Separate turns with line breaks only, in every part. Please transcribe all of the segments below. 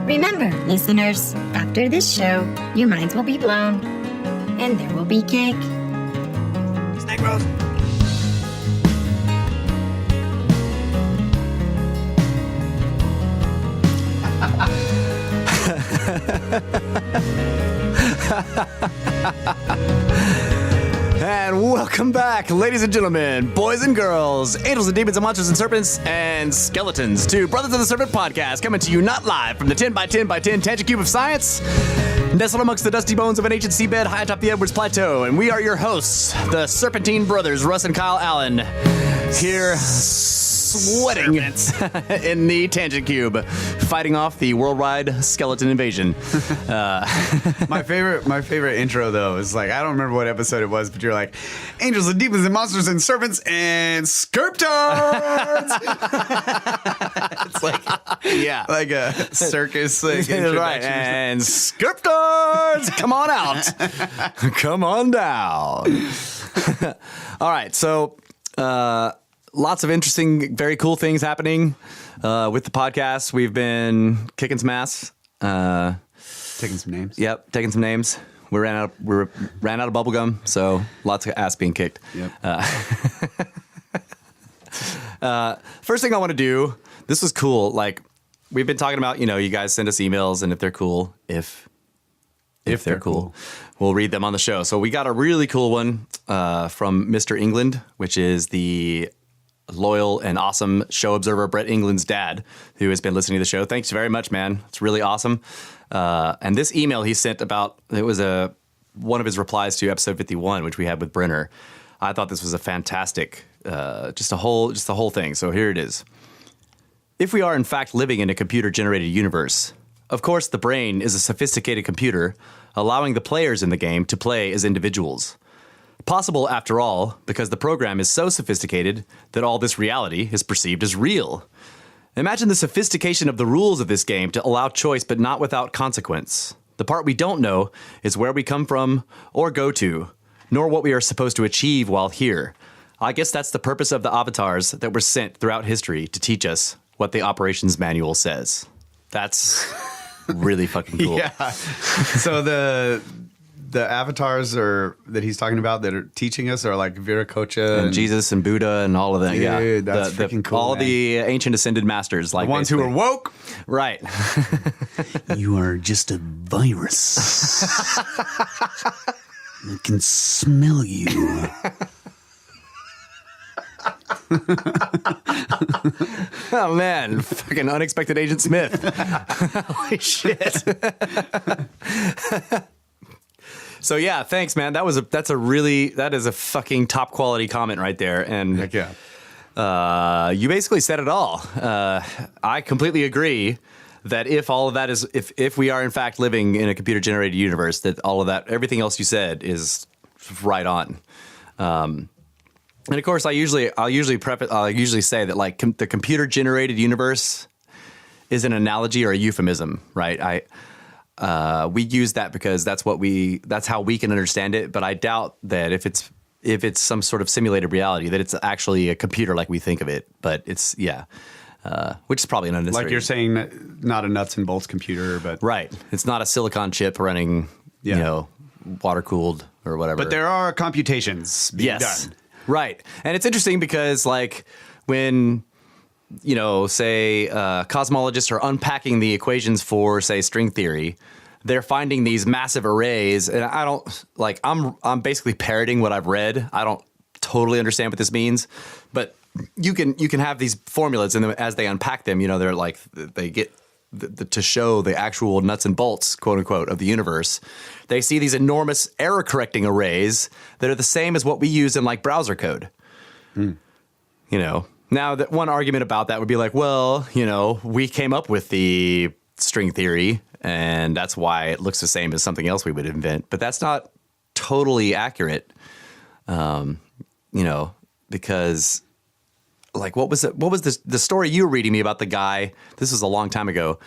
Remember, listeners, after this show, your minds will be blown, and there will be cake.
Snakebros.
And welcome back, ladies and gentlemen, boys and girls, angels and demons and monsters and serpents and skeletons, to Brothers of the Serpent podcast, coming to you not live from the 10 by 10 by 10 tangent cube of science, nestled amongst the dusty bones of an ancient seabed high atop the Edwards Plateau. And we are your hosts, the Serpentine brothers, Russ and Kyle Allen, here sweating in the tangent cube, fighting off the worldwide skeleton invasion.
My favorite intro though is like, I don't remember what episode it was, but you're like, angels and demons and monsters and serpents and skirptards. It's like,
Yeah,
like a circus like
right. And skirptards, come on out, come on down. All right, so. Lots of interesting, very cool things happening with the podcast. We've been kicking some ass.
Taking some names.
Yep, taking some names. We ran out of bubble gum, so lots of ass being kicked.
Yep.
First thing I want to do, this was cool. Like, we've been talking about, you guys send us emails, and if they're cool, if they're cool, we'll read them on the show. So we got a really cool one from Mr. England, which is the loyal and awesome show observer Brett England's dad, who has been listening to the show. Thanks very much, man. It's really awesome. And this email he sent it was one of his replies to episode 51, which we had with Brenner. I thought this was a fantastic, just the whole thing. So here it is. If we are in fact living in a computer-generated universe, of course the brain is a sophisticated computer, allowing the players in the game to play as individuals. Possible, after all, because the program is so sophisticated that all this reality is perceived as real. Imagine the sophistication of the rules of this game to allow choice but not without consequence. The part we don't know is where we come from or go to, nor what we are supposed to achieve while here. I guess that's the purpose of the avatars that were sent throughout history to teach us what the operations manual says. That's really fucking cool.
Yeah. So the avatars that he's talking about that are teaching us are like Viracocha
and Jesus and Buddha and all of that.
Dude,
yeah,
that's freaking cool.
All
man.
the ancient ascended masters, like
The ones who are woke.
right?
You are just a virus. I can smell you.
Oh man, fucking unexpected Agent Smith. Holy shit. So yeah, thanks, man. That is a fucking top quality comment right there. And
Heck yeah.
You basically said it all. I completely agree that if all of that is, if we are in fact living in a computer generated universe, that all of that, everything else you said is right on. And of course, I'll usually say that like the computer generated universe is an analogy or a euphemism, right? We use that because that's how we can understand it. But I doubt that if it's some sort of simulated reality, that it's actually a computer like we think of it. But it's which is probably an unnecessary.
Like you're saying, not a nuts and bolts computer, but
right. It's not a silicon chip running, water cooled or whatever.
But there are computations being done.
Right. And it's interesting because like when, say cosmologists are unpacking the equations for, say, string theory, they're finding these massive arrays. And I'm basically parroting what I've read. I don't totally understand what this means, but you can have these formulas and as they unpack them, they're like, they get to show the actual nuts and bolts, quote unquote, of the universe. They see these enormous error correcting arrays that are the same as what we use in like browser code. Now that one argument about that would be like, well, we came up with the string theory and that's why it looks the same as something else we would invent. But that's not totally accurate. Because like, what was the story you were reading me about the guy? This was a long time ago,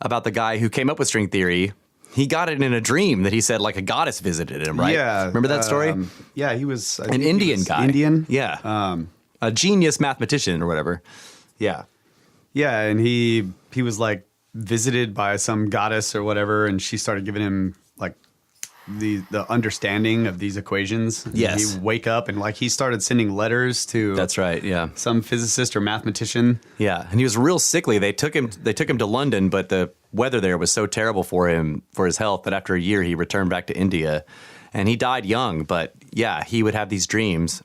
about the guy who came up with string theory. He got it in a dream that he said like a goddess visited him, right?
Yeah.
Remember that story?
Yeah, he was
an Indian guy.
Indian?
Yeah. A genius mathematician or whatever. Yeah.
Yeah, and he was like visited by some goddess or whatever, and she started giving him like the understanding of these equations.
Yes.
He'd wake up and like he started sending letters to
That's right. Yeah.
some physicist or mathematician.
Yeah, and he was real sickly. They took him to London, but the weather there was so terrible for him, for his health, that after a year he returned back to India, and he died young. But yeah, he would have these dreams.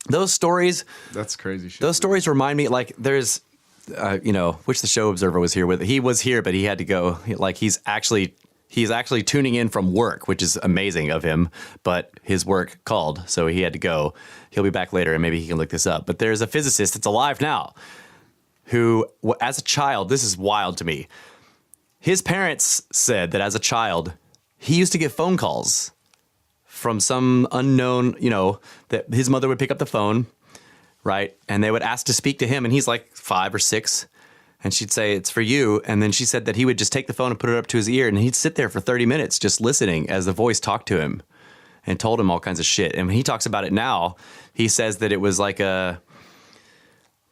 Those stories.
That's crazy shit.
Those stories remind me, like, there's, which the show observer was here with. He was here, but he had to go. Like, he's actually tuning in from work, which is amazing of him. But his work called, so he had to go. He'll be back later, and maybe he can look this up. But there's a physicist that's alive now who, as a child, this is wild to me. His parents said that as a child, he used to get phone calls from some unknown, that his mother would pick up the phone, right? And they would ask to speak to him. And he's like 5 or 6. And she'd say, it's for you. And then she said that he would just take the phone and put it up to his ear. And he'd sit there for 30 minutes just listening as the voice talked to him and told him all kinds of shit. And when he talks about it now, he says that it was like that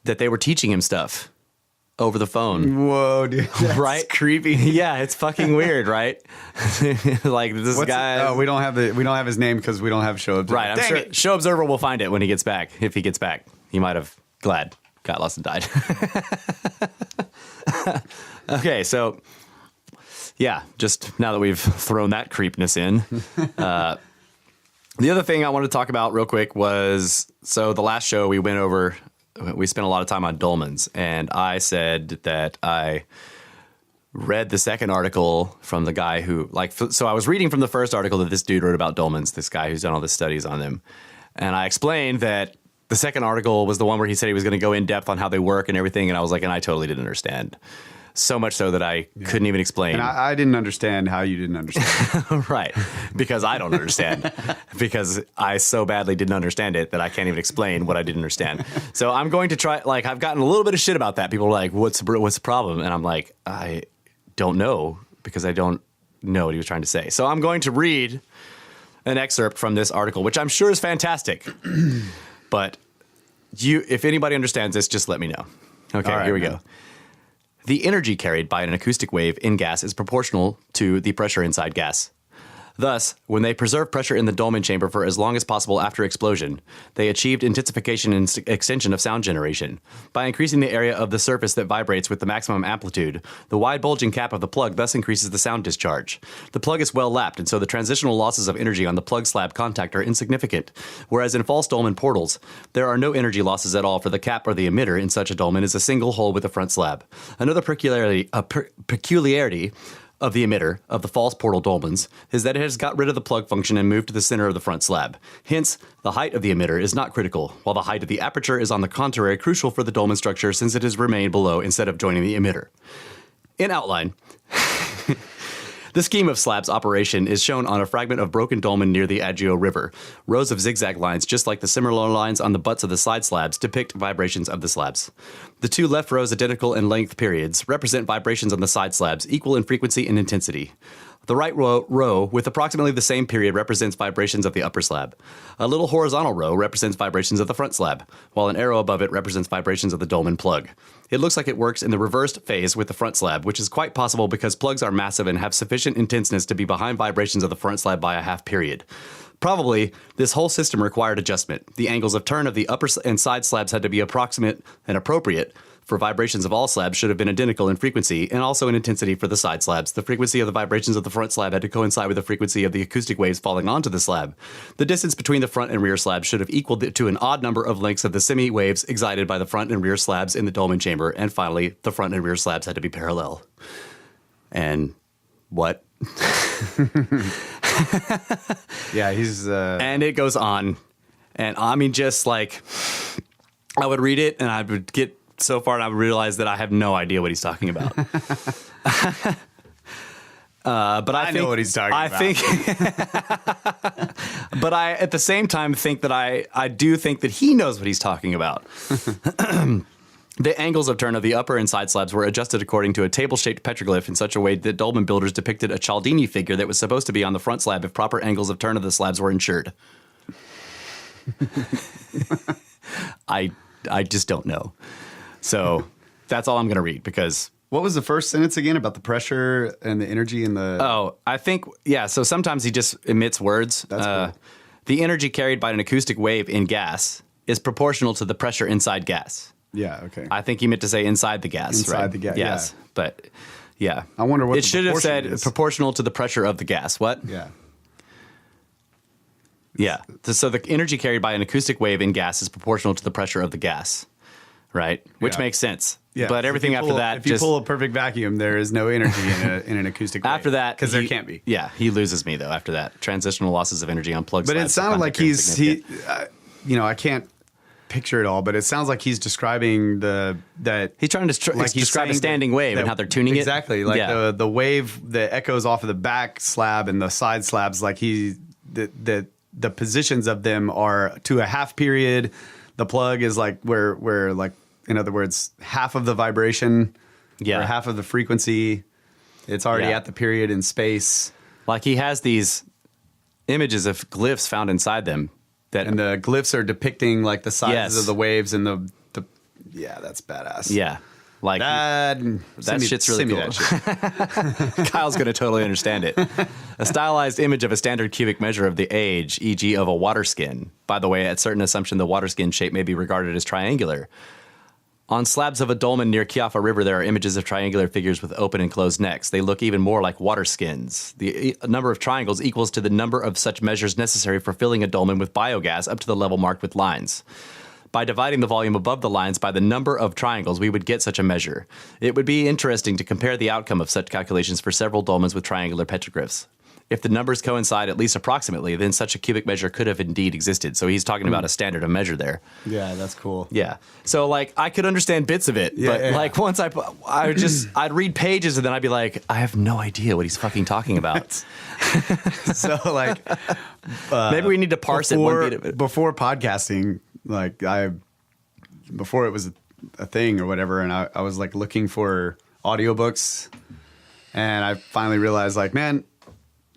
they were teaching him stuff over the phone.
Whoa, dude. That's
right?
creepy.
Yeah, it's fucking weird, right? Like this guy.
Oh, we don't have his name because we don't have show observer.
Right, I'm sure show observer will find it when he gets back. If he gets back, he might have got lost and died. Okay, so yeah, just now that we've thrown that creepiness in, the other thing I wanted to talk about real quick was, so the last show we spent a lot of time on dolmens, and I said that I read the second article from the guy who, so I was reading from the first article that this dude wrote about dolmens, this guy who's done all the studies on them. And I explained that the second article was the one where he said he was going to go in depth on how they work and everything. And I was like, and I totally didn't understand. So much so that I couldn't even explain.
And I didn't understand how you didn't understand.
Right. Because I don't understand. Because I so badly didn't understand it that I can't even explain what I didn't understand. So I'm going to try, I've gotten a little bit of shit about that. People are like, what's the problem? And I'm like, I don't know, because I don't know what he was trying to say. So I'm going to read an excerpt from this article, which I'm sure is fantastic. But if anybody understands this, just let me know. Okay,
right,
here we go. The energy carried by an acoustic wave in gas is proportional to the pressure inside gas. Thus, when they preserved pressure in the dolmen chamber for as long as possible after explosion, they achieved intensification and extension of sound generation. By increasing the area of the surface that vibrates with the maximum amplitude, the wide bulging cap of the plug thus increases the sound discharge. The plug is well lapped, and so the transitional losses of energy on the plug slab contact are insignificant, whereas in false dolmen portals, there are no energy losses at all, for the cap or the emitter in such a dolmen is a single hole with a front slab. Another peculiarity of the emitter of the false portal dolmens is that it has got rid of the plug function and moved to the center of the front slab. Hence, the height of the emitter is not critical, while the height of the aperture is on the contrary crucial for the dolmen structure, since it has remained below instead of joining the emitter. In outline, the scheme of slab's operation is shown on a fragment of broken dolmen near the Agio River. Rows of zigzag lines, just like the similar lines on the butts of the side slabs, depict vibrations of the slabs. The two left rows, identical in length periods, represent vibrations on the side slabs, equal in frequency and intensity. The right row, with approximately the same period, represents vibrations of the upper slab. A little horizontal row represents vibrations of the front slab, while an arrow above it represents vibrations of the dolmen plug. It looks like it works in the reversed phase with the front slab, which is quite possible because plugs are massive and have sufficient intenseness to be behind vibrations of the front slab by a half period. Probably, this whole system required adjustment. The angles of turn of the upper and side slabs had to be approximate and appropriate, for vibrations of all slabs should have been identical in frequency and also in intensity for the side slabs. The frequency of the vibrations of the front slab had to coincide with the frequency of the acoustic waves falling onto the slab. The distance between the front and rear slabs should have equaled to an odd number of lengths of the semi-waves excited by the front and rear slabs in the dolmen chamber. And finally, the front and rear slabs had to be parallel. And what?
Yeah, he's...
And it goes on. And I mean, just like, I would read it and I would get so far and I would realize that I have no idea what he's talking about. But I
know what he's talking about.
But I, at the same time, think that I do think that he knows what he's talking about. The angles of turn of the upper and side slabs were adjusted according to a table-shaped petroglyph in such a way that dolmen builders depicted a Cialdini figure that was supposed to be on the front slab if proper angles of turn of the slabs were ensured. I just don't know. So that's all I'm going to read because
What was the first sentence again about the pressure and the energy in the?
Oh, I think, yeah. So sometimes he just emits words.
That's cool.
The energy carried by an acoustic wave in gas is proportional to the pressure inside gas.
Yeah. Okay.
I think he meant to say inside the gas.
Inside
right?
the gas.
Yes,
Yeah.
but yeah.
I wonder what
it
the
should have said
proportion is.
proportional to the pressure of the gas. What?
Yeah.
Yeah. So the energy carried by an acoustic wave in gas is proportional to the pressure of the gas, right? Which
Yeah.
makes sense.
Yeah.
But everything after that,
if you pull a perfect vacuum, there is no energy in an acoustic wave.
after that,
because there can't be.
Yeah, he loses me though. After that, transitional losses of energy on plugs.
But it sounded like I can't picture it all, but it sounds like he's describing that
He's trying to
like he's
describe a
saying
standing wave and how they're tuning
exactly,
it.
like
Yeah.
the wave that echoes off of the back slab and the side slabs. Like the positions of them are to a half period. The plug is like where like, in other words, half of the vibration,
Yeah.
or half of the frequency. It's already
Yeah.
at the period in space.
Like he has these images of glyphs found inside them that
And the glyphs are depicting like the sizes
Yes.
of the waves and the yeah, that's badass.
yeah. Like
That
shit's really cool.
That shit.
Kyle's going to totally understand it. A stylized image of a standard cubic measure of the age, e.g. of a water skin. By the way, at certain assumption, the water skin shape may be regarded as triangular. On slabs of a dolmen near Kiafa River, there are images of triangular figures with open and closed necks. They look even more like water skins. The number of triangles equals to the number of such measures necessary for filling a dolmen with biogas up to the level marked with lines. By dividing the volume above the lines by the number of triangles, we would get such a measure. It would be interesting to compare the outcome of such calculations for several dolmens with triangular petroglyphs. If the numbers coincide at least approximately, then such a cubic measure could have indeed existed. So he's talking about a standard of measure there.
Yeah, that's cool.
Yeah. So like I could understand bits of it,
Yeah,
but
yeah.
like once I'd read pages and then I'd be like, I have no idea what he's fucking talking about.
So like
Maybe we need to parse it one bit of it.
before podcasting, like before it was a thing or whatever, and I was like looking for audiobooks, and I finally realized like, man,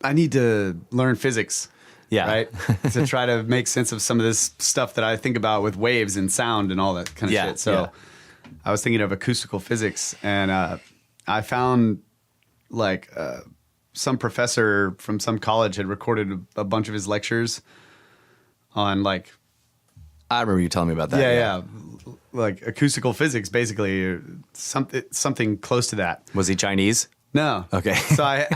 I need to learn physics.
Yeah.
Right. To try to make sense of some of this stuff that I think about with waves and sound and all that kind of
Yeah,
shit. So
yeah.
I was thinking of acoustical physics, and I found like some professor from some college had recorded a bunch of his lectures on like
I remember you telling me about that.
yeah, like acoustical physics, basically, or something close to that.
Was he Chinese?
No.
Okay.
So I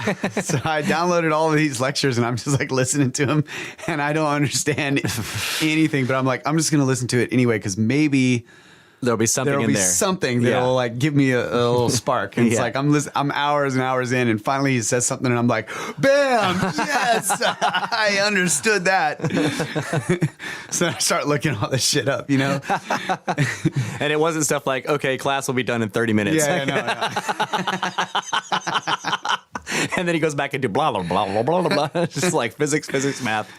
downloaded all of these lectures, and I'm just like listening to them, and I don't understand anything, but I'm like, I'm just going to listen to it anyway, because maybe
There'll be something
there'll
in
be
there.
something that'll
Yeah.
like give me a little spark. And it's
Yeah.
like I'm hours and hours in, and finally he says something, and I'm like, bam, yes, I understood that. So I start looking all this shit up, you know?
And it wasn't stuff like, okay, class will be done in 30 minutes.
Yeah, no.
And then he goes back into blah, blah, blah, blah, blah, blah, blah. Just like physics, math.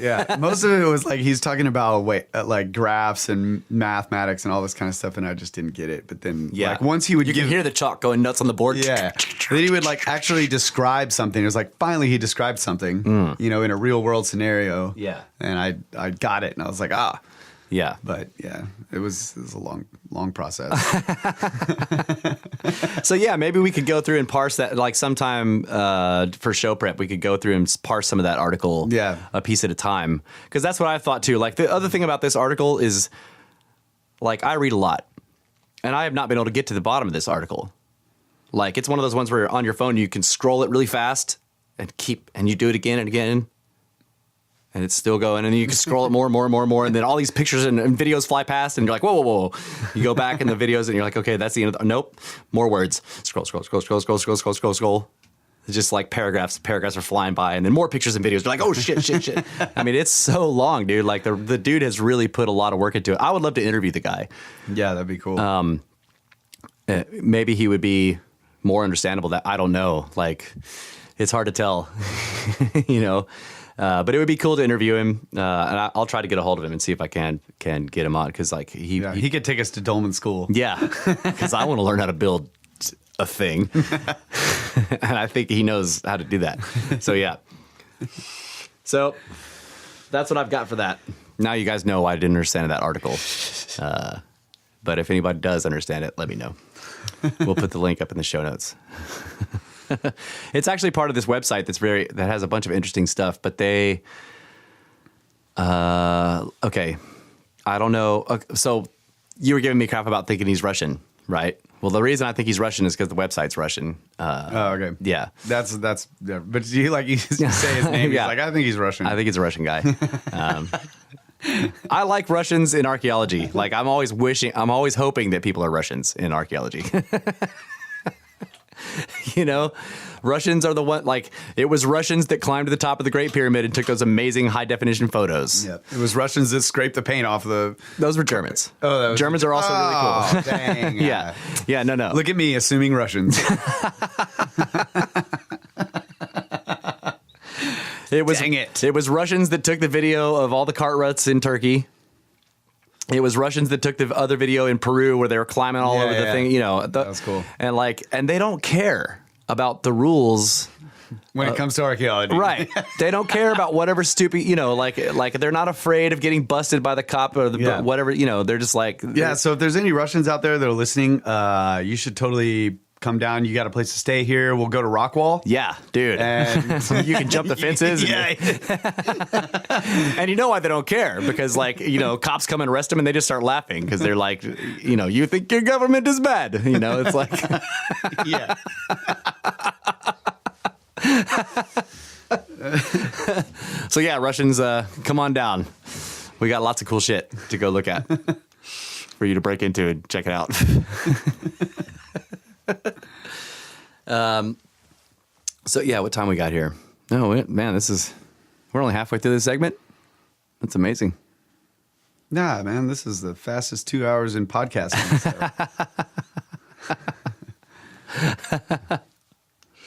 Yeah, most of it was like he's talking about like graphs and mathematics and all this kind of stuff, and I just didn't get it. But then,
Yeah.
like once he would
You can hear the chalk going nuts on the board.
yeah, then he would like actually describe something. It was like finally he described something, you know, in a real world scenario.
Yeah.
and I got it, and I was like,
Yeah.
but yeah, it was a long process.
So yeah, maybe we could go through and parse that. Like sometime for show prep, we could go through and parse some of that article,
Yeah.
a piece at a time. Because that's what I thought too. Like the other thing about this article is, like I read a lot, and I have not been able to get to the bottom of this article. Like it's one of those ones where on your phone you can scroll it really fast and you do it again and again. And it's still going, and then you can scroll it more and more and more and more, and then all these pictures and videos fly past, and you're like, whoa, whoa, whoa. You go back in the videos, and you're like, okay, that's the end of nope, more words. Scroll. It's just like paragraphs are flying by, and then more pictures and videos. You're like, oh, shit. I mean, it's so long, dude. Like, the dude has really put a lot of work into it. I would love to interview the guy.
Yeah, that'd be cool.
Maybe he would be more understandable. That I don't know. Like, it's hard to tell, you know. But it would be cool to interview him, and I'll try to get a hold of him and see if I can get him on, because like he
could take us to Dolmen School.
yeah, because I want to learn how to build a thing, and I think he knows how to do that. So yeah, so that's what I've got for that. Now you guys know why I didn't understand that article. But if anybody does understand it, let me know. We'll put the link up in the show notes. It's actually part of this website that has a bunch of interesting stuff, but they, okay, I don't know. Okay, so you were giving me crap about thinking he's Russian, right? Well, the reason I think he's Russian is because the website's Russian.
Oh, okay.
Yeah.
That's yeah. But you say his name.
Yeah.
He's like, I think he's Russian.
I think he's a Russian guy. I like Russians in archaeology. Like I'm always hoping that people are Russians in archaeology. You know, Russians are the one, like it was Russians that climbed to the top of the Great Pyramid and took those amazing high definition photos.
Yeah. It was Russians that scraped the paint off the.
Those were Germans.
Oh,
Germans are also really cool.
Dang.
Yeah. Yeah. No.
Look at me assuming Russians. Dang it.
It was Russians that took the video of all the cart ruts in Turkey. It was Russians that took the other video in Peru where they were climbing all over the thing. You know,
that was cool.
And they don't care about the rules
when it comes to archaeology,
right? They don't care about whatever stupid, you know, like they're not afraid of getting busted by the cop or whatever. You know, they're just like,
yeah. So if there's any Russians out there that are listening, you should totally come down. You got a place to stay here. We'll go to Rockwall.
Yeah, dude.
And
you can jump the fences.
Yeah.
And you know why they don't care? Because, like, you know, cops come and arrest them and they just start laughing because they're like, you know, you think your government is bad. You know, it's like.
Yeah.
So, yeah, Russians, come on down. We got lots of cool shit to go look at for you to break into and check it out. So yeah, what time we got here? Oh man, we're only halfway through this segment. That's amazing.
Nah, man, this is the fastest 2 hours in podcasting. So.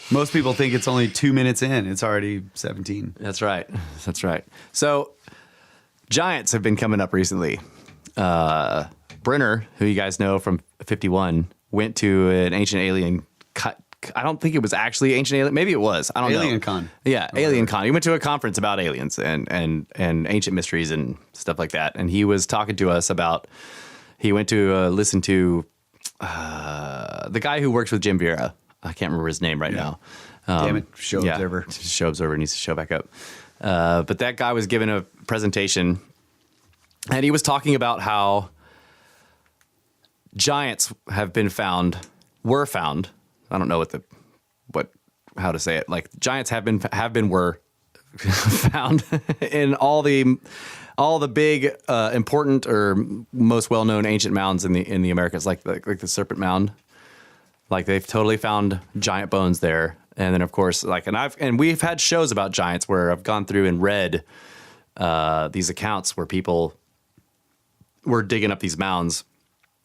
Most people think it's only 2 minutes in. It's already 17.
That's right. So giants have been coming up recently. Brenner, who you guys know from 51, went to an ancient alien. I don't think it was actually ancient alien. Maybe it was. I don't know.
Alien Con.
Yeah, Alien Con. He went to a conference about aliens and ancient mysteries and stuff like that. And he was talking to us about. He went to listen to the guy who works with Jim Vera. I can't remember his name right now.
Damn it, Show Observer.
Show Observer needs to show back up. But that guy was giving a presentation, and he was talking about how giants were found. I don't know how to say it. Like giants were found in all the big, important or most well-known ancient mounds in the Americas, like the Serpent Mound. Like they've totally found giant bones there. And then of course, and we've had shows about giants where I've gone through and read these accounts where people were digging up these mounds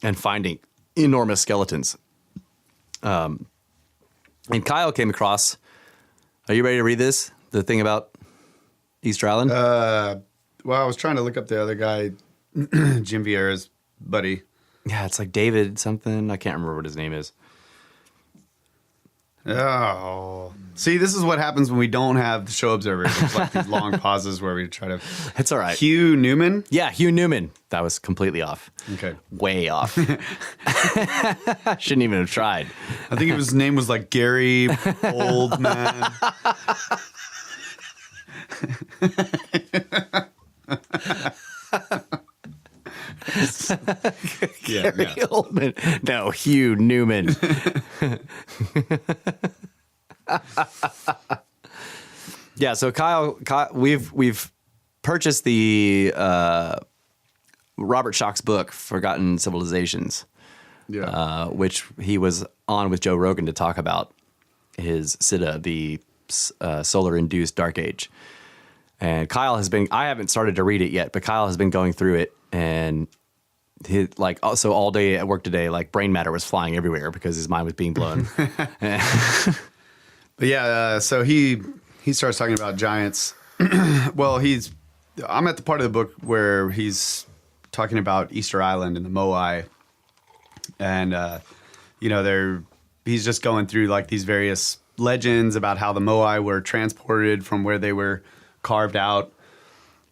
and finding enormous skeletons. And Kyle came across. Are you ready to read this? The thing about Easter Island?
Well, I was trying to look up the other guy, Jim Vieira's buddy.
Yeah, it's like David something. I can't remember what his name is.
Oh. See, this is what happens when we don't have the show observers. There's like these long pauses where we try to...
It's all right.
Hugh Newman?
Yeah, Hugh Newman. That was completely off.
Okay.
Way off. Shouldn't even have tried.
I think his name was like Gary Oldman.
Gary Oldman. No, Hugh Newman. Yeah, so Kyle, we've purchased the Robert Schoch's book, Forgotten Civilizations, which he was on with Joe Rogan to talk about his Siddha, the solar-induced dark age. And Kyle I haven't started to read it yet, but Kyle has been going through it, and also all day at work today, like brain matter was flying everywhere because his mind was being blown.
But yeah, so he starts talking about giants. Well, I'm at the part of the book where he's talking about Easter Island and the Moai, and he's just going through like these various legends about how the Moai were transported from where they were carved out.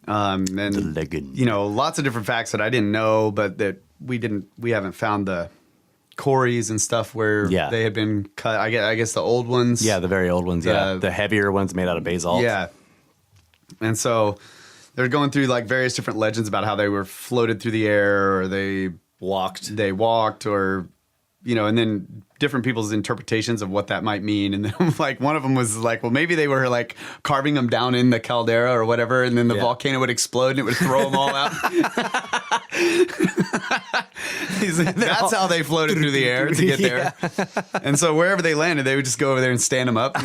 And
the legend.
Lots of different facts that I didn't know, but that we haven't found the quarries and stuff where they had been cut. I guess the old ones.
Yeah, the very old ones. The heavier ones made out of basalt.
Yeah. And so they're going through like various different legends about how they were floated through the air, or they walked, or and then different people's interpretations of what that might mean. And then like one of them was like, well, maybe they were like carving them down in the caldera or whatever, and then the volcano would explode and it would throw them all out. That's how they floated through the air to get there. And so wherever they landed, they would just go over there and stand them up,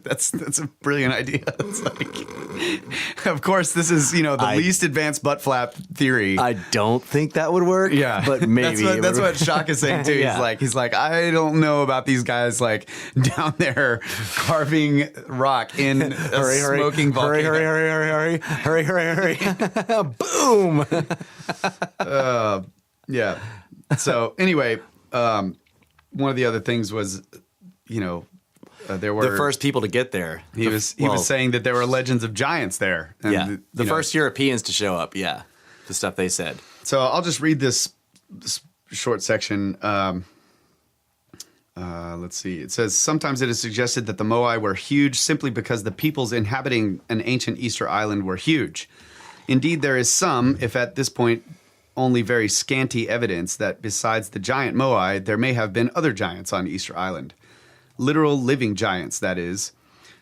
That's a brilliant idea. It's like, of course, this is the least advanced butt flap theory.
I don't think that would work.
Yeah,
but maybe
that's what Schoch is saying too. He's like, I don't know about these guys like down there carving rock in a smoking volcano.
Hurry! Boom!
Yeah. So anyway, one of the other things was, there were
the first people to get there.
He was saying that there were legends of giants there. And
the first Europeans to show up. Yeah, the stuff they said.
So I'll just read this short section. Let's see. It says, sometimes it is suggested that the Moai were huge simply because the peoples inhabiting an ancient Easter island were huge. Indeed, there is some, if at this point only very scanty evidence, that besides the giant Moai, there may have been other giants on Easter Island. Literal living giants, that is.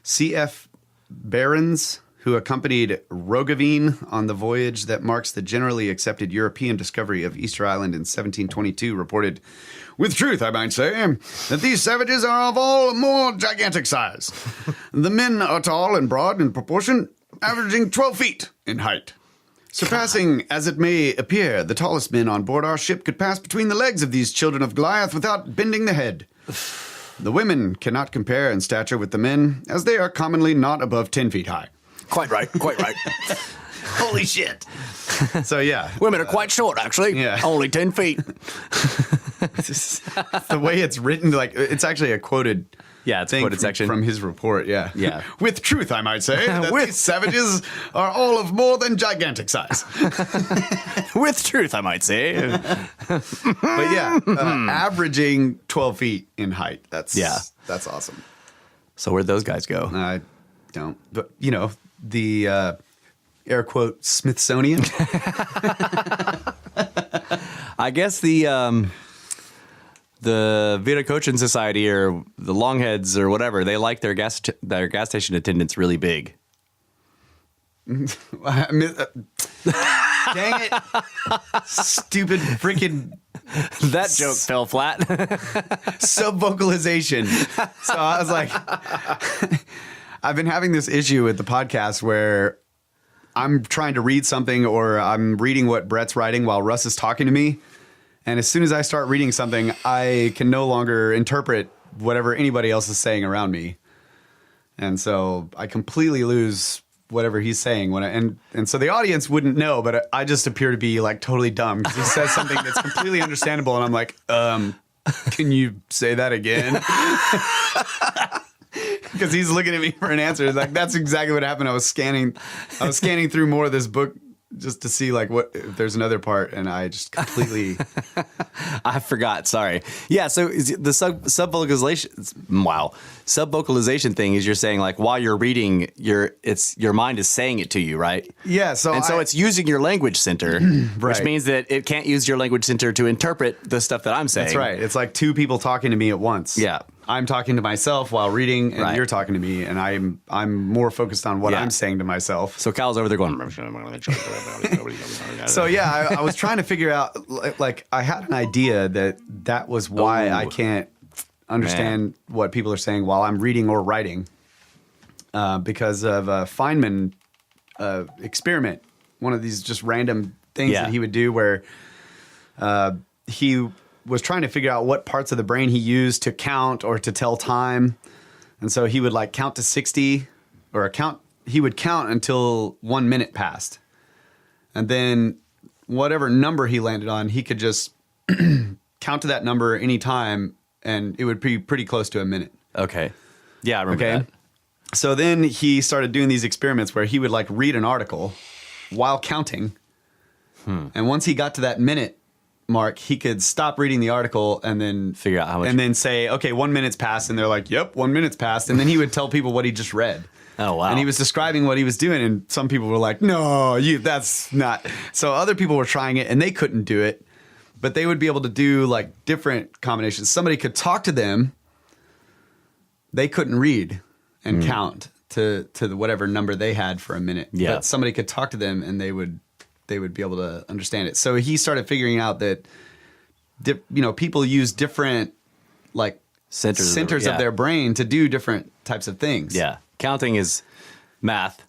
C.F. Behrens, who accompanied Roggeveen on the voyage that marks the generally accepted European discovery of Easter Island in 1722, reported, with truth, I might say, that these savages are of all more gigantic size. The men are tall and broad in proportion, averaging 12 feet in height. Surpassing, as it may appear, the tallest men on board our ship could pass between the legs of these children of Goliath without bending the head. The women cannot compare in stature with the men, as they are commonly not above 10 feet high.
Quite right.
Holy shit. So, yeah.
Women are quite short, actually.
Yeah.
Only 10 feet.
The way it's written, like, it's actually a quoted
it's a quoted section
from his report,
Yeah.
With truth, I might say, that these savages are all of more than gigantic size.
With truth, I might say.
But averaging 12 feet in height. That's awesome.
So where'd those guys go?
I don't. But, the air quote Smithsonian.
I guess the Viticochen Society or the Longheads or whatever, they like their gas station attendants really big.
Dang it. Stupid freaking...
That joke fell flat.
Sub-vocalization. So I was like... I've been having this issue with the podcast where I'm trying to read something or I'm reading what Brett's writing while Russ is talking to me. And as soon as I start reading something, I can no longer interpret whatever anybody else is saying around me. And so I completely lose whatever he's saying and so the audience wouldn't know, but I just appear to be like totally dumb because he says something that's completely understandable and I'm like, can you say that again? Because he's looking at me for an answer. It's like, that's exactly what happened. I was scanning through more of this book just to see like what if there's another part, and I just completely
I forgot. Sorry. Yeah. So the sub-vocalization thing is you're saying like while you're reading, your mind is saying it to you, right?
Yeah. So
it's using your language center,
right.
Which means that it can't use your language center to interpret the stuff that I'm saying.
That's right. It's like two people talking to me at once.
Yeah.
I'm talking to myself while reading, and you're talking to me, and I'm more focused on what I'm saying to myself.
So Kyle's over there going.
So I was trying to figure out, like, I had an idea that was why I can't understand what people are saying while I'm reading or writing, because of a Feynman experiment, one of these just random things that he would do where he was trying to figure out what parts of the brain he used to count or to tell time. And so he would like count to 60 or he would count until 1 minute passed. And then whatever number he landed on, he could just count to that number any time and it would be pretty close to a minute.
Okay. Yeah, I remember that.
So then he started doing these experiments where he would like read an article while counting. And once he got to that minute mark, he could stop reading the article and then
Figure out how much.
and then say, okay, 1 minute's passed. And they're like, yep, 1 minute's passed. And then he would tell people what he just read.
Oh, wow.
And he was describing what he was doing. And some people were like, no, that's not. So other people were trying it and they couldn't do it. But they would be able to do like different combinations. Somebody could talk to them. They couldn't read and count to whatever number they had for a minute.
Yeah.
But somebody could talk to them and they would be able to understand it. So he started figuring out that people use different like centers of their brain to do different types of things.
Yeah. Counting is math,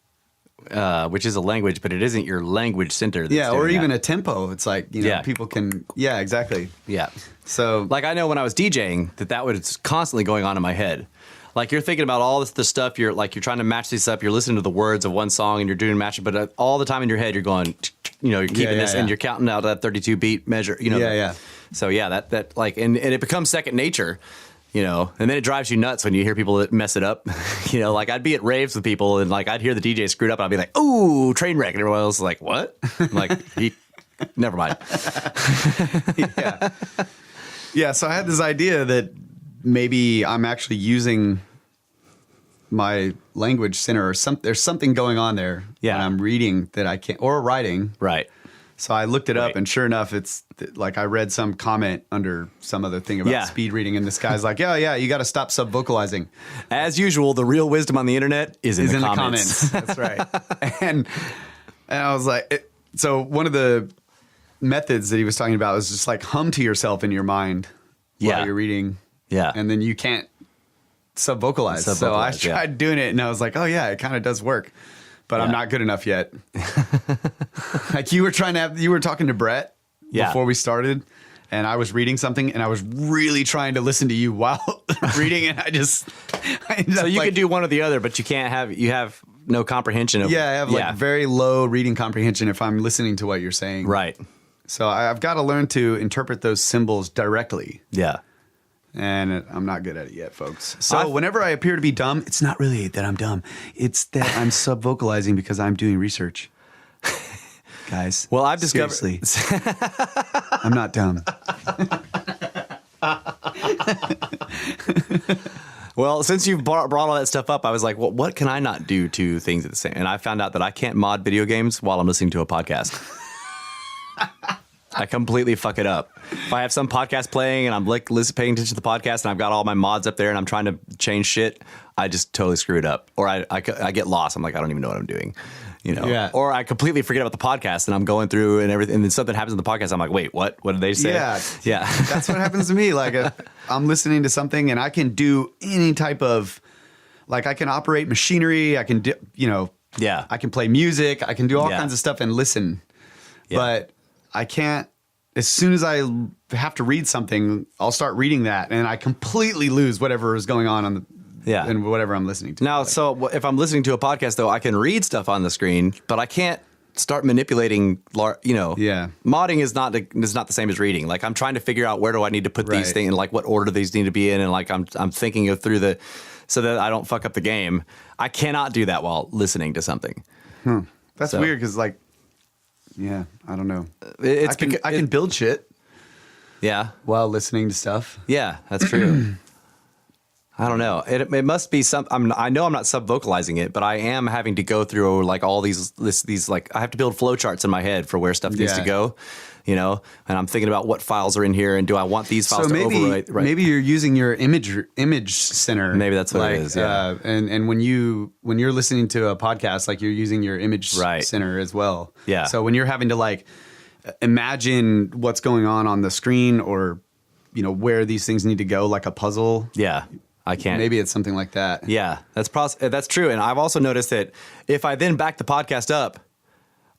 which is a language, but it isn't your language center. That's
Or
doing
even
that.
a tempo. It's like, people can, exactly.
Yeah.
So
Like I know when I was DJing that was constantly going on in my head. Like you're thinking about all the stuff, you're trying to match this up, you're listening to the words of one song and you're doing matching, but all the time in your head you're going, you're keeping this and you're counting out that 32 beat measure, So that like, and it becomes second nature, and then it drives you nuts when you hear people that mess it up. Like I'd be at raves with people and like I'd hear the DJ screwed up and I'd be like, ooh, train wreck. And everyone else is like, what? I'm like, never mind.
Yeah, so I had this idea that maybe I'm actually using my language center or there's something going on there when I'm reading that I can't, or writing.
Right.
So I looked it up and sure enough, it's like I read some comment under some other thing about speed reading and this guy's like, you got to stop subvocalizing.
As usual, the real wisdom on the internet is in the comments.
That's right. And I was like, so one of the methods that he was talking about was just like hum to yourself in your mind while you're reading.
Yeah.
And then you can't subvocalize. So I tried doing it and I was like, it kind of does work. But I'm not good enough yet. Like you were talking to Brett before we started and I was reading something and I was really trying to listen to you while reading it.
So you could do one or the other, but you have no comprehension of
I have very low reading comprehension if I'm listening to what you're saying.
Right.
So I've got to learn to interpret those symbols directly.
Yeah.
And I'm not good at it yet, folks. So whenever I appear to be dumb, it's not really that I'm dumb. It's that I'm subvocalizing because I'm doing research. Guys.
Well, I've discovered...
Seriously. I'm not dumb.
Well, since you've brought all that stuff up, I was like, well, what can I not do two things at the same? And I found out that I can't mod video games while I'm listening to a podcast. I completely fuck it up. If I have some podcast playing and I'm like paying attention to the podcast and I've got all my mods up there and I'm trying to change shit, I just totally screw it up. Or I get lost. I'm like, I don't even know what I'm doing. Or I completely forget about the podcast and I'm going through and everything. And then something happens in the podcast. I'm like, wait, what? What did they say? Yeah.
That's what happens to me. Like I'm listening to something and I can do any type of, like I can operate machinery. I can do, I can play music. I can do all kinds of stuff and listen. Yeah. But I can't, as soon as I have to read something, I'll start reading that and I completely lose whatever is going on and whatever I'm listening to.
Now, so if I'm listening to a podcast, though, I can read stuff on the screen, but I can't start manipulating, modding is not the same as reading. Like I'm trying to figure out where do I need to put these things and like what order these need to be in. And like I'm thinking through so that I don't fuck up the game. I cannot do that while listening to something.
That's weird because like, I don't know. I can build shit.
Yeah.
While listening to stuff.
Yeah, that's true. I don't know. It must be some. I know I'm not subvocalizing it, but I am having to go through like all these like I have to build flowcharts in my head for where stuff needs to go. And I'm thinking about what files are in here and do I want these files to overwrite? Right.
Maybe you're using your image center.
Maybe that's what it is. Yeah.
And when you're listening to a podcast, like you're using your image center as well.
Yeah.
So when you're having to like imagine what's going on the screen or where these things need to go, like a puzzle.
Yeah. I can't.
Maybe it's something like that.
Yeah, that's true. And I've also noticed that if I then back the podcast up,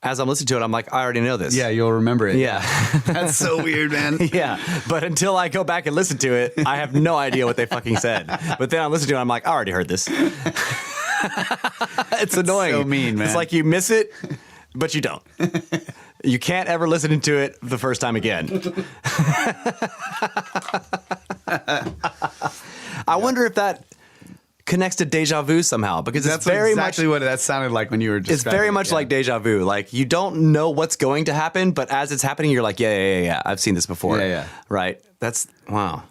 as I'm listening to it, I'm like, I already know this.
Yeah, you'll remember it.
Yeah.
That's so weird, man.
Yeah. But until I go back and listen to it, I have no idea what they fucking said. But then I'm listening to it, I'm like, I already heard this. It's annoying.
So mean, man.
It's like you miss it, but you don't. You can't ever listen to it the first time again. I wonder if that connects to deja vu somehow because
That's
it's very
exactly what that sounded like when you were describing
It's very much like deja vu. Like you don't know what's going to happen, but as it's happening, you're like, yeah. I've seen this before.
Yeah.
Right. That's wow.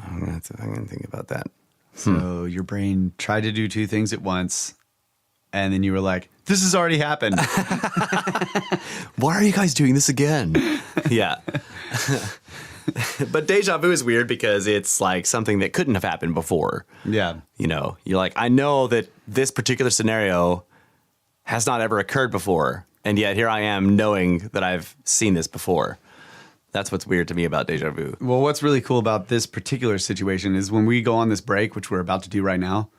I'm gonna think about that.
So your brain tried to do two things at once, and then you were like, "This has already happened."
Why are you guys doing this again? Yeah. But deja vu is weird because it's like something that couldn't have happened before.
Yeah.
You know, you're like, I know that this particular scenario has not ever occurred before, and yet here I am knowing that I've seen this before. That's what's weird to me about deja vu.
Well, what's really cool about this particular situation is when we go on this break, which we're about to do right now,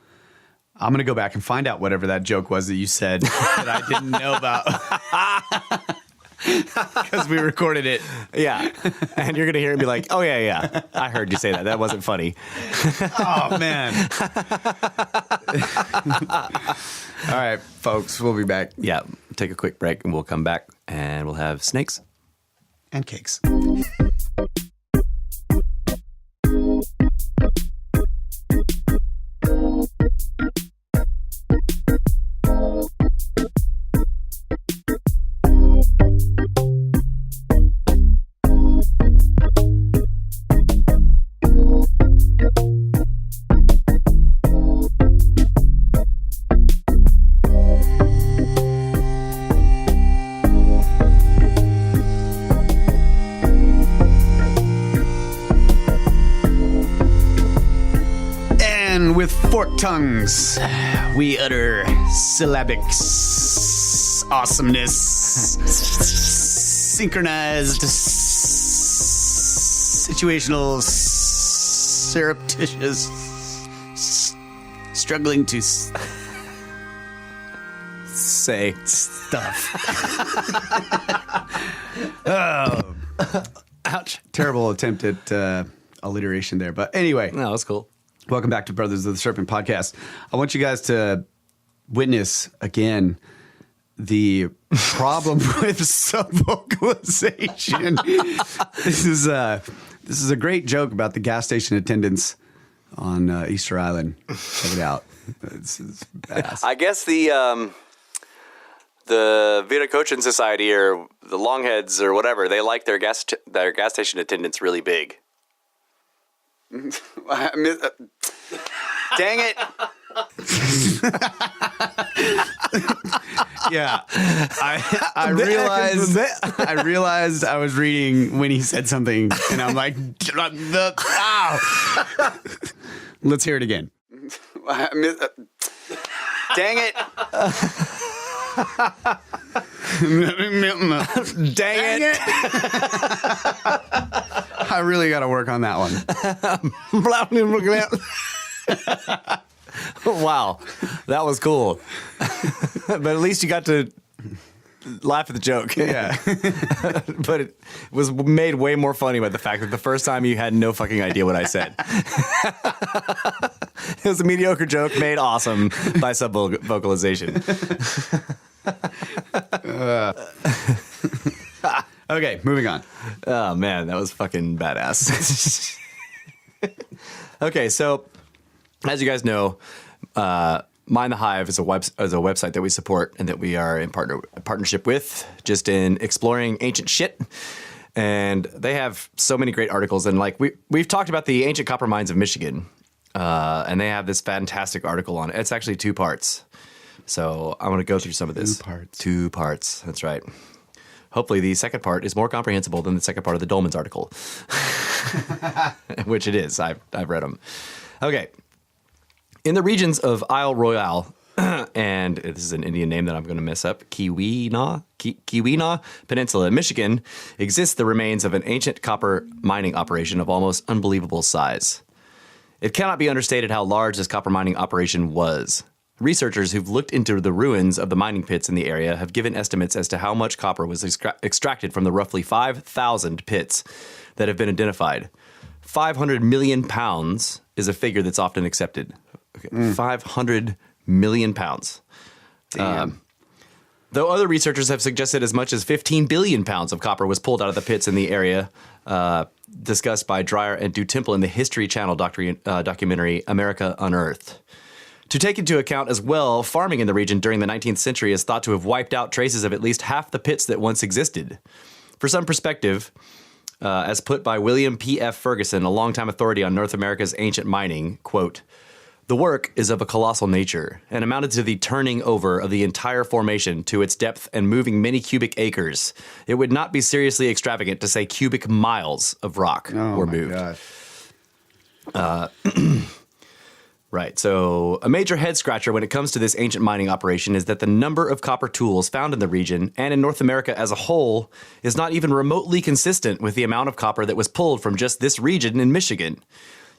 I'm going to go back and find out whatever that joke was that you said that I didn't know about. Because we recorded it.
Yeah. And you're going to hear it and be like, oh, yeah. I heard you say that. That wasn't funny.
Oh, man. All right, folks, we'll be back.
Yeah. Take a quick break and we'll come back and we'll have snakes.
And cakes. With forked tongues, we utter syllabic awesomeness, synchronized, situational, surreptitious, struggling to
say
stuff. Oh, ouch! Terrible attempt at alliteration there, but anyway,
no, that's cool.
Welcome back to Brothers of the Serpent podcast. I want you guys to witness again the problem with subvocalization. This is a great joke about the gas station attendants on Easter Island. Check it out. It's badass.
I guess the Viticochen Society or the Longheads or whatever, they like their gas station attendants really big.
Dang it. Yeah. I realized I was reading when he said something and I'm like, let's hear it again. Dang it. Dang it. I really got to work on that one.
Wow, that was cool. But at least you got to laugh at the joke.
Yeah.
But it was made way more funny by the fact that the first time you had no fucking idea what I said. It was a mediocre joke made awesome by sub-vocalization.
Okay, moving on.
Oh, man, that was fucking badass. Okay, so as you guys know, Mine The Hive is a website that we support and that we are in partnership with, just in exploring ancient shit. And they have so many great articles. And like we've talked about the ancient copper mines of Michigan, and they have this fantastic article on it. It's actually 2 parts. So I'm going to go through some of this. 2 parts. That's right. Hopefully the second part is more comprehensible than the second part of the Dolmen's article, which it is. I've read them. Okay. In the regions of Isle Royale, and this is an Indian name that I'm going to mess up, Keweenaw Peninsula in Michigan, exists the remains of an ancient copper mining operation of almost unbelievable size. It cannot be understated how large this copper mining operation was. Researchers who've looked into the ruins of the mining pits in the area have given estimates as to how much copper was extracted from the roughly 5,000 pits that have been identified. 500 million pounds is a figure that's often accepted. Okay, 500 million pounds.
Damn.
Though other researchers have suggested as much as 15 billion pounds of copper was pulled out of the pits in the area, discussed by Dreyer and Du Temple in the History Channel documentary America Unearthed. To take into account as well, farming in the region during the 19th century is thought to have wiped out traces of at least half the pits that once existed. For some perspective, as put by William P.F. Ferguson, a longtime authority on North America's ancient mining, quote, "The work is of a colossal nature and amounted to the turning over of the entire formation to its depth and moving many cubic acres. It would not be seriously extravagant to say cubic miles of rock were moved."
God.
Right. So a major head scratcher when it comes to this ancient mining operation is that the number of copper tools found in the region and in North America as a whole is not even remotely consistent with the amount of copper that was pulled from just this region in Michigan.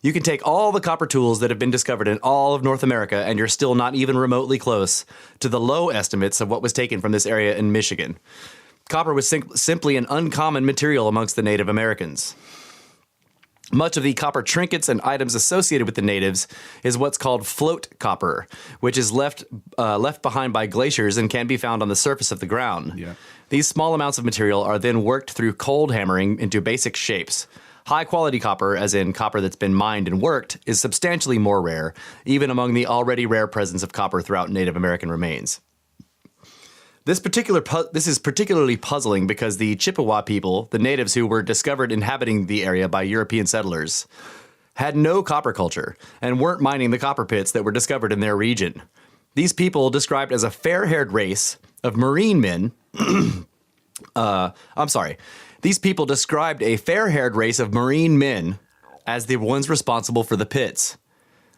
You can take all the copper tools that have been discovered in all of North America, and you're still not even remotely close to the low estimates of what was taken from this area in Michigan. Copper was simply an uncommon material amongst the Native Americans. Much of the copper trinkets and items associated with the natives is what's called float copper, which is left behind by glaciers and can be found on the surface of the ground.
Yeah.
These small amounts of material are then worked through cold hammering into basic shapes. High-quality copper, as in copper that's been mined and worked, is substantially more rare, even among the already rare presence of copper throughout Native American remains. This is particularly puzzling because the Chippewa people, the natives who were discovered inhabiting the area by European settlers, had no copper culture and weren't mining the copper pits that were discovered in their region. These people, described as a fair-haired race of marine men, These people described a fair-haired race of marine men as the ones responsible for the pits.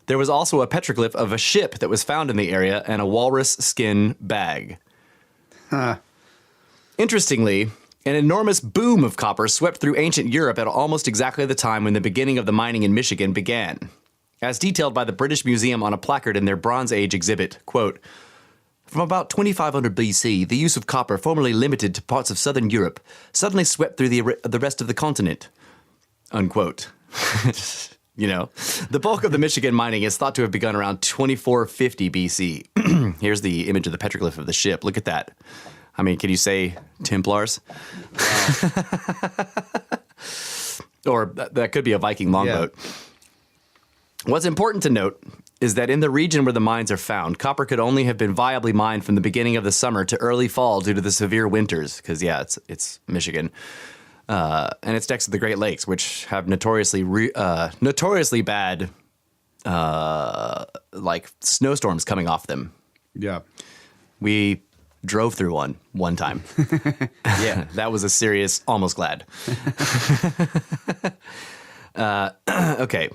There was also a petroglyph of a ship that was found in the area and a walrus skin bag. Interestingly, an enormous boom of copper swept through ancient Europe at almost exactly the time when the beginning of the mining in Michigan began. As detailed by the British Museum on a placard in their Bronze Age exhibit, quote, "From about 2500 BC, the use of copper, formerly limited to parts of southern Europe, suddenly swept through the rest of the continent." Unquote. You know, the bulk of the Michigan mining is thought to have begun around 2450 BC. Here's the image of the petroglyph of the ship. Look at that. I mean, can you say Templars? Or that could be a Viking longboat. Yeah. What's important to note is that in the region where the mines are found, copper could only have been viably mined from the beginning of the summer to early fall due to the severe winters. Because, yeah, it's Michigan. And it's next to the Great Lakes, which have notoriously bad, like, snowstorms coming off them.
Yeah.
We drove through one time. Yeah. That was a serious, almost glad. Okay.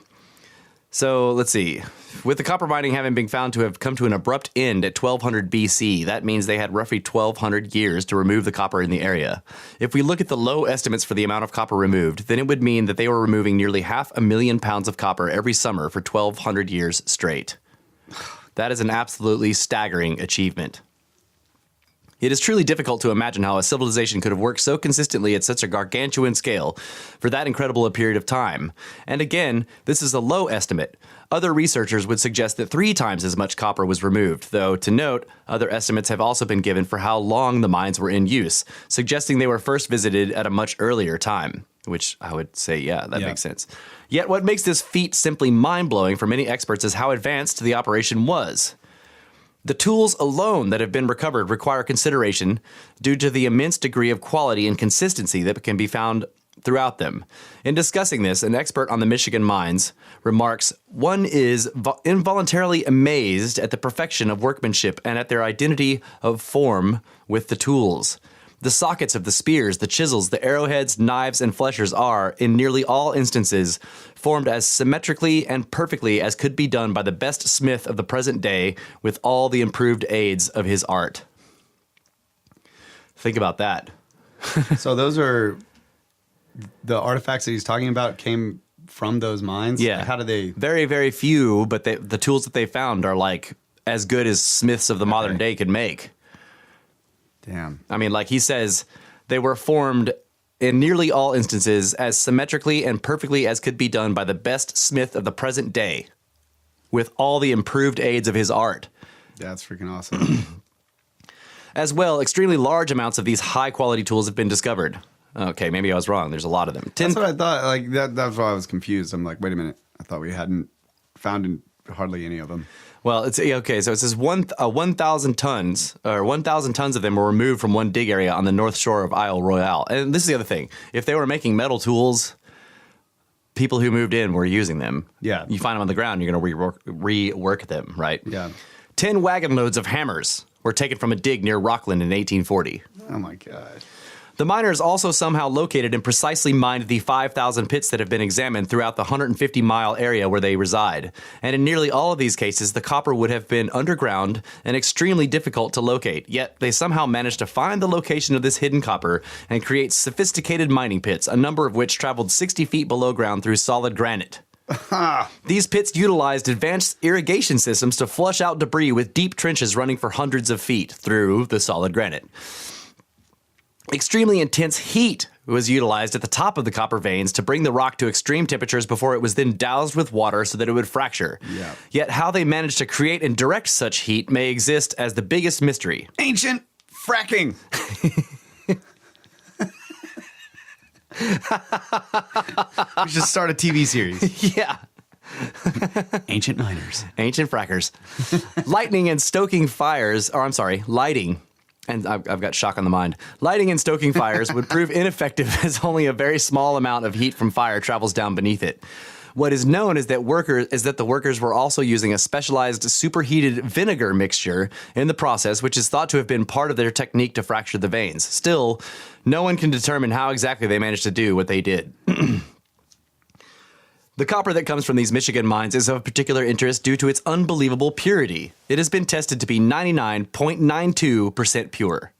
So let's see. With the copper mining having been found to have come to an abrupt end at 1200 BC, that means they had roughly 1200 years to remove the copper in the area. If we look at the low estimates for the amount of copper removed, then it would mean that they were removing nearly 500,000 pounds of copper every summer for 1200 years straight. That is an absolutely staggering achievement. It is truly difficult to imagine how a civilization could have worked so consistently at such a gargantuan scale for that incredible a period of time. And again, this is a low estimate. Other researchers would suggest that 3 times as much copper was removed, though, to note, other estimates have also been given for how long the mines were in use, suggesting they were first visited at a much earlier time, which I would say, yeah, that makes sense. Yet what makes this feat simply mind-blowing for many experts is how advanced the operation was. The tools alone that have been recovered require consideration due to the immense degree of quality and consistency that can be found throughout them. In discussing this, an expert on the Michigan mines remarks, "One is involuntarily amazed at the perfection of workmanship and at their identity of form with the tools. The sockets of the spears, the chisels, the arrowheads, knives, and fleshers are, in nearly all instances, formed as symmetrically and perfectly as could be done by the best smith of the present day with all the improved aids of his art." Think about that.
So those are the artifacts that he's talking about came from those mines?
Yeah.
Like how do they...
Very, very few, but the tools that they found are like as good as smiths of the modern day could make.
Damn.
I mean, like he says, they were formed in nearly all instances as symmetrically and perfectly as could be done by the best smith of the present day with all the improved aids of his art.
That's freaking awesome.
As well, extremely large amounts of these high-quality tools have been discovered. Okay, maybe I was wrong. There's a lot of them.
That's what I thought. Like that's why I was confused. I'm like, wait a minute. I thought we hadn't found hardly any of them.
Well, it's okay. So it says 1,000 tons, or 1,000 tons of them were removed from one dig area on the north shore of Isle Royale. And this is the other thing: if they were making metal tools, people who moved in were using them.
Yeah.
You find them on the ground, you're going to rework them, right?
Yeah.
10 wagon loads of hammers were taken from a dig near Rockland in 1840.
Oh my God.
The miners also somehow located and precisely mined the 5,000 pits that have been examined throughout the 150-mile area where they reside. And in nearly all of these cases, the copper would have been underground and extremely difficult to locate. Yet they somehow managed to find the location of this hidden copper and create sophisticated mining pits, a number of which traveled 60 feet below ground through solid granite. These pits utilized advanced irrigation systems to flush out debris with deep trenches running for hundreds of feet through the solid granite. Extremely intense heat was utilized at the top of the copper veins to bring the rock to extreme temperatures before it was then doused with water so that it would fracture.
Yeah.
Yet how they managed to create and direct such heat may exist as the biggest mystery.
Ancient fracking. We should start a TV series.
Yeah.
Ancient miners.
Ancient frackers. Lighting. And I've got Schoch on the mind. Lighting and stoking fires would prove ineffective as only a very small amount of heat from fire travels down beneath it. What is known is that the workers were also using a specialized superheated vinegar mixture in the process, which is thought to have been part of their technique to fracture the veins. Still, no one can determine how exactly they managed to do what they did. The copper that comes from these Michigan mines is of particular interest due to its unbelievable purity. It has been tested to be 99.92% pure,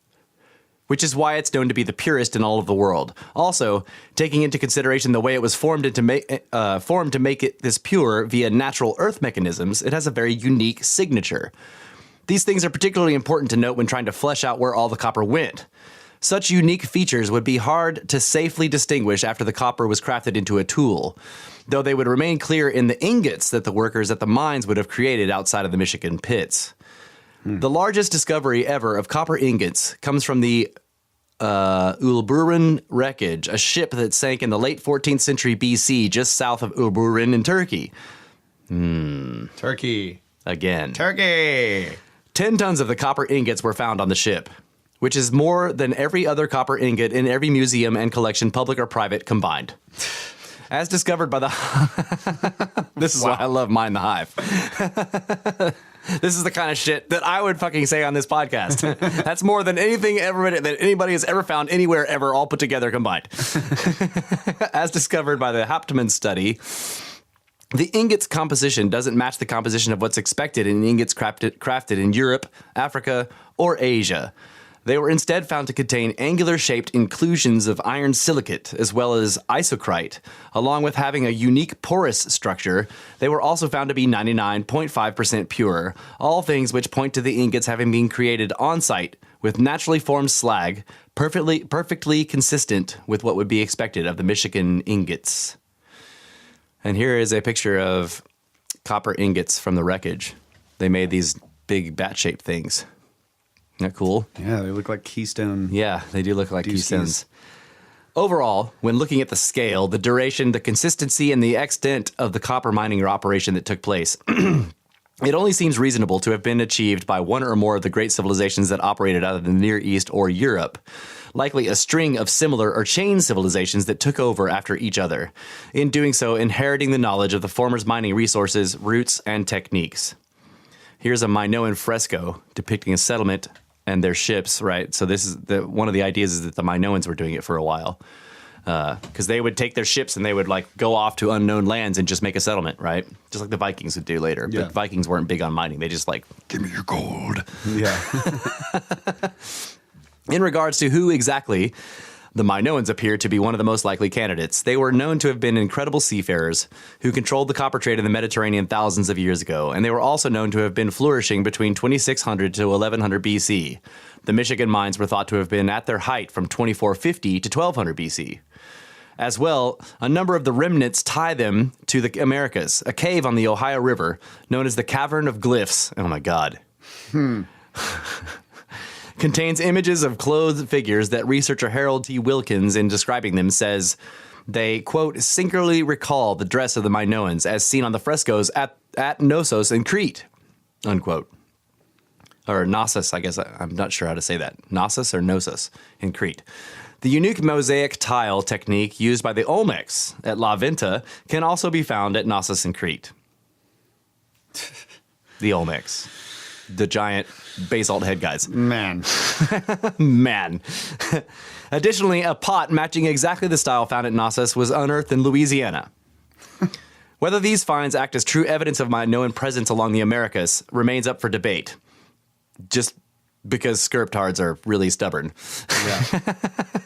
which is why it's known to be the purest in all of the world. Also, taking into consideration the way it was formed to make it this pure via natural earth mechanisms, it has a very unique signature. These things are particularly important to note when trying to flesh out where all the copper went. Such unique features would be hard to safely distinguish after the copper was crafted into a tool, though they would remain clear in the ingots that the workers at the mines would have created outside of the Michigan pits. The largest discovery ever of copper ingots comes from the Ulburan wreckage, a ship that sank in the late 14th century BC just south of Ulburan in Turkey.
Turkey.
Again.
Turkey.
10 tons of the copper ingots were found on the ship, which is more than every other copper ingot in every museum and collection, public or private, combined. As discovered by the... This is why I love Mine the Hive. This is the kind of shit that I would fucking say on this podcast. That's more than anything that anybody has ever found anywhere ever, all put together combined. As discovered by the Hauptmann study, the ingot's composition doesn't match the composition of what's expected in ingots crafted in Europe, Africa, or Asia. They were instead found to contain angular-shaped inclusions of iron silicate, as well as isocrite. Along with having a unique porous structure, they were also found to be 99.5% pure, all things which point to the ingots having been created on-site with naturally formed slag, perfectly consistent with what would be expected of the Michigan ingots. And here is a picture of copper ingots from the wreckage. They made these big bat-shaped things. Isn't that cool?
Yeah, they look like keystone.
Yeah, they do look like
Deuces.
keystones. Overall, when looking at the scale, the duration, the consistency, and the extent of the copper mining operation that took place, it only seems reasonable to have been achieved by one or more of the great civilizations that operated out of the Near East or Europe, likely a string of similar or chain civilizations that took over after each other, in doing so inheriting the knowledge of the former's mining resources, routes, and techniques. Here's a Minoan fresco depicting a settlement and their ships, right? So this is one of the ideas is that the Minoans were doing it for a while, because they would take their ships and they would like go off to unknown lands and just make a settlement, right? Just like the Vikings would do later.
Yeah.
But Vikings weren't big on mining. They just like, give me your gold.
Yeah.
In regards to who exactly, the Minoans appear to be one of the most likely candidates. They were known to have been incredible seafarers who controlled the copper trade in the Mediterranean thousands of years ago, and they were also known to have been flourishing between 2600 to 1100 BC. The Michigan mines were thought to have been at their height from 2450 to 1200 BC. As well, a number of the remnants tie them to the Americas, a cave on the Ohio River known as the Cavern of Glyphs. Oh my God. Contains images of clothed figures that researcher Harold T. Wilkins, in describing them, says, They, quote, singularly recall the dress of the Minoans as seen on the frescoes at Knossos in Crete, unquote. Or Knossos, I guess. I'm not sure how to say that. Knossos or Knossos in Crete. The unique mosaic tile technique used by the Olmecs at La Venta can also be found at Knossos in Crete. The Olmecs. The giant basalt head guys.
Man.
Man. Additionally, a pot matching exactly the style found at Knossos was unearthed in Louisiana. Whether these finds act as true evidence of Minoan presence along the Americas remains up for debate. Just because sculptards are really stubborn.
Yeah.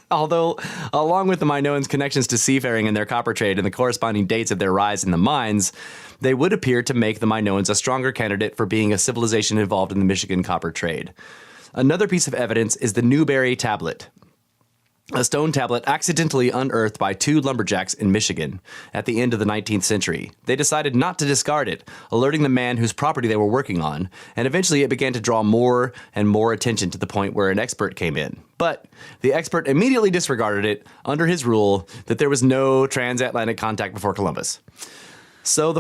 Although, along with the Minoans' connections to seafaring and their copper trade and the corresponding dates of their rise in the mines, they would appear to make the Minoans a stronger candidate for being a civilization involved in the Michigan copper trade. Another piece of evidence is the Newberry Tablet, a stone tablet accidentally unearthed by two lumberjacks in Michigan at the end of the 19th century. They decided not to discard it, alerting the man whose property they were working on, and eventually it began to draw more and more attention to the point where an expert came in. But the expert immediately disregarded it under his rule that there was no transatlantic contact before Columbus. So the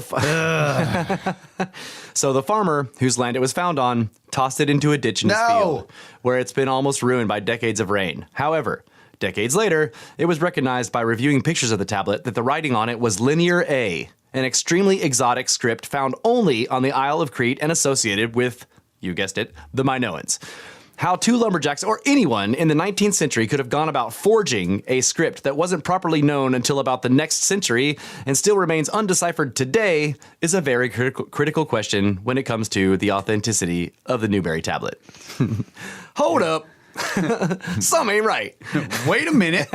farmer whose land it was found on tossed it into a ditch in his field, where it's been almost ruined by decades of rain. However, decades later, it was recognized by reviewing pictures of the tablet that the writing on it was Linear A, an extremely exotic script found only on the Isle of Crete and associated with, you guessed it, the Minoans. How two lumberjacks or anyone in the 19th century could have gone about forging a script that wasn't properly known until about the next century and still remains undeciphered today is a very critical question when it comes to the authenticity of the Newberry Tablet. Hold up. Some ain't right.
Wait a minute.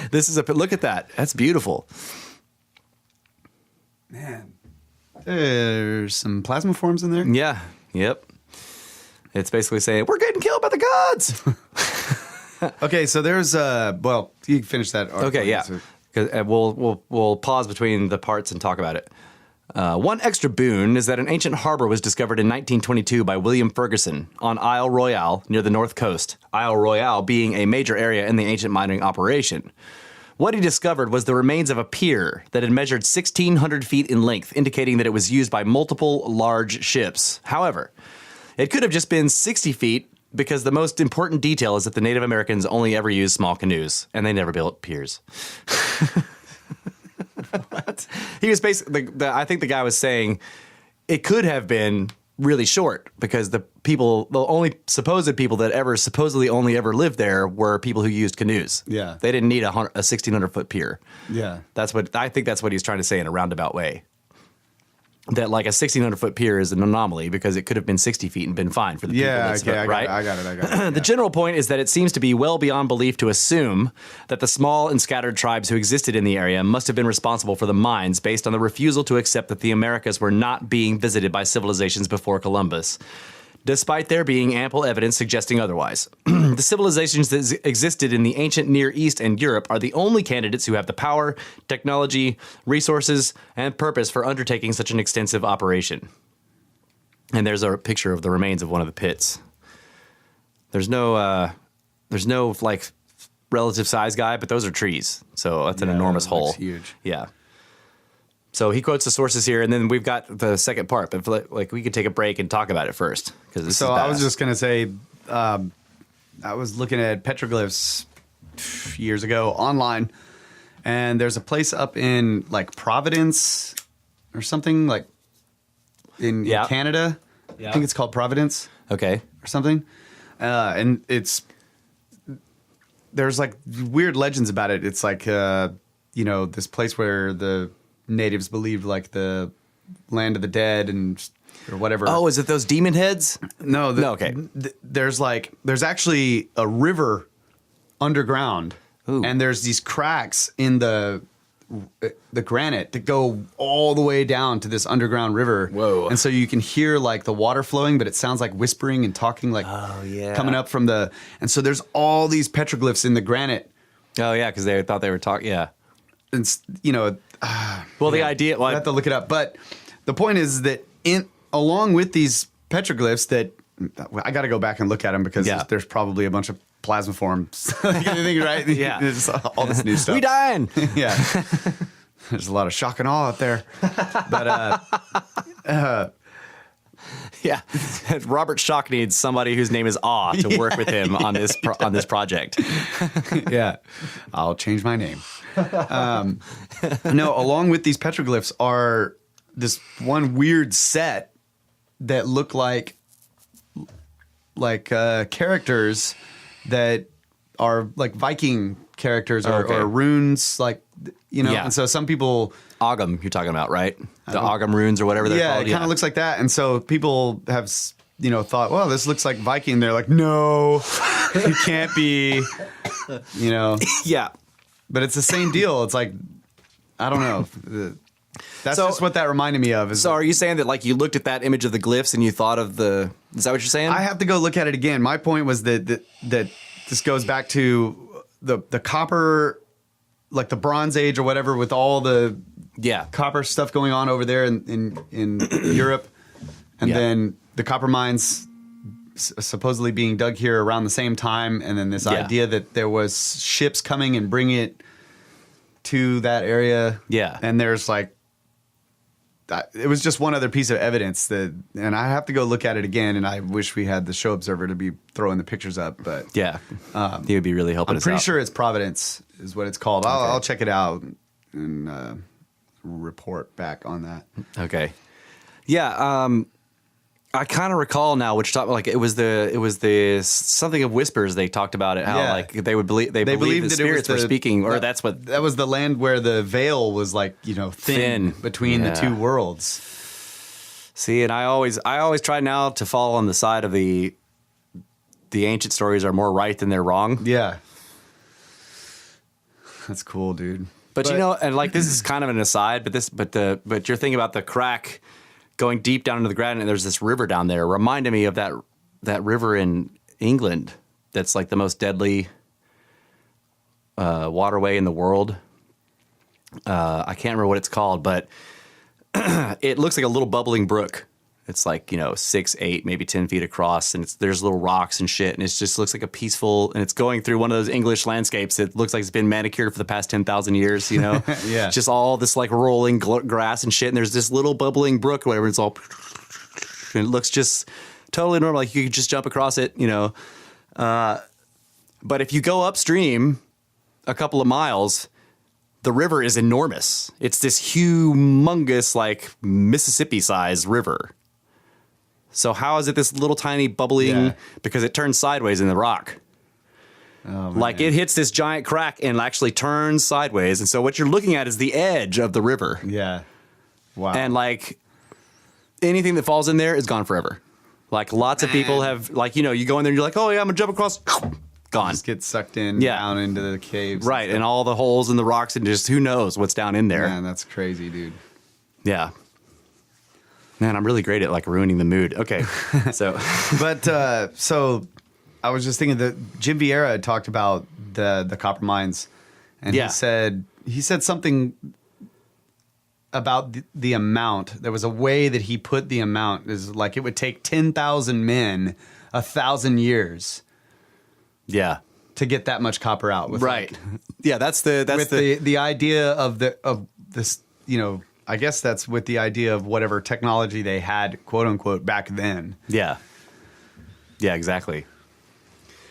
This is look at that. That's beautiful.
Man. There's some plasma forms in there.
Yeah. Yep. It's basically saying, we're getting killed by the gods.
Okay, so there's well, you can finish that article.
Okay, yeah. 'Cause, we'll pause between the parts and talk about it. One extra boon is that an ancient harbor was discovered in 1922 by William Ferguson on Isle Royale near the north coast, Isle Royale being a major area in the ancient mining operation. What he discovered was the remains of a pier that had measured 1,600 feet in length, indicating that it was used by multiple large ships. However, it could have just been 60 feet because the most important detail is that the Native Americans only ever used small canoes, and they never built piers. What? He was basically, I think the guy was saying it could have been really short because the only supposed people that ever supposedly only ever lived there were people who used canoes.
Yeah.
They didn't need a 1,600-foot pier.
Yeah.
I think that's what he's trying to say in a roundabout way. That like a 1,600-foot pier is an anomaly because it could have been 60 feet and been fine for the people.
Yeah,
that's
okay,
right?
I got it.
The general point is that it seems to be well beyond belief to assume that the small and scattered tribes who existed in the area must have been responsible for the mines based on the refusal to accept that the Americas were not being visited by civilizations before Columbus, despite there being ample evidence suggesting otherwise. The civilizations that existed in the ancient Near East and Europe are the only candidates who have the power, technology, resources, and purpose for undertaking such an extensive operation. And there's a picture of the remains of one of the pits. There's no like relative size guy, but those are trees. So that's an enormous hole.
Huge.
Yeah. So he quotes the sources here, and then we've got the second part. But like, we could take a break and talk about it first because this is
I was just gonna say, I was looking at Petroglyphs years ago online, and there's a place up in like Providence or something like in Canada. Yeah. I think it's called Providence.
Okay.
Or something, and there's like weird legends about it. It's like this place where the natives believed like the land of the dead or whatever.
Oh, is it those demon heads?
No.
No, okay.
There's actually a river underground.
Ooh.
And there's these cracks in the granite that go all the way down to this underground river.
Whoa.
And so you can hear like the water flowing, but it sounds like whispering and talking like coming up from and so there's all these petroglyphs in the granite.
Oh, yeah, because they thought they were talking, yeah.
And,
the idea...
I have to look it up. But the point is that along with these petroglyphs that... I got to go back and look at them because there's probably a bunch of plasma forms. Right?
Yeah.
It's all this new stuff.
We dying.
Yeah. There's a lot of shock and awe out there. But
Yeah. Robert Schoch needs somebody whose name is Awe to work with him on this project.
yeah, I'll change my name. No, along with these petroglyphs are this one weird set that look like characters that are like Viking characters or runes, like, you know.
Yeah.
And so some people,
Ogham, you're talking about, right? The Ogham runes or whatever they're called.
it kind of looks like that. And so people have, you know, thought, well, this looks like Viking. They're like, no, it can't be, you know.
Yeah.
But it's the same deal. It's like, I don't know. That's just what that reminded me of.
So are you saying that, like, you looked at that image of the glyphs and you thought of the... Is that what you're saying?
I have to go look at it again. My point was that this goes back to the copper, like the Bronze Age or whatever, with all the copper stuff going on over there in Europe. And then the copper mines supposedly being dug here around the same time. And then this idea that there was ships coming and bringing it to that area.
Yeah.
And there's like, it was just one other piece of evidence and I have to go look at it again. And I wish we had the show observer to be throwing the pictures up, but
he would be really helping us out.
I'm pretty sure it's Providence is what it's called. I'll check it out and report back on that.
Okay. Yeah. I kind of recall now which talk, like it was the something of whispers. They talked about it, how like they believed that spirits were speaking, or that
was the land where the veil was, like, you know, thin. Between the two worlds.
See, and I always try now to fall on the side of the ancient stories are more right than they're wrong.
Yeah. That's cool, dude.
But you know, and like this is kind of an aside, but you're thinking about the crack going deep down into the ground, and there's this river down there. Reminded me of that river in England that's like the most deadly waterway in the world. I can't remember what it's called, but it looks like a little bubbling brook. It's like, you know, 6, 8, maybe 10 feet across, and there's little rocks and shit, and it just looks like a peaceful, and it's going through one of those English landscapes that looks like it's been manicured for the past 10,000 years, you know?
Yeah.
Just all this like rolling grass and shit, and there's this little bubbling brook, whatever, it's all, and it looks just totally normal, like you could just jump across it, you know? But if you go upstream a couple of miles, the river is enormous. It's this humongous, like Mississippi-sized river. So how is it this little tiny bubbling? Yeah. Because it turns sideways in the rock. Oh, like it hits this giant crack and actually turns sideways. And so what you're looking at is the edge of the river.
Yeah. Wow.
And like anything that falls in there is gone forever. Like lots of people have, like, you know, you go in there and you're like, oh yeah, I'm gonna jump across. Gone.
Just get sucked in down into the caves.
Right. And all the holes in the rocks and just who knows what's down in there.
Man, that's crazy, dude.
Yeah. Man, I'm really great at like ruining the mood. Okay, so
so I was just thinking that Jim Vieira had talked about the copper mines, and he said something about the amount. There was a way that he put the amount is like it would take 10,000 men 1,000 years, to get that much copper out. With
right,
like,
that's the
idea of this, you know. I guess that's with the idea of whatever technology they had, quote unquote, back then.
Yeah. Yeah, exactly.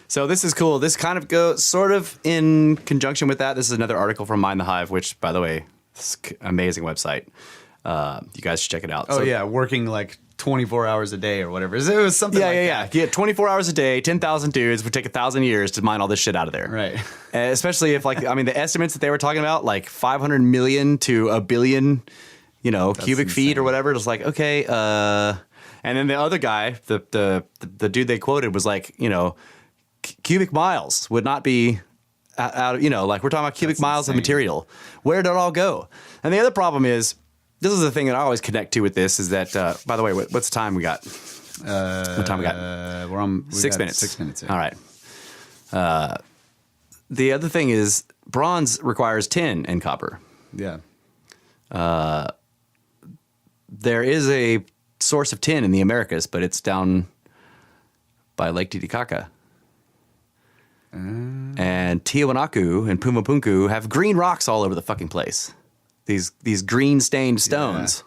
So this is cool. This kind of goes sort of in conjunction with that. This is another article from Mine The Hive, which, by the way, is an amazing website. You guys should check it out.
Oh, yeah. Working like 24 hours a day or whatever. It was something that.
Yeah, 24 hours a day, 10,000 dudes would take 1,000 years to mine all this shit out of there.
Right.
Especially if, like, I mean, the estimates that they were talking about, like 500 million to a billion, you know, cubic feet or whatever. It was like, okay. And then the other guy, the dude they quoted was like, you know, cubic miles would not be out of, you know, like we're talking about cubic miles of material. Where did it all go? And the other problem is, this is the thing that I always connect to with this is that, by the way, what's the time we got? What time we got?
We're on
6 minutes.
6 minutes. Yeah.
All right. The other thing is bronze requires tin and copper.
Yeah.
There is a source of tin in the Americas, but it's down by Lake Titicaca. And Tiwanaku and Pumapunku have green rocks all over the fucking place. These green stained stones,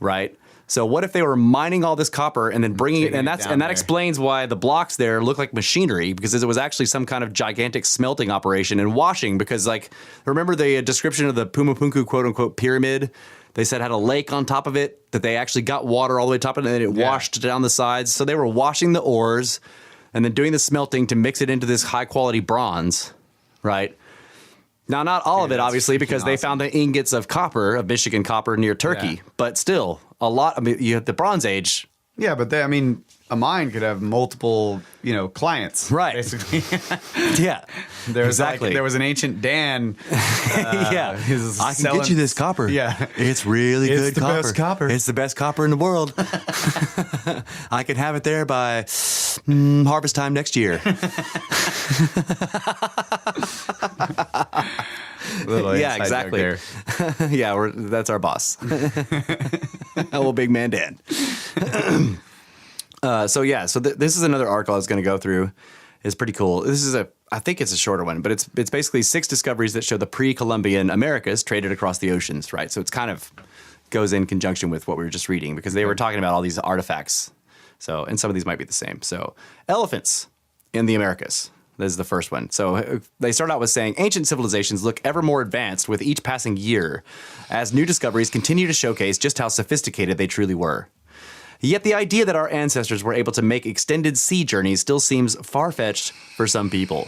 right? So what if they were mining all this copper and then bringing it, and that explains why the blocks there look like machinery, because it was actually some kind of gigantic smelting operation and washing. Because like, remember the description of the Pumapunku quote unquote pyramid? They said had a lake on top of it, that they actually got water all the way top of it and then it washed down the sides. So they were washing the ores and then doing the smelting to mix it into this high quality bronze, right? Now, not all of it, obviously, because they found the ingots of copper, of Michigan copper near Turkey, but still a lot. I mean, you have the Bronze Age.
Yeah, but a mine could have multiple, clients.
Right.
Basically.
Yeah. Exactly.
There was an ancient Dan.
Yeah. I can get you this copper.
Yeah.
It's really good
the
copper.
Best copper.
It's the best copper in the world. I can have it there by harvest time next year. Yeah, exactly. Yeah, that's our boss. Well, big man Dan. So this is another article I was going to go through. It's pretty cool. I think it's a shorter one, but it's basically 6 discoveries that show the pre-Columbian Americas traded across the oceans, right? So it's kind of goes in conjunction with what we were just reading, because they were talking about all these artifacts. So, and some of these might be the same. So elephants in the Americas. This is the first one. So they start out with saying, ancient civilizations look ever more advanced with each passing year, as new discoveries continue to showcase just how sophisticated they truly were. Yet the idea that our ancestors were able to make extended sea journeys still seems far-fetched for some people.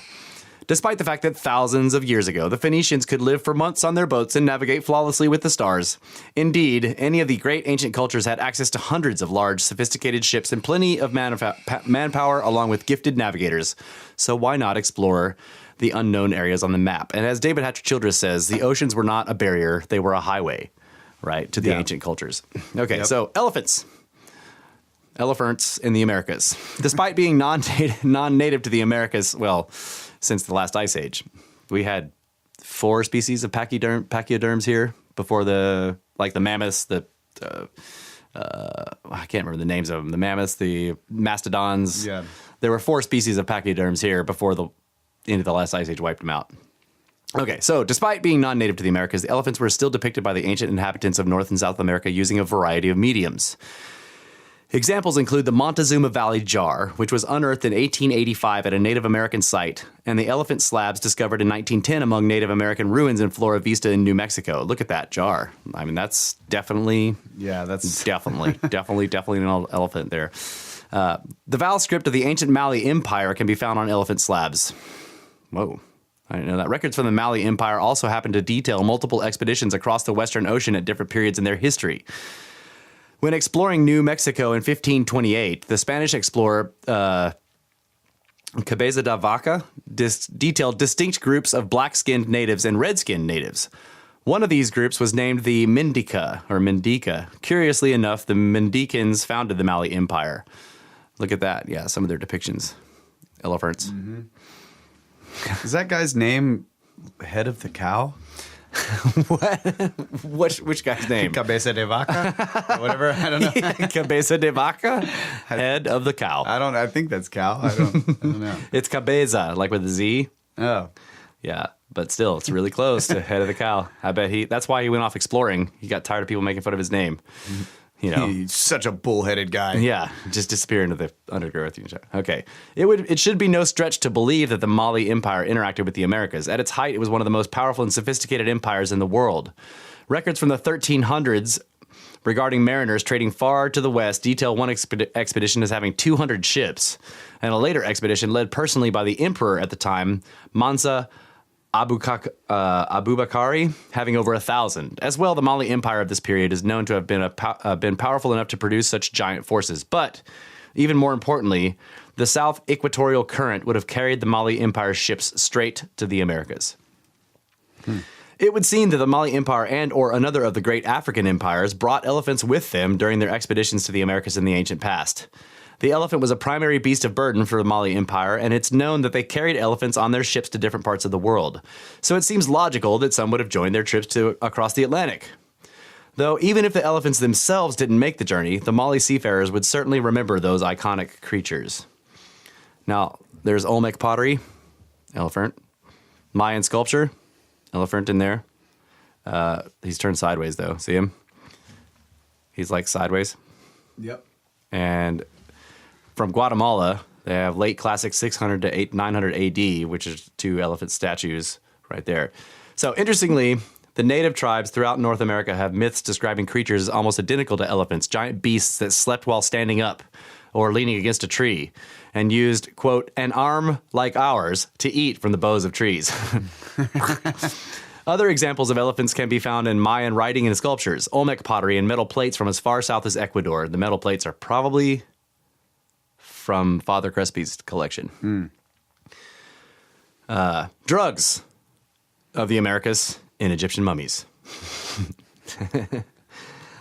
Despite the fact that thousands of years ago, the Phoenicians could live for months on their boats and navigate flawlessly with the stars. Indeed, any of the great ancient cultures had access to hundreds of large, sophisticated ships and plenty of manpower along with gifted navigators. So why not explore the unknown areas on the map? And as David Hatcher Childress says, the oceans were not a barrier, they were a highway, right, to the ancient cultures. Okay, so elephants in the Americas. Despite being non-native to the Americas, well, since the last ice age, we had 4 species of pachyderms here before the mammoths, I can't remember the names of them, the mammoths, the mastodons.
Yeah.
There were 4 species of pachyderms here before the end of the last ice age wiped them out. Okay, so despite being non-native to the Americas, the elephants were still depicted by the ancient inhabitants of North and South America using a variety of mediums. Examples include the Montezuma Valley jar, which was unearthed in 1885 at a Native American site, and the elephant slabs discovered in 1910 among Native American ruins in Flora Vista in New Mexico. Look at that jar. I mean, that's definitely... Yeah, that's... Definitely an elephant there. The vowel script of the ancient Mali Empire can be found on elephant slabs. Whoa. I didn't know that. Records from the Mali Empire also happen to detail multiple expeditions across the Western Ocean at different periods in their history. When exploring New Mexico in 1528, the Spanish explorer Cabeza de Vaca detailed distinct groups of black-skinned natives and red-skinned natives. One of these groups was named the Mendica. Curiously enough, the Mendicans founded the Mali Empire. Look at that. Yeah, some of their depictions. Elephants.
Mm-hmm. Is that guy's name Head of the Cow?
What? Which guy's name?
Cabeza de Vaca? Or whatever. I don't know.
Cabeza de Vaca? Head of the cow.
I think that's cow. I don't know.
It's cabeza, like with a Z.
Oh.
Yeah, but still, it's really close to head of the cow. I bet that's why he went off exploring. He got tired of people making fun of his name. You know,
he's such a bullheaded guy.
Yeah, just disappear into the undergrowth. Okay, it should be no stretch to believe that the Mali Empire interacted with the Americas. At its height, it was one of the most powerful and sophisticated empires in the world. Records from the 1300s regarding mariners trading far to the west detail one expedition as having 200 ships, and a later expedition led personally by the emperor at the time, Mansa Abubakari, having over 1,000. As well, the Mali Empire of this period is known to have been been powerful enough to produce such giant forces. But, even more importantly, the South Equatorial Current would have carried the Mali Empire's ships straight to the Americas. It would seem that the Mali Empire and or another of the great African empires brought elephants with them during their expeditions to the Americas in the ancient past. The elephant was a primary beast of burden for the Mali Empire, and it's known that they carried elephants on their ships to different parts of the world. So it seems logical that some would have joined their trips across the Atlantic. Though, even if the elephants themselves didn't make the journey, the Mali seafarers would certainly remember those iconic creatures. Now, there's Olmec pottery. elephant. Mayan sculpture, elephant in there. He's turned sideways, though. See him? He's like sideways.
Yep.
And from Guatemala, they have late classic 600 to 900 AD, which is 2 elephant statues right there. So interestingly, the native tribes throughout North America have myths describing creatures almost identical to elephants, giant beasts that slept while standing up or leaning against a tree, and used, quote, an arm like ours to eat from the boughs of trees. Other examples of elephants can be found in Mayan writing and sculptures, Olmec pottery, and metal plates from as far south as Ecuador. The metal plates are probably from Father Crespi's collection. Drugs of the Americas in Egyptian mummies.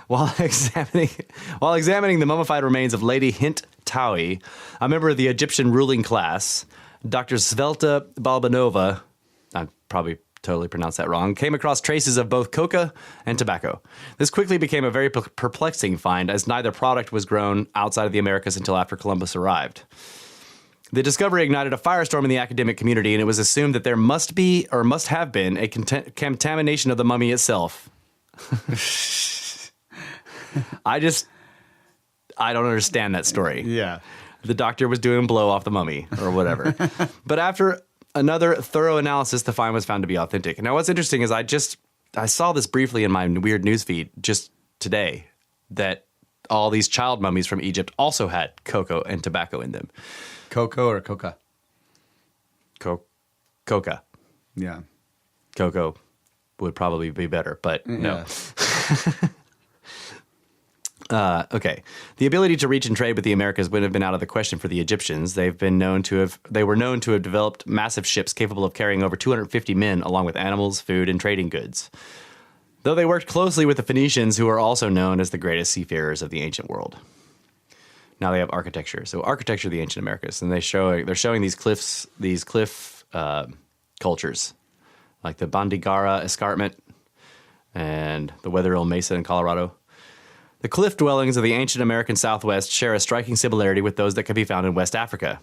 While examining the mummified remains of Lady Hint Tawi, a member of the Egyptian ruling class, Dr. Svelta Balbanova, I probably totally pronounced that wrong, came across traces of both coca and tobacco. This quickly became a very perplexing find, as neither product was grown outside of the Americas until after Columbus arrived. The discovery ignited a firestorm in the academic community, and it was assumed that there must be, or must have been, a contamination of the mummy itself. I don't understand that story.
Yeah.
The doctor was doing blow off the mummy or whatever. But after another thorough analysis, the find was found to be authentic. Now, what's interesting is I saw this briefly in my weird newsfeed just today, that all these child mummies from Egypt also had cocoa and tobacco in them.
Cocoa or coca?
Coca.
Yeah.
Cocoa would probably be better, but no. Okay. The ability to reach and trade with the Americas would have been out of the question for the Egyptians. They were known to have developed massive ships capable of carrying over 250 men, along with animals, food, and trading goods. Though they worked closely with the Phoenicians, who are also known as the greatest seafarers of the ancient world. Now they have architecture. So architecture of the ancient Americas, and they're showing these cliff cultures, like the Bandigara Escarpment and the Wetherill Mesa in Colorado. The cliff dwellings of the ancient American Southwest share a striking similarity with those that can be found in West Africa.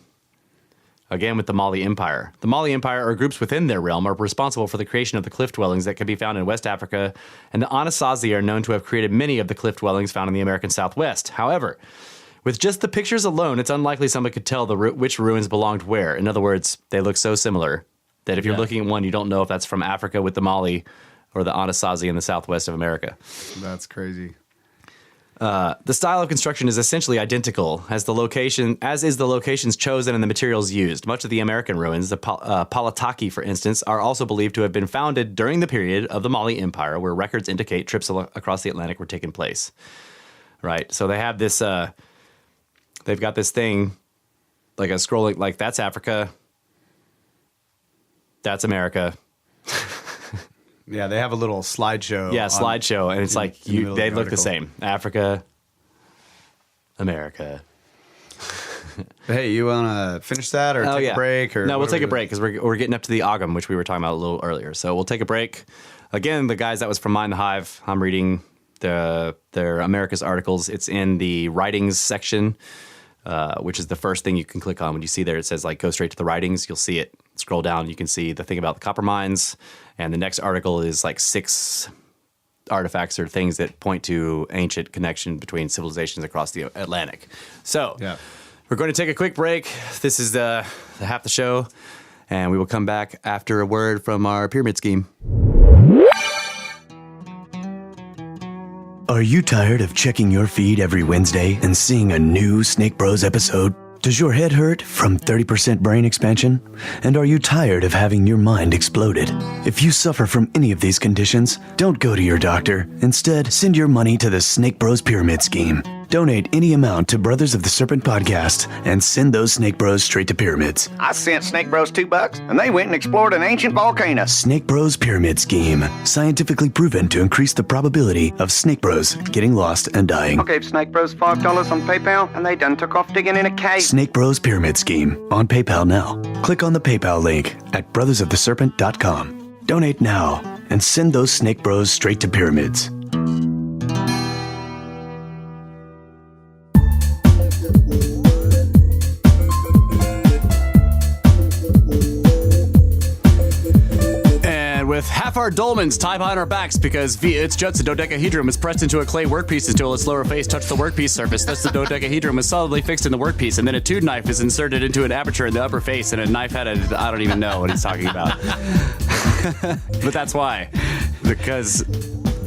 Again, with the Mali Empire. The Mali Empire, or groups within their realm, are responsible for the creation of the cliff dwellings that can be found in West Africa, and the Anasazi are known to have created many of the cliff dwellings found in the American Southwest. However, with just the pictures alone, it's unlikely someone could tell which ruins belonged where. In other words, they look so similar that if you're looking at one, you don't know if that's from Africa with the Mali or the Anasazi in the Southwest of America.
That's crazy.
The style of construction is essentially identical as is the locations chosen and the materials used. Much of the American ruins, the Palataki, for instance, are also believed to have been founded during the period of the Mali Empire, where records indicate trips across the Atlantic were taking place. Right? So they have this, they've got this thing, like a scrolling, like that's Africa, that's America.
Yeah, they have a little slideshow.
Yeah, slideshow, and it's like they look the same. Africa, America.
Hey, you want to finish that or take a break? Or
no, we'll take a break because we're getting up to the Ogam, which we were talking about a little earlier. So we'll take a break. Again, the guys, that was from Mine The Hive. I'm reading their America's articles. It's in the writings section, which is the first thing you can click on. When you see there, it says like go straight to the writings. You'll see it. Scroll down, you can see the thing about the copper mines, and the next article is like 6 artifacts or things that point to ancient connection between civilizations across the Atlantic. So we're going to take a quick break. This is the half the show, and we will come back after a word from our pyramid scheme.
Are you tired of checking your feed every Wednesday and seeing a new Snakebros episode? Does your head hurt from 30% brain expansion? And are you tired of having your mind exploded? If you suffer from any of these conditions, don't go to your doctor. Instead, send your money to the Snakebros Pyramid Scheme. Donate any amount to Brothers of the Serpent podcast and send those Snakebros straight to pyramids.
I sent Snakebros $2 and they went and explored an ancient volcano.
Snakebros Pyramid Scheme. Scientifically proven to increase the probability of Snakebros getting lost and dying.
I gave Snakebros $5 on PayPal and they done took off digging in a cave.
Snakebros Pyramid Scheme on PayPal now. Click on the PayPal link at brothersoftheserpent.com. Donate now and send those Snakebros straight to pyramids.
Strap our dolmens, tie behind our backs, because via its juts, the dodecahedron is pressed into a clay workpiece until its lower face touches the workpiece surface. Thus, the dodecahedron is solidly fixed in the workpiece, and then a tube knife is inserted into an aperture in the upper face, and a knife headed. I don't even know what he's talking about. But that's why. Because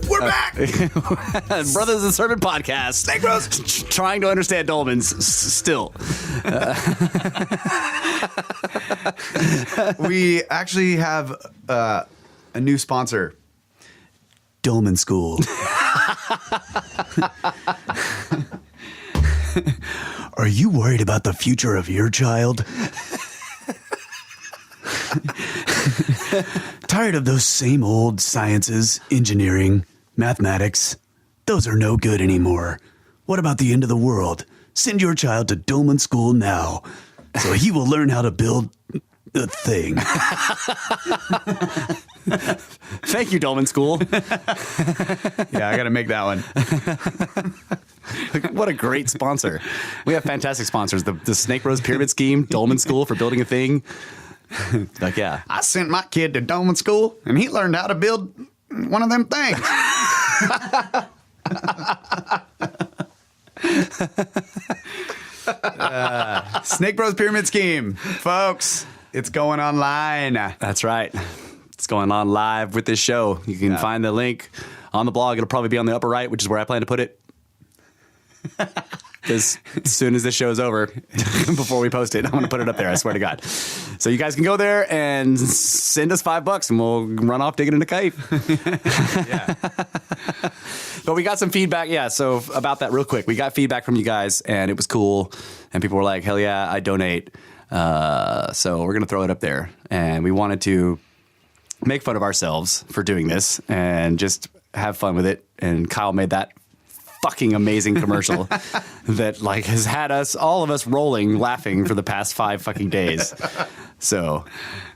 We're back!
Brothers of the Serpent podcast. Snakebros! Trying to understand dolmens still.
We actually have a new sponsor, Dolmen School.
Are you worried about the future of your child? Tired of those same old sciences, engineering, mathematics? Those are no good anymore. What about the end of the world? Send your child to Dolmen School now, so he will learn how to build a thing.
Thank you, Dolmen School.
Yeah, I got to make that one.
What a great sponsor. We have fantastic sponsors. The Snakebros Pyramid Scheme, Dolmen School for building a thing. Like, yeah.
I sent my kid to Dolmen School, and he learned how to build one of them things. Snakebros Pyramid Scheme. Folks, it's going online.
That's right. It's going on live with this show. You can find the link on the blog. It'll probably be on the upper right, which is where I plan to put it. Because as soon as this show is over, before we post it, I'm going to put it up there, I swear to God. So you guys can go there and send us $5 and we'll run off digging in a cave.
Yeah.
But we got some feedback. Yeah, so about that real quick. We got feedback from you guys and it was cool. And people were like, hell yeah, I donate. So we're going to throw it up there. And we wanted to make fun of ourselves for doing this and just have fun with it. And Kyle made that fucking amazing commercial that like has had us, all of us rolling, laughing for the past 5 fucking days. So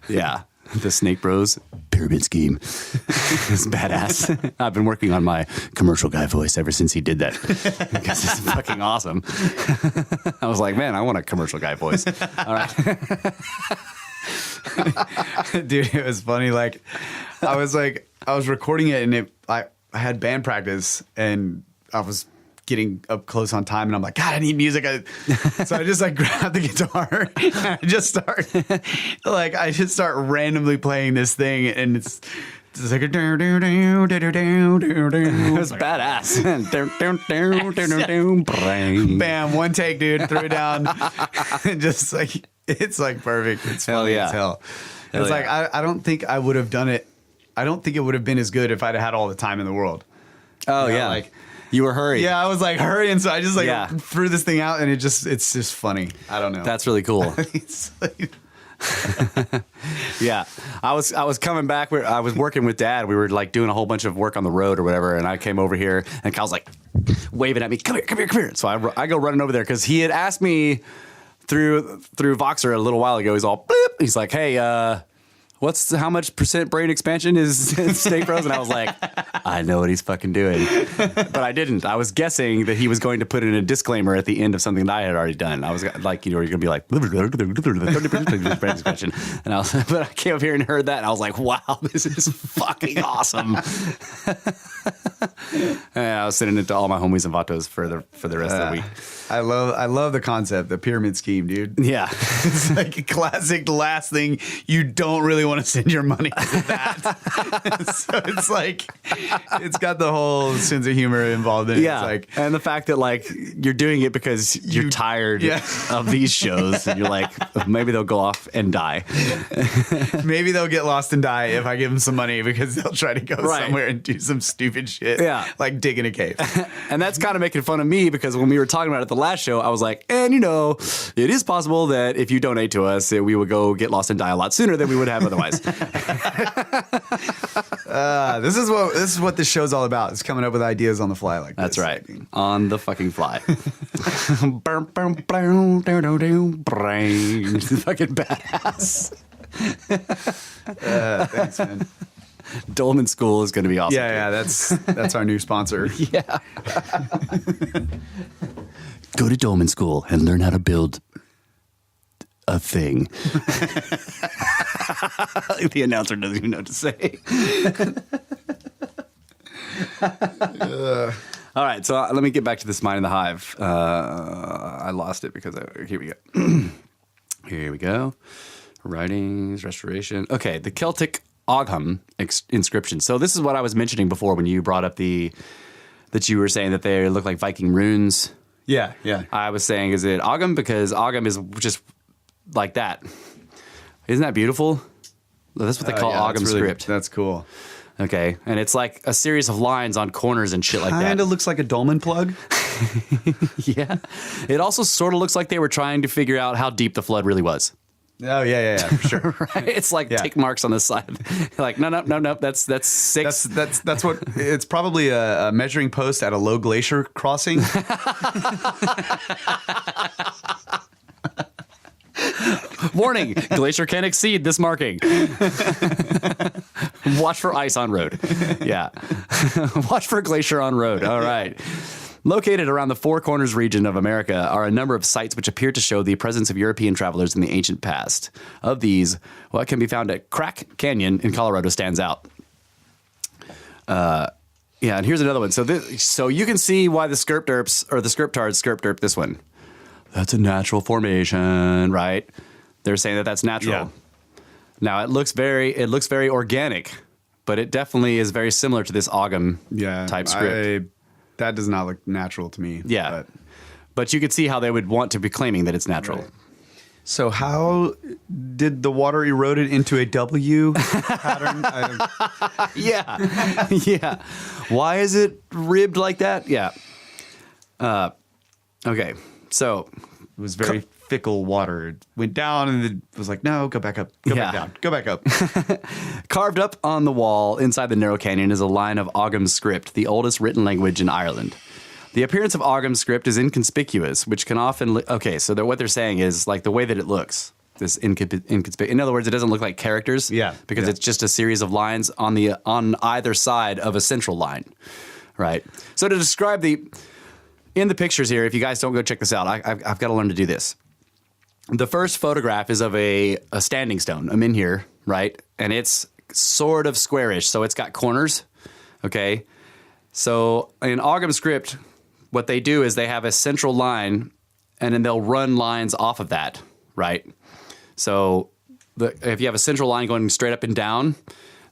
yeah, the Snakebros Pyramid Scheme is badass. I've been working on my commercial guy voice ever since he did that because it's fucking awesome. I was like, man, I want a commercial guy voice. All right.
Dude, it was funny. Like, I was recording it and I had band practice and I was getting up close on time and I'm like, God, I need music. So I just like grabbed the guitar and I just start randomly playing this thing and it's like it
was badass.
Bam, one take, dude, threw it down. And just like, it's like perfect. It's funny as hell. It's like, I don't think I would have done it. I don't think it would have been as good if I'd had all the time in the world.
Oh,
you know,
yeah.
Like,
you were hurrying.
Yeah, I was like hurrying, so I just like threw this thing out, and it's just funny. I don't know.
That's really cool.
It's like,
yeah, I was coming back. I was working with Dad. We were like doing a whole bunch of work on the road or whatever, and I came over here, and Kyle's like waving at me, come here. So I go running over there because he had asked me through Voxer a little while ago. He's all bleep. He's like, hey, how much % brain expansion is Snakebros? And I was like, I know what he's fucking doing. But I didn't. I was guessing that he was going to put in a disclaimer at the end of something that I had already done. I was like, you're going to be like, 30% brain expansion. And but I came up here and heard that. And I was like, wow, this is fucking awesome. And I was sending it to all my homies and vatos for the rest of the week.
I love the concept, the pyramid scheme, dude.
Yeah.
It's like a classic last thing. You don't really want to send your money to that. So it's like, it's got the whole sense of humor involved in it.
Yeah.
It's like,
and the fact that like you're doing it because you're tired of these shows and you're like, maybe they'll go off and die.
Maybe they'll get lost and die if I give them some money because they'll try to go somewhere and do some stupid shit.
Yeah.
Like dig in a cave.
And that's kind of making fun of me because when we were talking about it at the last show, I was like, and it is possible that if you donate to us, we would go get lost and die a lot sooner than we would have otherwise.
This is what this show's all about. It's coming up with ideas on the fly like this.
That's right. On the fucking fly. Brain. Fucking badass.
Thanks, man.
Dolmen School is going to be awesome.
Yeah, that's our new sponsor.
Yeah. Go to Dolmen School and learn how to build a thing. The announcer doesn't even know what to say. All right, so let me get back to this Mine the Hive. I lost it because here we go. Here we go. Writings, restoration. Okay, the Celtic Ogham inscription. So this is what I was mentioning before when you brought up that you were saying that they look like Viking runes.
Yeah.
I was saying, is it Ogham? Because Ogham is just like that. Isn't that beautiful? That's what they call Ogham script.
That's cool.
Okay, and it's like a series of lines on corners and shit like that.
Kind of looks like a dolmen plug.
Yeah. It also sort of looks like they were trying to figure out how deep the flood really was.
Oh, yeah, for sure.
Right? It's like tick marks on the side. Like, no, that's six.
That's what, it's probably a measuring post at a low glacier crossing.
Warning, glacier can exceed this marking. Watch for ice on road. Yeah. Watch for glacier on road. All right. Located around the Four Corners region of America are a number of sites which appear to show the presence of European travelers in the ancient past. Of these, what can be found at Crack Canyon in Colorado stands out. Yeah, and here's another one. So you can see why the Scriptards Scriptards this one. That's a natural formation, right? They're saying that that's natural.
Yeah.
Now it looks very organic, but it definitely is very similar to this Ogham type script.
That does not look natural to me.
Yeah, but you could see how they would want to be claiming that it's natural.
Right. So how did the water erode it into a W pattern?
Yeah. Why is it ribbed like that? Yeah. Okay. So
it was very fickle water. It went down and it was like, no, go back up. Go back down. Go back up.
Carved up on the wall inside the narrow canyon is a line of Ogham script, the oldest written language in Ireland. The appearance of Ogham script is inconspicuous, which can often... what they're saying is like the way that it looks, this inconspicuous. In other words, it doesn't look like characters.
Yeah.
Because it's just a series of lines on either side of a central line, right? So to describe in the pictures here, if you guys don't go check this out, I've got to learn to do this. The first photograph is of a standing stone, a menhir, right? And it's sort of squarish, so it's got corners, okay? So in Ogham script, what they do is they have a central line, and then they'll run lines off of that, right? So if you have a central line going straight up and down,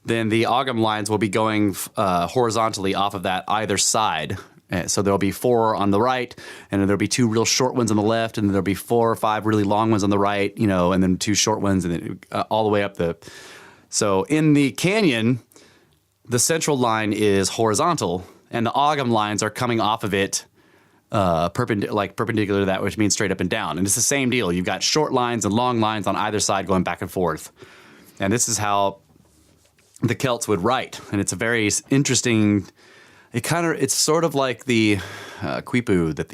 then the Ogham lines will be going horizontally off of that either side. So there'll be 4 on the right, and then there'll be 2 real short ones on the left, and then there'll be 4 or 5 really long ones on the right, and then 2 short ones, and then all the way up So in the canyon, the central line is horizontal, and the Ogham lines are coming off of it perpendicular to that, which means straight up and down. And it's the same deal. You've got short lines and long lines on either side going back and forth. And this is how the Celts would write. And it's a very interesting... It's sort of like the quipu that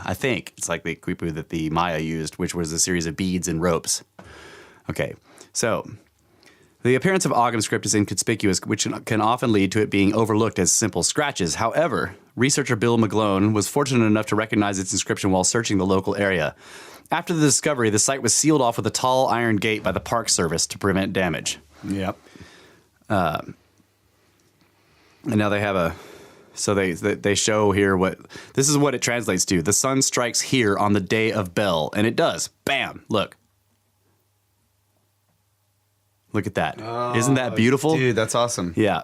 I think it's like the quipu that the Maya used, which was a series of beads and ropes. Okay, so the appearance of Ogham script is inconspicuous, which can often lead to it being overlooked as simple scratches. However, researcher Bill McGlone was fortunate enough to recognize its inscription while searching the local area. After the discovery, the site was sealed off with a tall iron gate by the Park Service to prevent damage.
Yep.
And now they have they show here this is what it translates to. The sun strikes here on the day of Bel, and it does. Bam! Look at that. Isn't that beautiful?
Dude, that's awesome.
Yeah.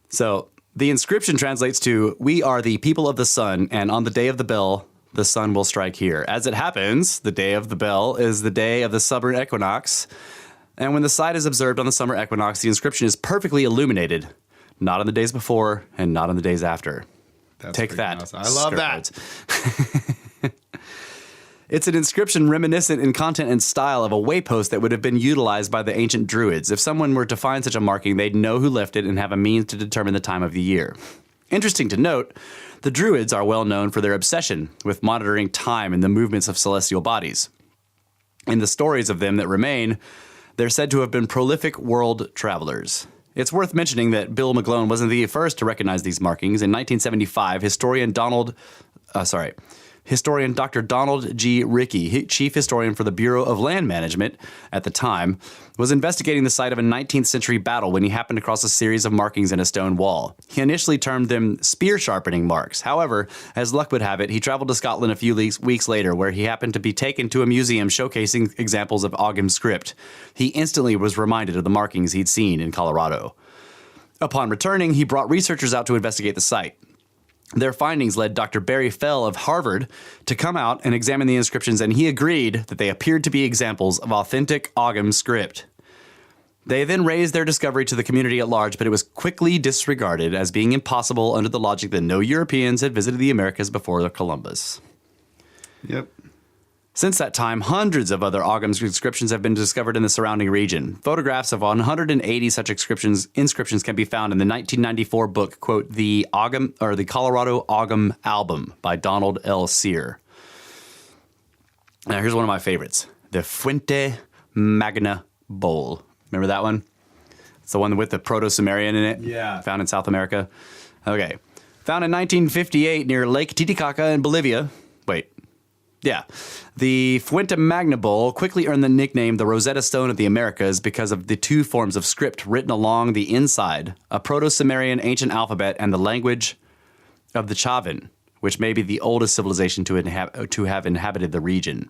So the inscription translates to, "We are the people of the sun, and on the day of the Bel, the sun will strike here." As it happens, the day of the Bel is the day of the summer equinox, and when the site is observed on the summer equinox, the inscription is perfectly illuminated. Not on the days before, and not on the days after. Take that.
Awesome. I love that.
It's an inscription reminiscent in content and style of a waypost that would have been utilized by the ancient Druids. If someone were to find such a marking, they'd know who left it and have a means to determine the time of the year. Interesting to note, the Druids are well known for their obsession with monitoring time and the movements of celestial bodies. In the stories of them that remain, they're said to have been prolific world travelers. It's worth mentioning that Bill McGlone wasn't the first to recognize these markings. In 1975, historian Historian Dr. Donald G. Rickey, chief historian for the Bureau of Land Management at the time, was investigating the site of a 19th century battle when he happened across a series of markings in a stone wall. He initially termed them spear sharpening marks. However, as luck would have it, he traveled to Scotland a few weeks later, where he happened to be taken to a museum showcasing examples of Ogham script. He instantly was reminded of the markings he'd seen in Colorado. Upon returning, he brought researchers out to investigate the site. Their findings led Dr. Barry Fell of Harvard to come out and examine the inscriptions, and he agreed that they appeared to be examples of authentic Ogham script. They then raised their discovery to the community at large, but it was quickly disregarded as being impossible under the logic that no Europeans had visited the Americas before Columbus.
Yep.
Since that time, hundreds of other Ogham inscriptions have been discovered in the surrounding region. Photographs of 180 such inscriptions can be found in the 1994 book, quote, the Colorado Ogham Album by Donald L. Sear. Now, here's one of my favorites. The Fuente Magna Bowl. Remember that one? It's the one with the Proto-Sumerian in it?
Yeah.
Found in South America. Okay. Found in 1958 near Lake Titicaca in Bolivia. Wait. Yeah. The Fuente Magna Bowl quickly earned the nickname the Rosetta Stone of the Americas because of the two forms of script written along the inside, a Proto-Sumerian ancient alphabet and the language of the Chavin, which may be the oldest civilization to have inhabited the region.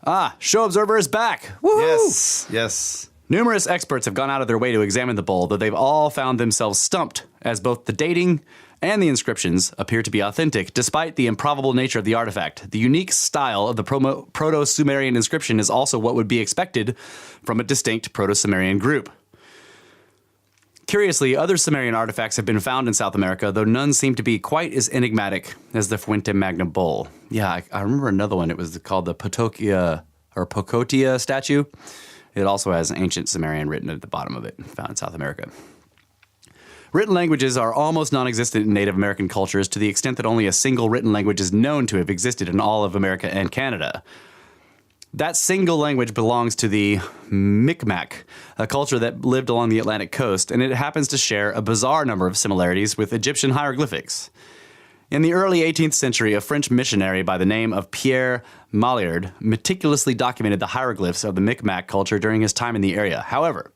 Ah, Show Observer is back. Woohoo!
Yes.
Numerous experts have gone out of their way to examine the bowl, though they've all found themselves stumped, as both the dating and the inscriptions appear to be authentic, despite the improbable nature of the artifact. The unique style of the Proto-Sumerian inscription is also what would be expected from a distinct Proto-Sumerian group. Curiously, other Sumerian artifacts have been found in South America, though none seem to be quite as enigmatic as the Fuente Magna Bowl. Yeah, I remember another one. It was called the Pocotia statue. It also has ancient Sumerian written at the bottom of it, found in South America. Written languages are almost non-existent in Native American cultures to the extent that only a single written language is known to have existed in all of America and Canada. That single language belongs to the Micmac, a culture that lived along the Atlantic coast, and it happens to share a bizarre number of similarities with Egyptian hieroglyphics. In the early 18th century, a French missionary by the name of Pierre Maillard meticulously documented the hieroglyphs of the Micmac culture during his time in the area. However,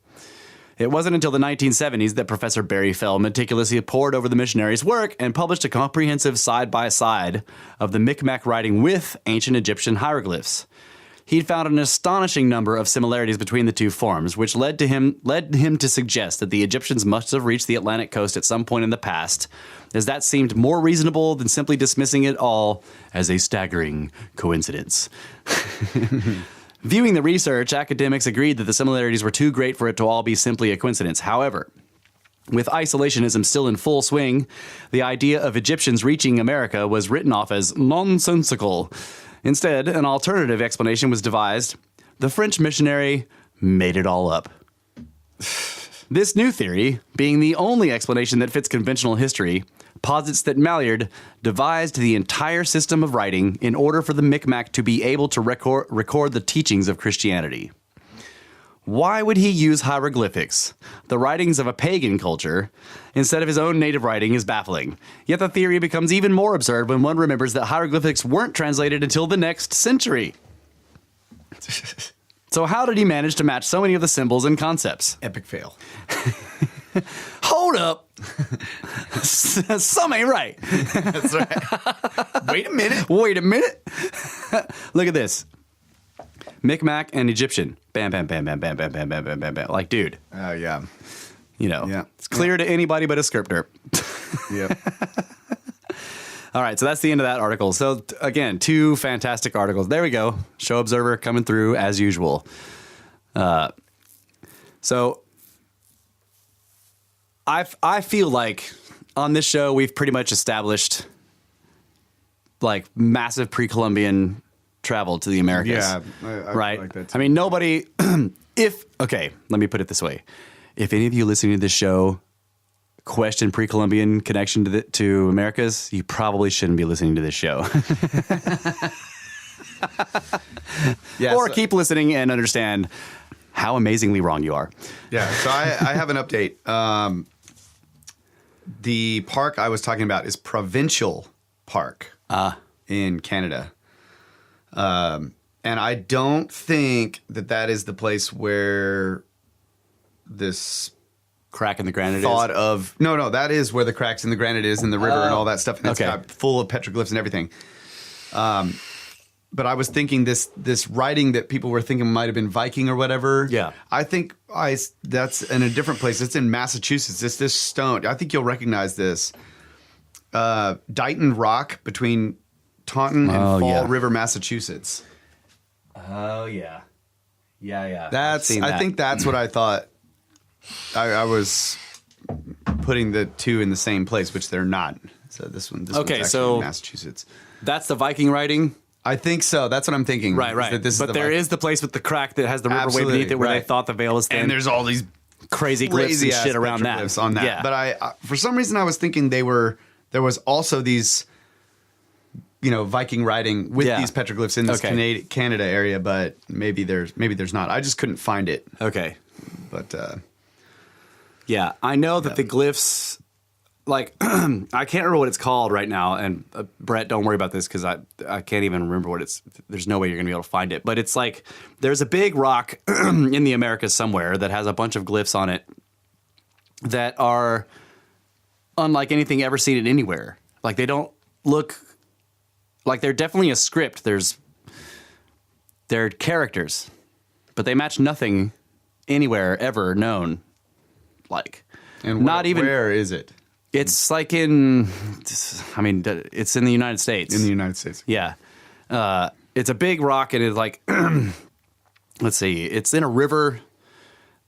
it wasn't until the 1970s that Professor Barry Fell meticulously pored over the missionary's work and published a comprehensive side-by-side of the Micmac writing with ancient Egyptian hieroglyphs. He'd found an astonishing number of similarities between the two forms, which led him to suggest that the Egyptians must have reached the Atlantic coast at some point in the past, as that seemed more reasonable than simply dismissing it all as a staggering coincidence. Viewing the research, academics agreed that the similarities were too great for it to all be simply a coincidence. However, with isolationism still in full swing, the idea of Egyptians reaching America was written off as nonsensical. Instead, an alternative explanation was devised. The French missionary made it all up. This new theory, being the only explanation that fits conventional history, posits that Maillard devised the entire system of writing in order for the Micmac to be able to record the teachings of Christianity. Why would he use hieroglyphics, the writings of a pagan culture, instead of his own native writing is baffling. Yet the theory becomes even more absurd when one remembers that hieroglyphics weren't translated until the next century. So how did he manage to match so many of the symbols and concepts?
Epic fail.
Hold up. Some ain't right.
That's right. Wait a minute.
Look at this. Micmac and Egyptian. Bam, bam, bam, bam, bam, bam, bam, bam, bam, bam, bam. Like, dude.
Oh, yeah.
You know,
Yeah.
It's clear to anybody but a scripter.
Yep.
All right, so that's the end of that article. So, again, two fantastic articles. There we go. Show Observer coming through as usual. So, I feel like on this show we've pretty much established like massive pre-Columbian travel to the Americas.
Yeah, I
right.
like that too.
I mean, nobody. Okay, let me put it this way: if any of you listening to this show question pre-Columbian connection to Americas, you probably shouldn't be listening to this show.
Yeah,
or keep listening and understand how amazingly wrong you are.
Yeah, so I have an update. The park I was talking about is Provincial Park. in Canada. And I don't think that is the place where this
Crack in the granite
thought
is?
of... No, that is where the cracks in the granite is, and the river and all that stuff. And it's got full of petroglyphs and everything. But I was thinking this writing that people were thinking might have been Viking or whatever.
Yeah.
I think that's in a different place. It's in Massachusetts. It's this stone. I think you'll recognize this. Dighton Rock between Taunton and Fall River, Massachusetts.
Oh, yeah. Yeah.
I think that's what I thought. I was putting the two in the same place, which they're not. So this one's actually in Massachusetts.
That's the Viking writing?
I think so. That's what I'm thinking.
Right.
But
there is the place with the crack that has the river way beneath it where they thought the veil was thin.
And there's all these
crazy glyphs and shit around that.
On that.
Yeah.
But I for some reason I was thinking there was also these, Viking writing with these petroglyphs in this Canada area, but maybe there's not. I just couldn't find it.
Okay.
But
yeah, I know that the glyphs, like, I can't remember what it's called right now. And Brett, don't worry about this because I can't even remember what it's. There's no way you're going to be able to find it. But it's like there's a big rock in the Americas somewhere that has a bunch of glyphs on it that are unlike anything ever seen anywhere. Like they don't look like they're definitely a script. They're characters, but they match nothing anywhere ever known.
And where is it?
It's like it's in the United States.
In the United States.
Yeah. It's a big rock and it's like, let's see, it's in a river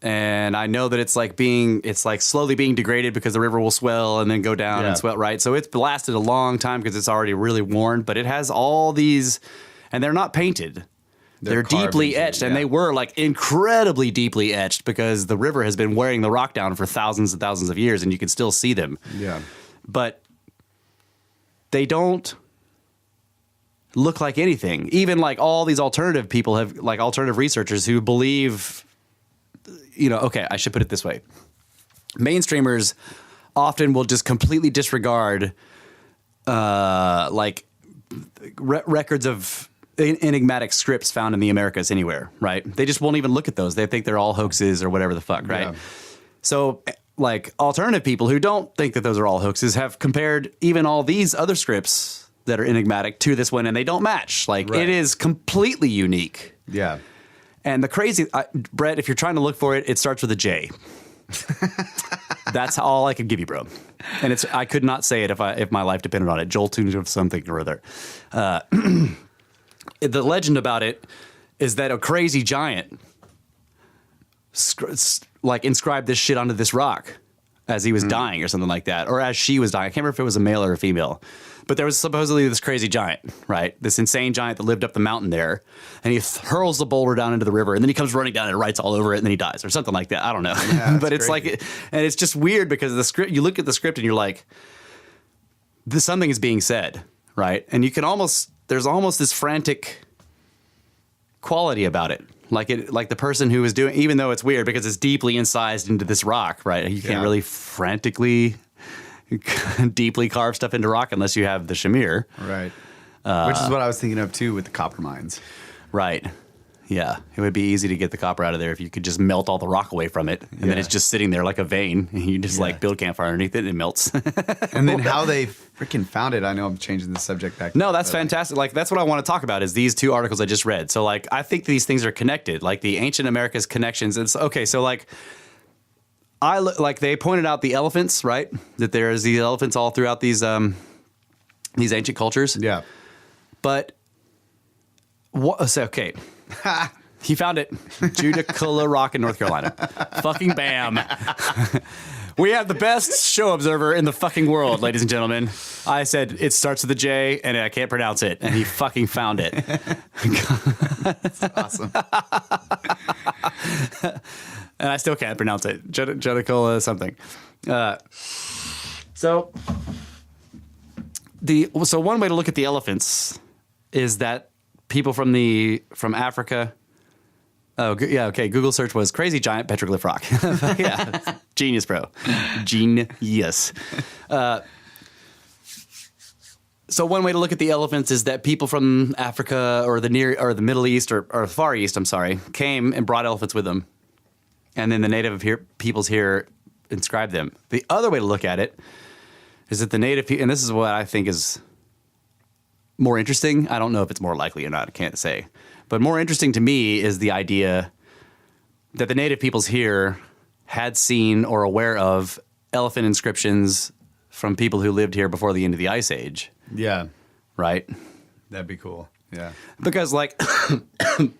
and I know that it's like slowly being degraded because the river will swell and then go down and swell, right? So it's lasted a long time because it's already really worn, but it has all these, and they're not painted. They're deeply etched, and they were like incredibly deeply etched because the river has been wearing the rock down for thousands and thousands of years, and you can still see them.
Yeah.
But they don't look like anything. Even like all these alternative people alternative researchers who believe, okay, I should put it this way. Mainstreamers often will just completely disregard records of enigmatic scripts found in the Americas anywhere, right? They just won't even look at those. They think they're all hoaxes or whatever the fuck, right? Yeah. So, alternative people who don't think that those are all hoaxes have compared even all these other scripts that are enigmatic to this one, and they don't match. It is completely unique.
Yeah.
And the crazy, Brett, if you're trying to look for it, it starts with a J. That's all I could give you, bro. And I could not say it if my life depended on it. Jolting of something or other. The legend about it is that a crazy giant inscribed this shit onto this rock as he was dying or something like that, or as she was dying. I can't remember if it was a male or a female, but there was supposedly this crazy giant, right? This insane giant that lived up the mountain there, and he hurls the boulder down into the river, and then he comes running down and writes all over it, and then he dies or something like that. I don't know. Yeah, but it's crazy. And it's just weird because the script, you look at the script and you're like, something is being said, right? And you can there's almost this frantic quality about it. Like the person who is doing, even though it's weird because it's deeply incised into this rock, right? You can't really frantically deeply carve stuff into rock unless you have the shamir.
Right. Which is what I was thinking of too with the copper mines.
Right. Yeah. It would be easy to get the copper out of there if you could just melt all the rock away from it. And then it's just sitting there like a vein. And you just build a campfire underneath it and it melts.
And then how they freaking found it. I know I'm changing the subject back.
No, that's fantastic. That's what I want to talk about is these two articles I just read. So I think these things are connected, like the ancient America's connections. It's okay. So they pointed out the elephants, right? That there's these elephants all throughout these ancient cultures. Yeah. But what? So, okay. He found it. Judaculla Rock in North Carolina. Fucking bam. We have the best show observer in the fucking world, ladies and gentlemen. I said it starts with a J and I can't pronounce it. And he fucking found it.
That's awesome.
And I still can't pronounce it. Judaculla something. So one way to look at the elephants is that people from Africa. Oh, yeah, okay. Google search was crazy giant petroglyph rock. Yeah, genius, bro. Genius. So one way to look at the elephants is that people from Africa or the Middle East or Far East, I'm sorry, came and brought elephants with them. And then the native peoples here inscribed them. The other way to look at it is that the native people, and this is what I think is more interesting. I don't know if it's more likely or not. I can't say. But more interesting to me is the idea that the native peoples here had seen or aware of elephant inscriptions from people who lived here before the end of the Ice Age.
Yeah.
Right?
That'd be cool. Yeah.
Because like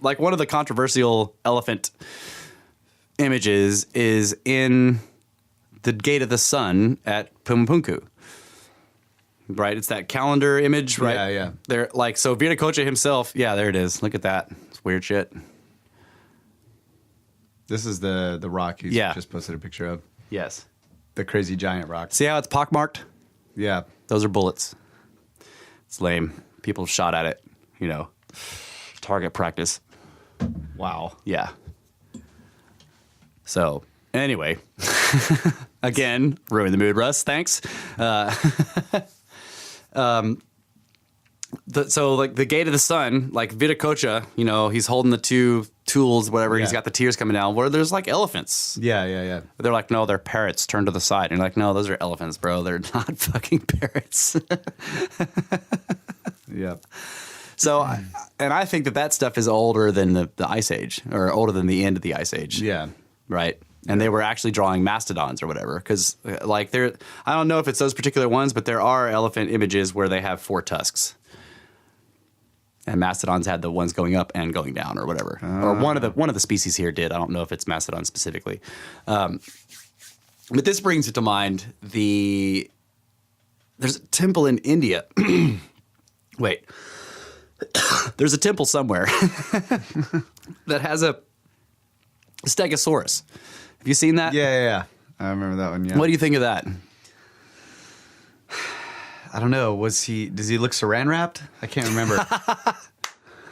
like one of the controversial elephant images is in the Gate of the Sun at Pumapunku. Right? It's that calendar image, right?
Yeah, yeah.
They're like, so Viracocha himself, yeah, there it is. Look at that. It's weird shit.
This is the rock you just posted a picture of.
Yes.
The crazy giant rock.
See how it's pockmarked?
Yeah.
Those are bullets. It's lame. People shot at it, you know. Target practice.
Wow.
Yeah. So, anyway. Again, ruin the mood, Russ. Thanks. So like the Gate of the Sun, like Viracocha, you know, he's holding the two tools, whatever.
Yeah.
He's got the tears coming down. Where there's like elephants.
Yeah.
They're like, no, they're parrots. Turn to the side. And you're like, no, those are elephants, bro. They're not fucking parrots.
Yeah.
So, and I think that stuff is older than the Ice Age, or older than the end of the Ice Age.
Yeah.
Right. And they were actually drawing mastodons or whatever. Because, like, I don't know if it's those particular ones, but there are elephant images where they have 4 tusks. And mastodons had the ones going up and going down or whatever. Or one of the species here did. I don't know if it's mastodon specifically. But this brings to mind there's a temple in India. Wait. There's a temple somewhere that has a stegosaurus. Have you seen that?
Yeah. I remember that one, yeah.
What do you think of that?
I don't know. Does he look saran wrapped? I can't remember.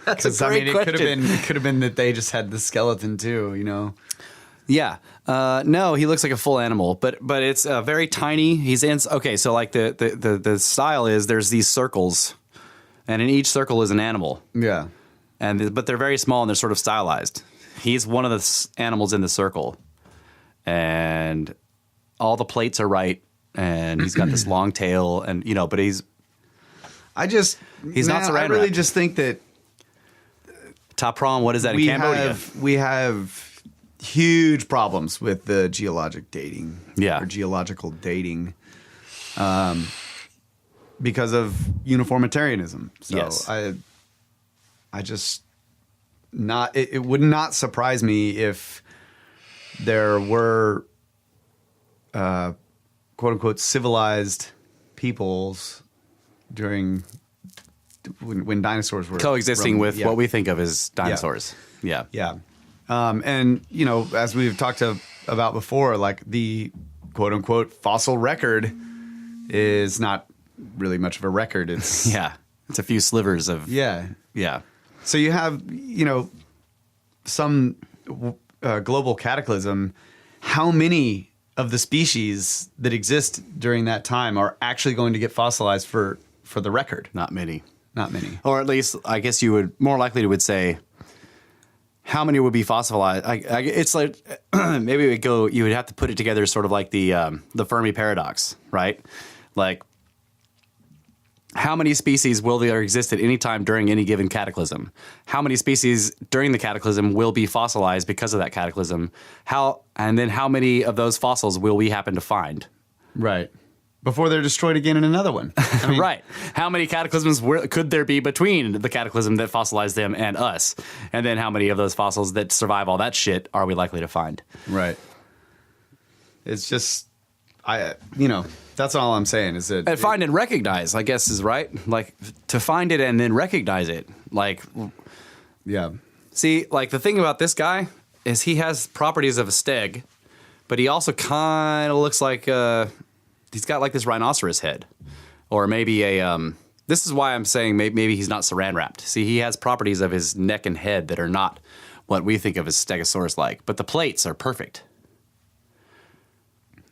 That's a great question.
It could have been that they just had the skeleton too, you know.
Yeah. No, he looks like a full animal, but it's very tiny. Okay, so like the style is there's these circles, and in each circle is an animal.
Yeah.
But they're very small and they're sort of stylized. He's one of the animals in the circle, and all the plates are right, and he's got this long tail, and you know, but he's not saran
I really
wrapped.
just think that
Top Prom, what is that in Cambodia?
we have huge problems with the geologic dating.
Yeah.
Or geological dating. Because of uniformitarianism. So
Yes.
I just it would not surprise me if there were quote unquote civilized peoples during when dinosaurs were
Coexisting
roaming.
with
Yeah.
what we think of as dinosaurs. Yeah.
Yeah. And, you know, as we've talked about before, like the quote unquote fossil record is not really much of a record. It's
Yeah. It's a few slivers of.
yeah.
Yeah.
So you have, you know, some global cataclysm. How many of the species that exist during that time are actually going to get fossilized for the record?
Not many.
Not many.
Or at least, I guess you would more likely to would say, how many would be fossilized? It's like maybe you would have to put it together sort of like the Fermi paradox, right? Like, how many species will there exist at any time during any given cataclysm? How many species during the cataclysm will be fossilized because of that cataclysm? And then how many of those fossils will we happen to find?
Right. Before they're destroyed again in another one. I mean,
Right. How many cataclysms could there be between the cataclysm that fossilized them and us? And then how many of those fossils that survive all that shit are we likely to find?
Right. It's just, that's all I'm saying is that.
And find and recognize, I guess, is right. Like, to find it and then recognize it. Like,
Yeah.
see, like, the thing about this guy is he has properties of a steg, but he also kind of looks like, he's got like this rhinoceros head. Or maybe this is why I'm saying maybe he's not saran wrapped. See, he has properties of his neck and head that are not what we think of as stegosaurus-like, but the plates are perfect.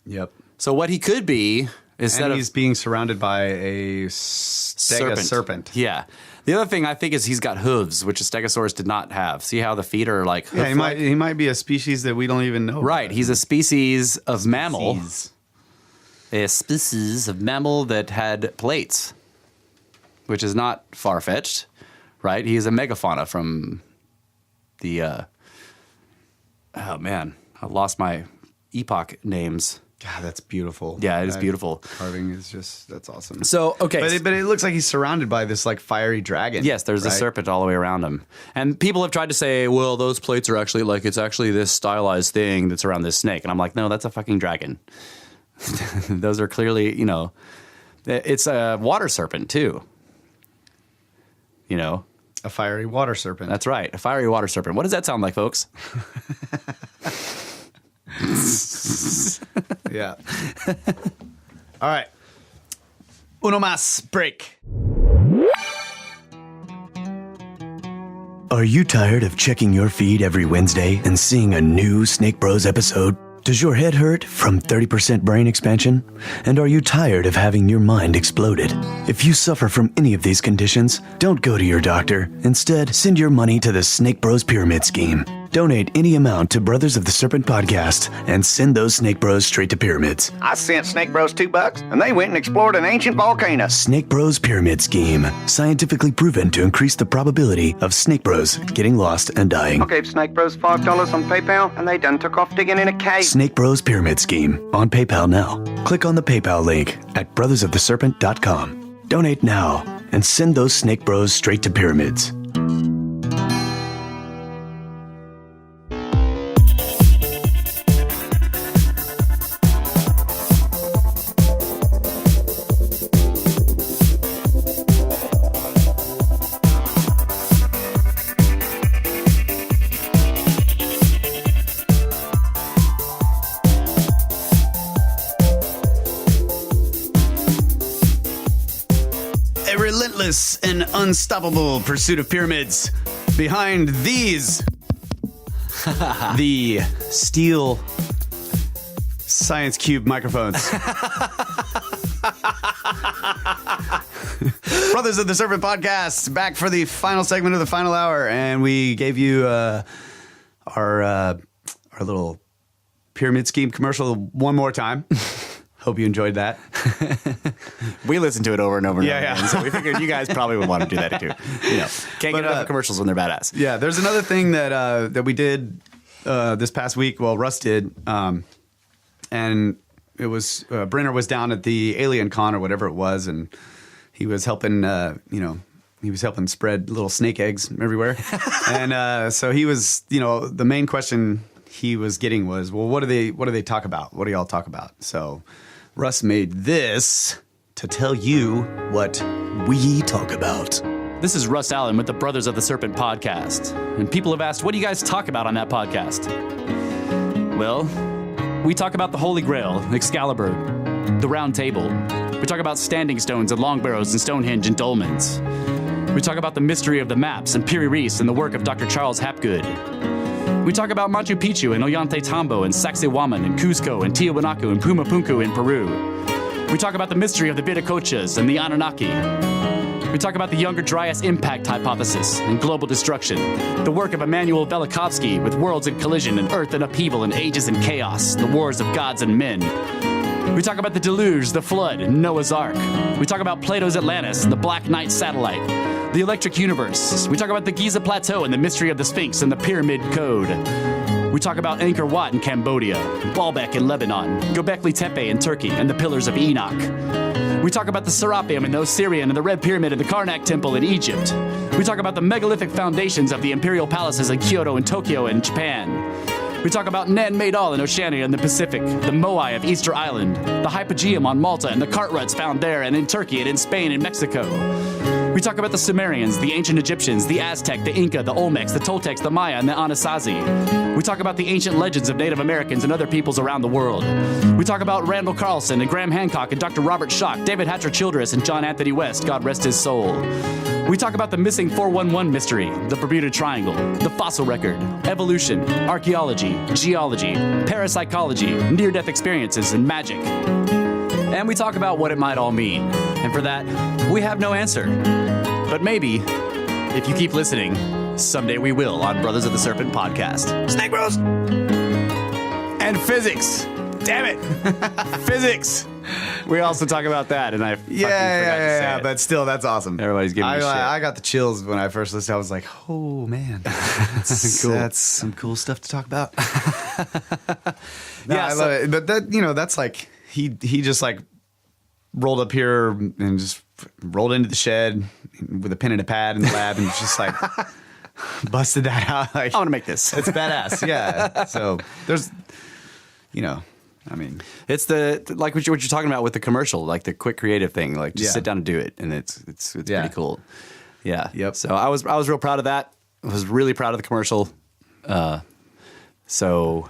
Yep.
So what he could be, Instead
and he's being surrounded by a serpent.
Yeah. The other thing I think is he's got hooves, which a stegosaurus did not have. See how the feet are like
Yeah, he might be a species that we don't even know.
Right.
about.
He's a species of mammal. A species of mammal that had plates, which is not far-fetched, right? He's a megafauna from the, oh man, I lost my epoch names.
God, that's beautiful.
Yeah, it is beautiful.
Carving is that's awesome.
So, okay.
But it looks like he's surrounded by this like fiery dragon.
Yes, there's a serpent all the way around him. And people have tried to say, well, those plates are actually like, it's actually this stylized thing that's around this snake. And I'm like, no, that's a fucking dragon. Those are clearly, you know, it's a water serpent too. You know?
A fiery water serpent.
That's right. A fiery water serpent. What does that sound like, folks?
Yeah. All right. Uno más. Break.
Are you tired of checking your feed every Wednesday and seeing a new Snakebros episode? Does your head hurt from 30% brain expansion? And are you tired of having your mind exploded? If you suffer from any of these conditions, don't go to your doctor. Instead, send your money to the Snakebros Pyramid Scheme. Donate any amount to Brothers of the Serpent podcast and send those Snakebros straight to pyramids.
I sent Snakebros $2, and they went and explored an ancient volcano.
Snakebros Pyramid Scheme. Scientifically proven to increase the probability of Snakebros getting lost and dying.
I gave Snakebros $5 on PayPal, and they done took off digging in a cave.
Snakebros Pyramid Scheme on PayPal now. Click on the PayPal link at brothersoftheserpent.com. Donate now and send those Snakebros straight to pyramids.
A relentless and unstoppable pursuit of pyramids. Behind these, the steel Science Cube microphones. Brothers of the Serpent podcast, back for the final segment of the final hour, and we gave you our little pyramid scheme commercial one more time. Hope you enjoyed that.
We listened to it over and over and over
Yeah.
again, so we figured you guys probably would want to do that too. You know, can't get enough of commercials when they're badass.
Yeah, there's another thing that we did this past week. Well, Russ did, and it was Brenner was down at the Alien Con or whatever it was, and he was helping. He was helping spread little snake eggs everywhere, and so he was. The main question he was getting was, well, what do they talk about? What do y'all talk about? So Russ made this to tell you what we talk about.
This is Russ Allen with the Brothers of the Serpent podcast. And people have asked, what do you guys talk about on that podcast? Well, we talk about the Holy Grail, Excalibur, the Round Table. We talk about standing stones and long barrows and Stonehenge and dolmens. We talk about the mystery of the maps and Piri Reis and the work of Dr. Charles Hapgood. We talk about Machu Picchu and Ollantaytambo and Sacsayhuaman and Cusco and Tiwanaku and Pumapunku in Peru. We talk about the mystery of the Viracochas and the Anunnaki. We talk about the Younger Dryas impact hypothesis and global destruction, the work of Immanuel Velikovsky with worlds in collision and earth in upheaval and ages in chaos, the wars of gods and men. We talk about the deluge, the flood, and Noah's Ark. We talk about Plato's Atlantis and the Black Knight satellite, the electric universe. We talk about the Giza Plateau and the mystery of the Sphinx and the Pyramid Code. We talk about Angkor Wat in Cambodia, Baalbek in Lebanon, Göbekli Tepe in Turkey, and the Pillars of Enoch. We talk about the Serapeum in the Osirian and the Red Pyramid and the Karnak Temple in Egypt. We talk about the megalithic foundations of the imperial palaces in Kyoto and Tokyo in Japan. We talk about Nan Madol in Oceania and the Pacific, the Moai of Easter Island, the Hypogeum on Malta and the Cartruts found there and in Turkey and in Spain and Mexico. We talk about the Sumerians, the ancient Egyptians, the Aztec, the Inca, the Olmecs, the Toltecs, the Maya, and the Anasazi. We talk about the ancient legends of Native Americans and other peoples around the world. We talk about Randall Carlson and Graham Hancock and Dr. Robert Schoch, David Hatcher Childress, and John Anthony West, God rest his soul. We talk about the missing 411 mystery, the Bermuda Triangle, the fossil record, evolution, archaeology, geology, parapsychology, near-death experiences, and magic. And we talk about what it might all mean. And for that, we have no answer. But maybe, if you keep listening, someday we will on Brothers of the Serpent podcast. Snakebros! And physics. Damn it. Physics. We also talk about that, and I fucking forgot to say it.
But still, that's awesome.
Everybody's giving me shit.
I got the chills when I first listened. I was like, oh, man. That's,
Cool.
That's some cool stuff to talk about.
Yeah,
I love it. But that, that's like, he just like rolled up here and just rolled into the shed with a pen and a pad in the lab and just like busted that out. Like,
I want to make this.
it's badass. Yeah. So there's, I mean,
It's like what you're talking about with the commercial, like the quick creative thing. Like just
Yeah.
sit down and do it, and it's
Yeah.
pretty cool. Yeah.
Yep.
So I was real proud of that. I was really proud of the commercial. So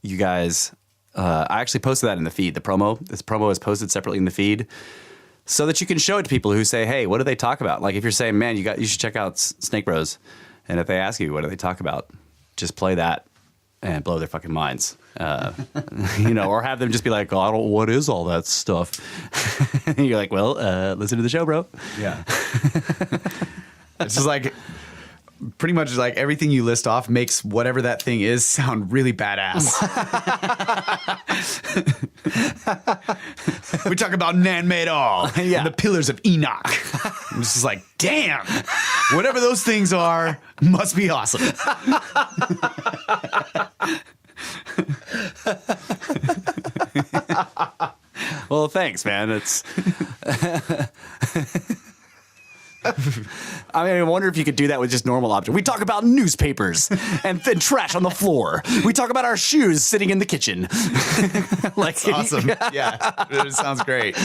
you guys, I actually posted that in the feed. The promo. This promo is posted separately in the feed, so that you can show it to people who say, "Hey, what do they talk about?" Like if you're saying, "Man, you should check out Snakebros," and if they ask you, "What do they talk about?" just play that and blow their fucking minds. Or have them just be like, "Oh, what is all that stuff?" And you're like, "Well, listen to the show, bro."
yeah. It's just like pretty much like everything you list off makes whatever that thing is sound really badass. We talk about Nan made all
Yeah.
and the pillars of Enoch. I'm just like, damn, whatever those things are must be awesome.
Well, thanks, man. It's. I wonder if you could do that with just normal objects. We talk about newspapers and trash on the floor. We talk about our shoes sitting in the kitchen. Like
Awesome. Yeah, it sounds great.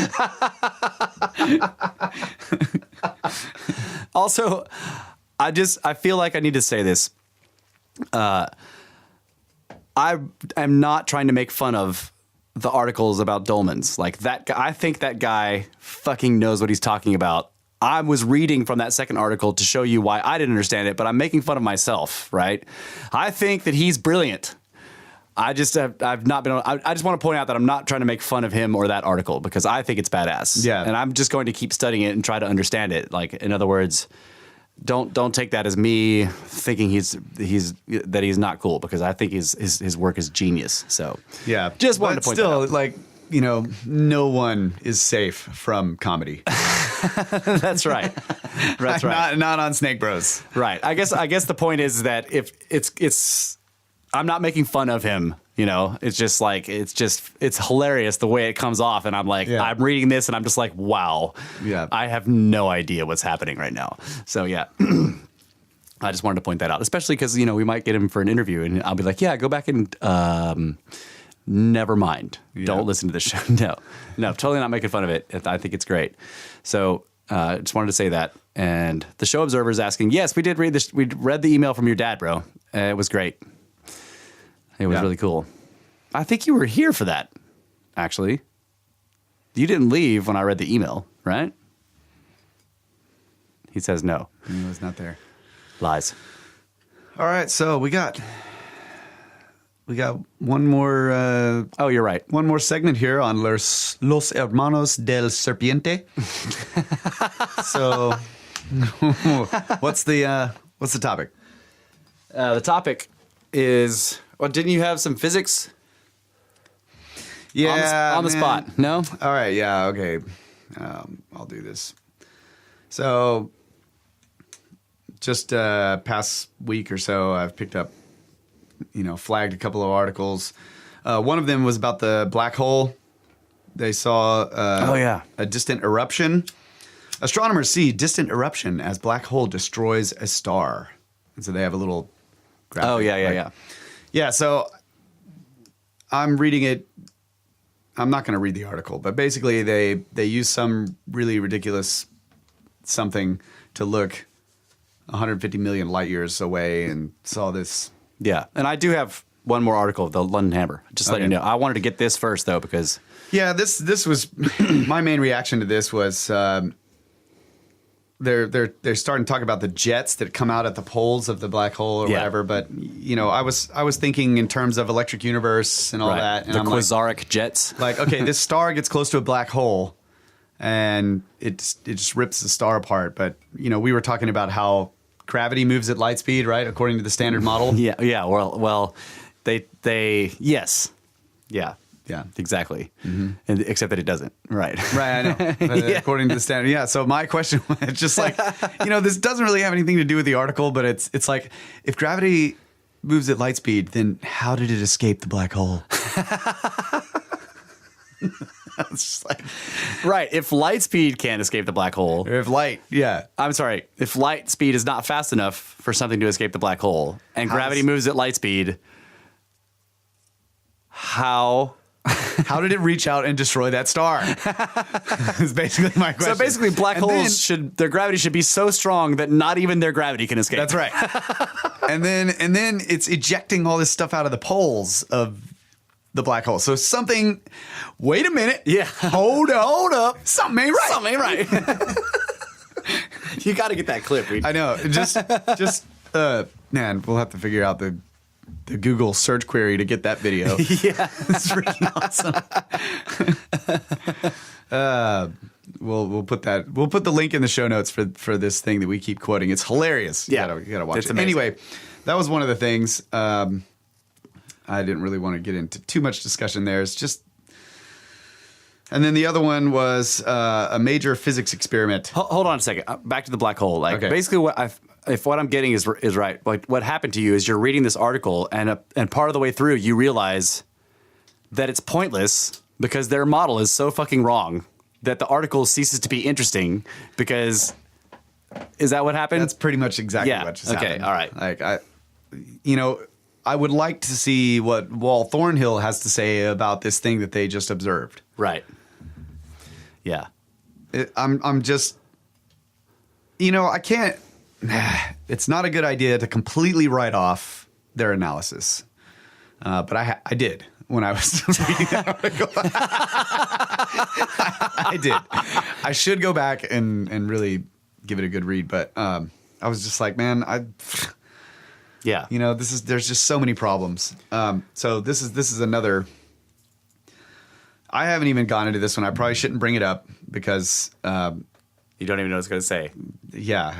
Also, I feel like I need to say this. I am not trying to make fun of the articles about dolmens. Like that guy, I think that guy fucking knows what he's talking about. I was reading from that second article to show you why I didn't understand it, but I'm making fun of myself, right? I think that he's brilliant. I just want to point out that I'm not trying to make fun of him or that article because I think it's badass.
Yeah.
And I'm just going to keep studying it and try to understand it. Like, in other words, don't take that as me thinking he's not cool, because I think his work is genius. So
Yeah,
just wanted
but
to point
still,
that out.
like, no one is safe from comedy.
That's right. That's right.
Not on Snake Bros.
Right. I guess the point is that if it's I'm not making fun of him, it's just like it's hilarious the way it comes off, and I'm like,
Yeah.
I'm reading this and I'm just like, wow.
Yeah.
I have no idea what's happening right now. So yeah. I just wanted to point that out, especially because we might get him for an interview and I'll be like, yeah, go back and never mind.
Yeah.
Don't listen to this show. No, totally not making fun of it. I think it's great. So just wanted to say that. And the show observer is asking, yes, we did read this. We read the email from your dad, bro. It was great. It was really cool. I think you were here for that, actually. You didn't leave when I read the email, right? He says no.
He was not there.
Lies.
All right, so we got one more.
Oh, you're right.
One more segment here on Los Hermanos del Serpiente. So, what's the topic?
The topic is, well, didn't you have some physics?
Yeah,
on the
man.
spot. No?
All right, yeah, okay. I'll do this. So, just past week or so, I've picked up, flagged a couple of articles. One of them was about the black hole. They saw a distant eruption. Astronomers see distant eruption as black hole destroys a star. And so they have a little graphic.
Oh, yeah.
Yeah, so I'm reading it. I'm not going to read the article, but basically they use some really ridiculous something to look 150 million light years away and saw this.
Yeah. And I do have one more article of the London Hammer. Just letting you know. I wanted to get this first, though, because...
Yeah, this was... my main reaction to this was... they're starting to talk about the jets that come out at the poles of the black hole or whatever. But I was thinking in terms of electric universe and all that. And
the
I'm
quasaric jets.
like, okay, this star gets close to a black hole, and it just rips the star apart. But we were talking about how gravity moves at light speed, right? According to the standard model.
Yeah. Well, they yes, yeah.
Yeah.
Exactly. And except that it doesn't. Right.
Right, I know. According to the standard. Yeah. So my question was just like, this doesn't really have anything to do with the article, but it's like, if gravity moves at light speed, then how did it escape the black hole? It's just like,
right. If light speed can't escape the black hole.
if light, yeah.
I'm sorry. If light speed is not fast enough for something to escape the black hole and gravity moves at light speed, how
did it reach out and destroy that star? Is basically my question.
So basically, black holes their gravity should be so strong that not even their gravity can escape.
That's right. and then it's ejecting all this stuff out of the poles of the black hole. So something. Wait a minute.
Yeah.
Hold up. Something ain't right.
Something ain't right. You got to get that clip.
I know. Just man, we'll have to figure out the Google search query to get that video.
Yeah,
it's freaking awesome. We'll put the link in the show notes for this thing that we keep quoting. It's hilarious. You gotta watch it.
Amazing.
Anyway, that was one of the things. I didn't really want to get into too much discussion there. It's just. And then the other one was a major physics experiment.
Hold on a second. Back to the black hole. Like basically, if what I'm getting is right, like what happened to you is you're reading this article and part of the way through you realize that it's pointless because their model is so fucking wrong that the article ceases to be interesting because is that what happened?
That's pretty much exactly what just happened.
Okay, all right.
Like I would like to see what Wal Thornhill has to say about this thing that they just observed.
Right. Yeah.
I'm just, I can't. It's not a good idea to completely write off their analysis, but I did when I was reading that article. I did. I should go back and really give it a good read, but I was just like, man,
yeah.
There's just so many problems. So this is another. I haven't even gone into this one. I probably shouldn't bring it up because
you don't even know what it's going to say.
Yeah,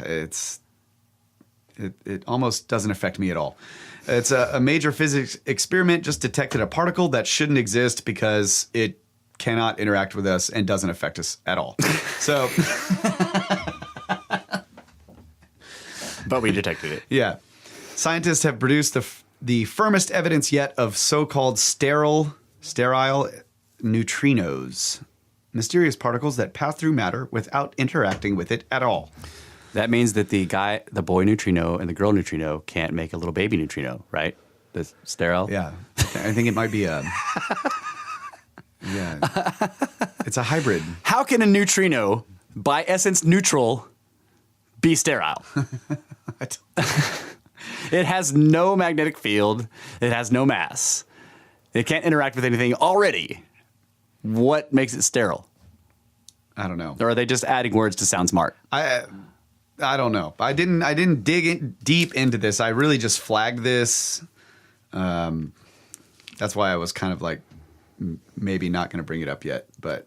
it almost doesn't affect me at all. It's a major physics experiment just detected a particle that shouldn't exist because it cannot interact with us and doesn't affect us at all. So,
but we detected it.
Yeah. Scientists have produced the firmest evidence yet of so-called sterile neutrinos, mysterious particles that pass through matter without interacting with it at all.
That means that the boy neutrino and the girl neutrino can't make a little baby neutrino, right? The sterile?
Yeah. I think it might be yeah. It's a hybrid.
How can a neutrino, by essence neutral, be sterile? It has no magnetic field. It has no mass. It can't interact with anything already. What makes it sterile?
I don't know.
Or are they just adding words to sound smart?
I don't know. I didn't dig deep into this. I really just flagged this. That's why I was kind of like maybe not going to bring it up yet. But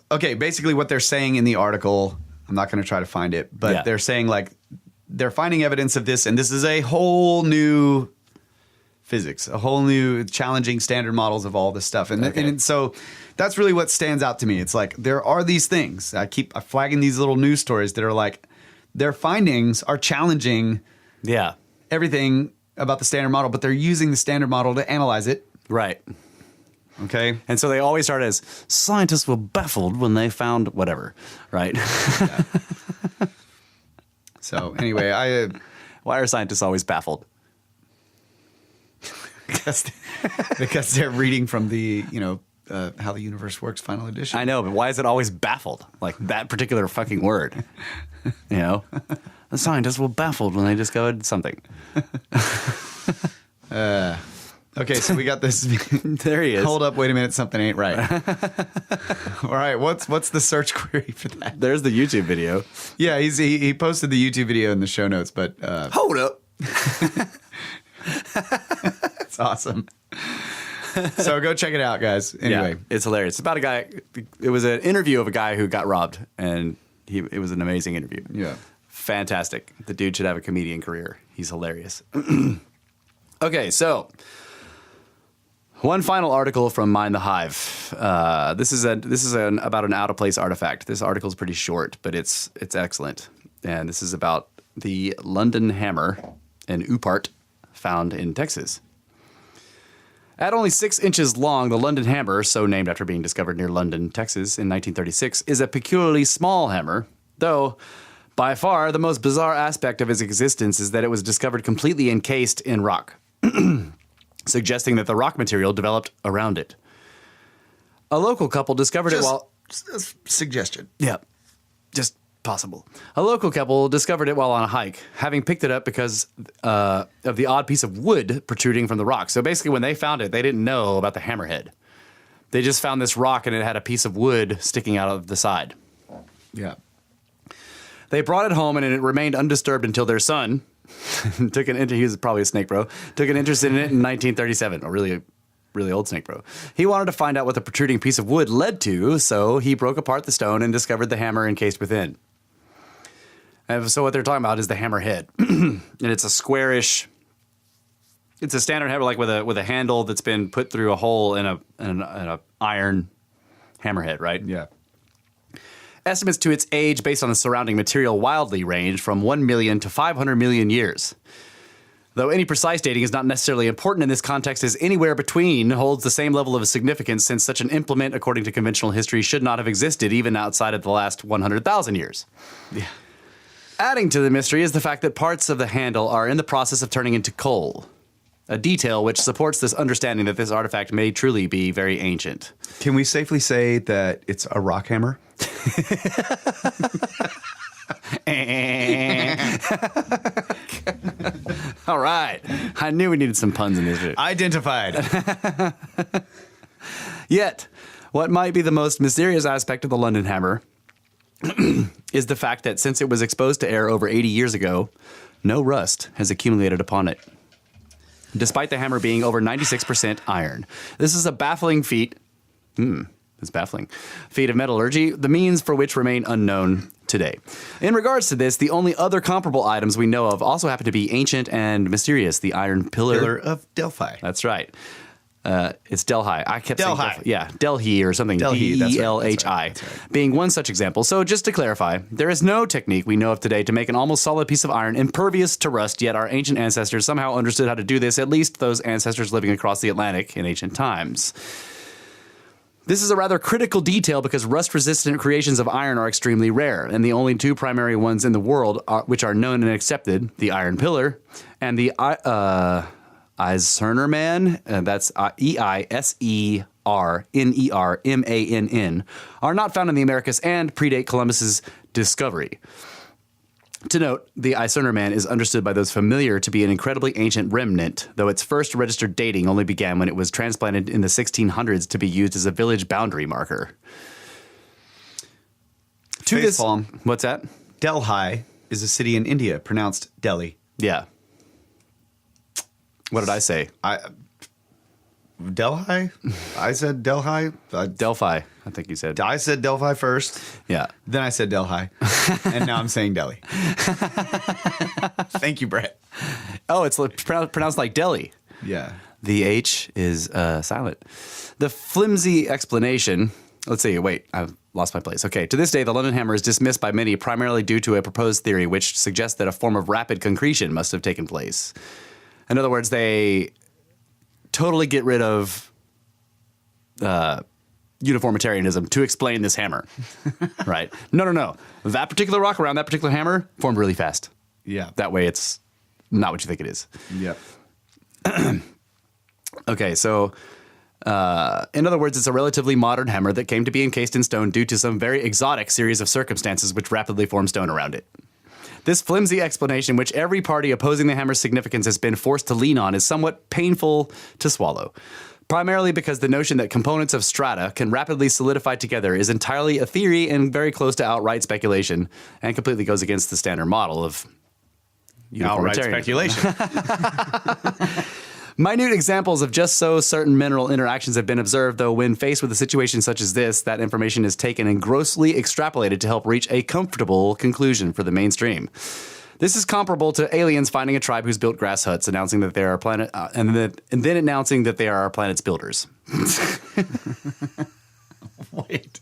okay, basically what they're saying in the article, I'm not going to try to find it, but they're saying like they're finding evidence of this, and this is a whole new physics, a whole new challenging standard models of all this stuff. And so that's really what stands out to me. It's like there are these things. I keep flagging these little news stories that are like their findings are challenging everything about the standard model, but they're using the standard model to analyze it.
Right.
Okay.
And so they always start as scientists were baffled when they found whatever. Right.
Yeah. So anyway,
why are scientists always baffled?
because they're reading from the, How the Universe Works final edition.
I know, but why is it always baffled? Like that particular fucking word. The scientists were baffled when they discovered something.
Okay, so we got this.
There he is.
Hold up, wait a minute, something ain't right. All right, what's the search query for that?
There's the YouTube video.
Yeah, he posted the YouTube video in the show notes, but
Hold up.
it's awesome. So go check it out, guys. Anyway,
Yeah, it's hilarious. It's about a guy. It was an interview of a guy who got robbed, and it was an amazing interview.
Yeah.
Fantastic. The dude should have a comedian career. He's hilarious. Okay, so one final article from Mine the Hive. This is about an out of place artifact. This article is pretty short, but it's excellent, and this is about the London hammer, an Upart found in Texas. At only 6 inches long, the London hammer, so named after being discovered near London, Texas in 1936, is a peculiarly small hammer, though by far the most bizarre aspect of its existence is that it was discovered completely encased in rock, suggesting that the rock material developed around it. A local couple discovered it while...
Suggestion.
Yeah, just possible. A local couple discovered it while on a hike, having picked it up because of the odd piece of wood protruding from the rock. So basically when they found it, they didn't know about the hammerhead. They just found this rock and it had a piece of wood sticking out of the side.
Yeah.
They brought it home and it remained undisturbed until their son took an interest. He was probably a snake bro. Took an interest in it in 1937. A really old snake bro. He wanted to find out what the protruding piece of wood led to, so he broke apart the stone and discovered the hammer encased within. And so what they're talking about is the hammerhead, and it's a squarish. It's a standard hammer, like with a handle that's been put through a hole in a iron hammerhead, right?
Yeah.
Estimates to its age based on the surrounding material wildly range from 1 million to 500 million years. Though any precise dating is not necessarily important in this context, as anywhere between holds the same level of significance, since such an implement, according to conventional history, should not have existed even outside of the last 100,000 years.
Yeah.
Adding to the mystery is the fact that parts of the handle are in the process of turning into coal, a detail which supports this understanding that this artifact may truly be very ancient.
Can we safely say that it's a rock hammer?
All right. I knew we needed some puns in this video.
Identified.
Yet, what might be the most mysterious aspect of the London hammer is the fact that since it was exposed to air over 80 years ago, no rust has accumulated upon it, despite the hammer being over 96% iron. This is a baffling feat. It's baffling. Feat of metallurgy, the means for which remain unknown today. In regards to this, the only other comparable items we know of also happen to be ancient and mysterious. The iron pillar
of Delphi.
That's right. It's Delhi. I kept
Delhi.
saying Delphi. Yeah, Delhi or something.
Delhi, that's right,
D-E-L-H-I.
that's right.
Being one such example. So just to clarify, there is no technique we know of today to make an almost solid piece of iron impervious to rust, yet our ancient ancestors somehow understood how to do this, at least those ancestors living across the Atlantic in ancient times. This is a rather critical detail because rust-resistant creations of iron are extremely rare, and the only two primary ones in the world which are known and accepted, the iron pillar and the Eisernermann, that's E-I-S-E-R-N-E-R-M-A-N-N, are not found in the Americas and predate Columbus's discovery. To note, the Eisernermann is understood by those familiar to be an incredibly ancient remnant, though its first registered dating only began when it was transplanted in the 1600s to be used as a village boundary marker. To this,
Facepalm.
what's that?
Delhi is a city in India, pronounced Delhi.
Yeah. What did I say?
Delhi? I said Delhi.
Delphi, I think you said.
I said Delphi first.
Yeah.
Then I said Delhi. And now I'm saying Delhi. Thank you, Brett.
Oh, it's pronounced like Delhi.
Yeah.
The H is silent. The flimsy explanation. Let's see. Wait, I've lost my place. Okay. To this day, the London hammer is dismissed by many primarily due to a proposed theory which suggests that a form of rapid concretion must have taken place. In other words, they totally get rid of uniformitarianism to explain this hammer. Right? No. That particular rock around that particular hammer formed really fast.
Yeah.
That way it's not what you think it is.
Yep.
Okay, so in other words, it's a relatively modern hammer that came to be encased in stone due to some very exotic series of circumstances which rapidly formed stone around it. This flimsy explanation, which every party opposing the hammer's significance has been forced to lean on, is somewhat painful to swallow. Primarily because the notion that components of strata can rapidly solidify together is entirely a theory and very close to outright speculation, and completely goes against the standard model of
Outright
uniformitarianism.
speculation.
Minute examples of just so certain mineral interactions have been observed, though when faced with a situation such as this, that information is taken and grossly extrapolated to help reach a comfortable conclusion for the mainstream. This is comparable to aliens finding a tribe who's built grass huts, announcing that they are and then announcing that they are our planet's builders.
Wait.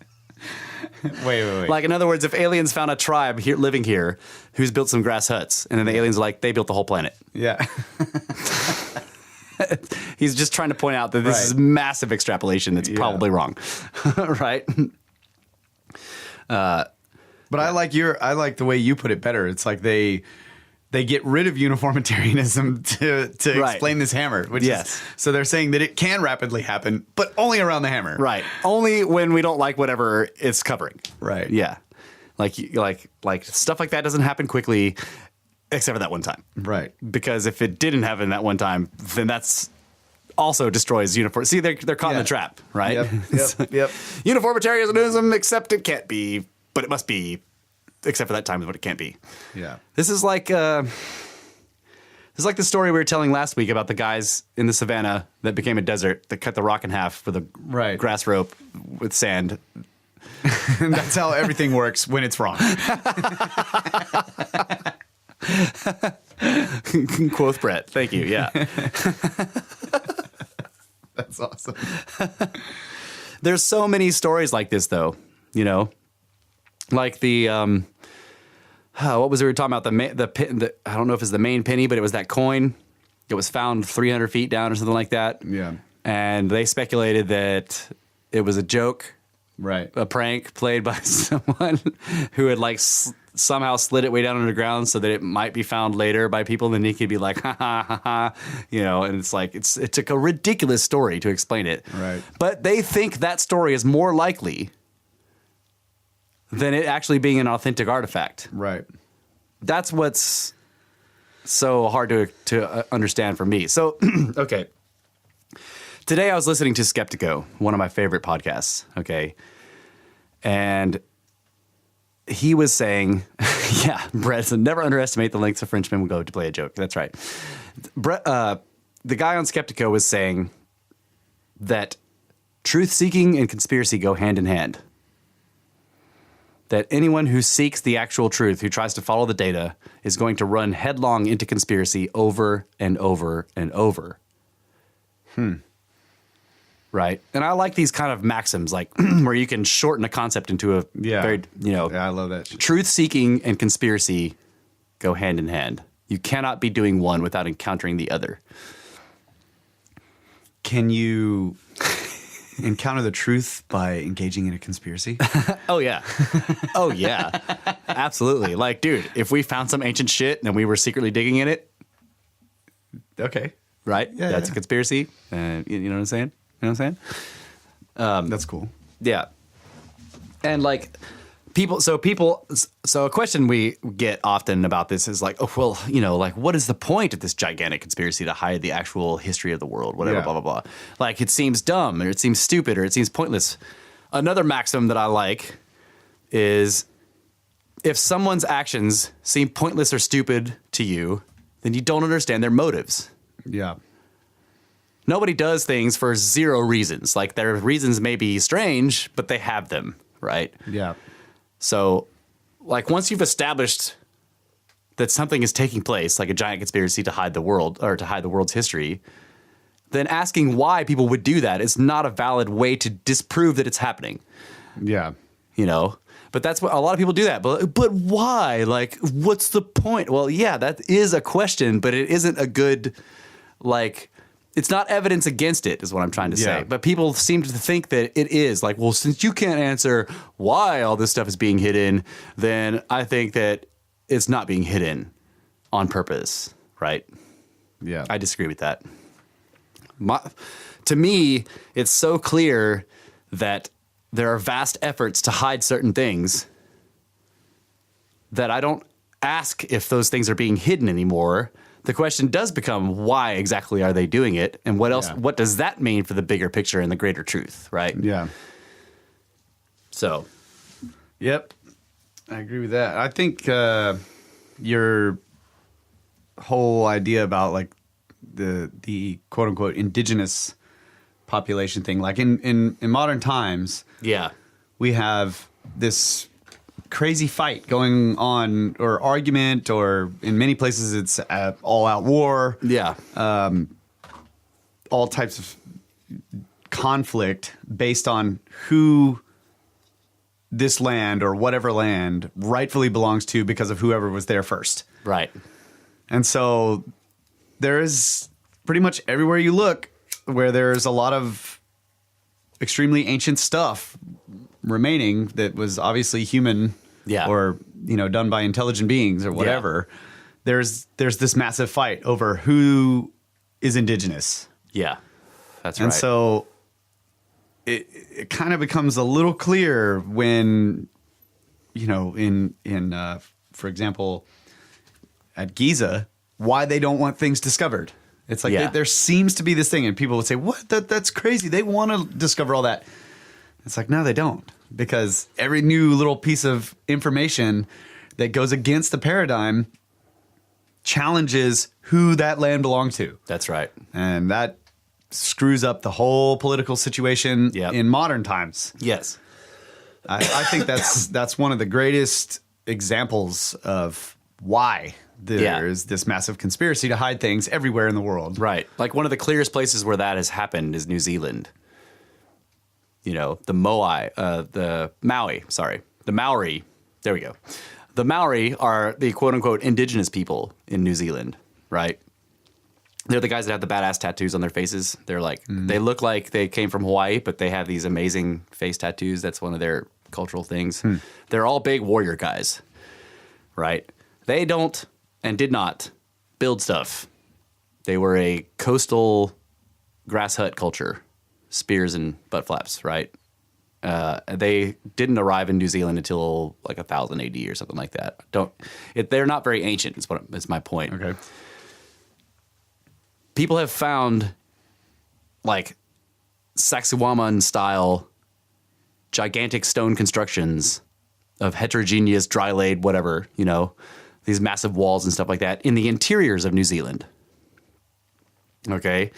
Like, in other words, if aliens found a tribe living here who's built some grass huts, and then the aliens are like, they built the whole planet.
Yeah.
He's just trying to point out that this is massive extrapolation. It's probably wrong, right?
But I like the way you put it better. It's like they get rid of uniformitarianism to explain this hammer. Which is, so they're saying that it can rapidly happen, but only around the hammer.
Right. Only when we don't like whatever it's covering.
Right.
Yeah. Like stuff like that doesn't happen quickly, except for that one time.
Right.
Because if it didn't happen that one time, then that's also destroys uniform. See, they're caught in the trap, right?
Yep.
Uniformitarianism, except it can't be, but it must be, except for that time is what it can't be.
Yeah.
This is like the story we were telling last week about the guys in the savannah that became a desert that cut the rock in half with a grass rope with sand.
And that's how everything works when it's wrong.
Quoth Brett. Thank you. Yeah.
That's awesome.
There's so many stories like this, though, you know, like the, what was it we were talking about? I don't know if it's the main penny, but it was that coin. It was found 300 feet down or something like that.
Yeah.
And they speculated that it was a joke.
Right.
A prank played by someone who had somehow slid it way down underground so that it might be found later by people. And then he could be like, ha ha ha ha, you know, and it's like, it took a ridiculous story to explain it.
Right.
But they think that story is more likely than it actually being an authentic artifact.
Right.
That's what's so hard to understand for me. So, okay. Today I was listening to Skeptico, one of my favorite podcasts, okay? And he was saying, yeah, Brett said, never underestimate the lengths a Frenchman would go to play a joke. That's right. Brett, the guy on Skeptico was saying that truth-seeking and conspiracy go hand in hand. That anyone who seeks the actual truth, who tries to follow the data, is going to run headlong into conspiracy over and over and over. Right. And I like these kind of maxims, like where you can shorten a concept into a very,
Yeah, I love that.
Truth-seeking and conspiracy go hand in hand. You cannot be doing one without encountering the other.
Can you encounter the truth by engaging in a conspiracy?
Oh, yeah. Oh, yeah. Absolutely. Like, dude, if we found some ancient shit and we were secretly digging in it,
Okay.
right?
Yeah,
That's
yeah.
a conspiracy. You know what I'm saying? You know what I'm saying?
That's cool.
Yeah. And like so a question we get often about this is like, oh, well, you know, like what is the point of this gigantic conspiracy to hide the actual history of the world, whatever,
Yeah.
blah, blah, blah. Like it seems dumb or it seems stupid or it seems pointless. Another maxim that I like is if someone's actions seem pointless or stupid to you, then you don't understand their motives.
Yeah.
Nobody does things for zero reasons. Like their reasons may be strange, but they have them, right?
Yeah.
So, like once you've established that something is taking place, like a giant conspiracy to hide the world or to hide the world's history, then asking why people would do that is not a valid way to disprove that it's happening.
Yeah.
You know? But that's what a lot of people do that. But why? Like, what's the point? Well, yeah, that is a question, but it isn't a good, like, it's not evidence against it, is what I'm trying to say.
Yeah.
But people seem to think that it is. Like, well, since you can't answer why all this stuff is being hidden, then I think that it's not being hidden on purpose, right?
Yeah.
I disagree with that. To me, it's so clear that there are vast efforts to hide certain things that I don't ask if those things are being hidden anymore, the question does become, why exactly are they doing it? And what else?
Yeah.
What does that mean for the bigger picture and the greater truth, right?
Yeah.
So,
Yep. I agree with that. I think your whole idea about like the quote unquote indigenous population thing, like in modern times,
yeah.
we have this crazy fight going on, or argument, or in many places it's all out war.
Yeah.
All types of conflict based on who this land or whatever land rightfully belongs to because of whoever was there first.
Right.
And so there is pretty much everywhere you look where there's a lot of extremely ancient stuff remaining that was obviously human,
Yeah.
or done by intelligent beings or whatever. There's this massive fight over who is indigenous.
Yeah. That's right.
And so it kind of becomes a little clear when, for example, at Giza, why they don't want things discovered. It's like
Yeah.
there seems to be this thing, and people would say, "What? That's crazy. They want to discover all that." It's like, no, they don't, because every new little piece of information that goes against the paradigm challenges who that land belonged to.
That's right.
And that screws up the whole political situation
Yep.
in modern times.
Yes.
I think that's one of the greatest examples of why there is this massive conspiracy to hide things everywhere in the world.
Right. Like one of the clearest places where that has happened is New Zealand. The Moai, the Maori. There we go. The Maori are the quote unquote indigenous people in New Zealand, right? They're the guys that have the badass tattoos on their faces. They're like, they look like they came from Hawaii, but they have these amazing face tattoos. That's one of their cultural things. They're all big warrior guys, right? They don't and did not build stuff. They were a coastal grass hut culture, spears and butt flaps, right? They didn't arrive in New Zealand until like 1000 AD or something like that. They're not very ancient. Is my point.
Okay.
People have found like Sacsayhuaman style gigantic stone constructions of heterogeneous dry laid whatever, these massive walls and stuff like that in the interiors of New Zealand. Okay.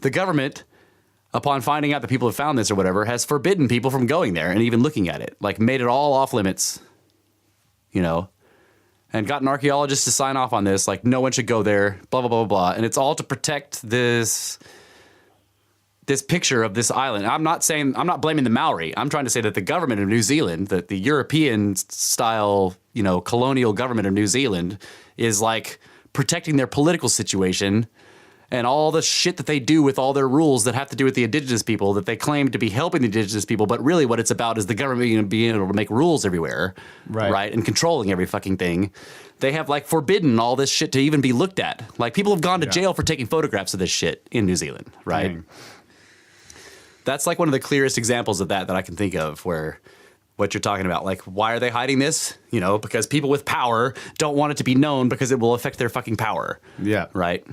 The government, upon finding out that people have found this or whatever, has forbidden people from going there and even looking at it, like made it all off limits, and gotten archaeologists to sign off on this, like no one should go there, blah, blah, blah, blah. And it's all to protect this picture of this island. I'm not blaming the Maori. I'm trying to say that the government of New Zealand, that the European style, colonial government of New Zealand is like protecting their political situation and all the shit that they do with all their rules that have to do with the indigenous people that they claim to be helping the indigenous people. But really what it's about is the government being able to make rules everywhere. Right. And controlling every fucking thing. They have like forbidden all this shit to even be looked at. Like people have gone to jail for taking photographs of this shit in New Zealand. Right.
Dang.
That's like one of the clearest examples of that I can think of, where what you're talking about, like, why are they hiding this? Because people with power don't want it to be known because it will affect their fucking power.
Yeah.
Right.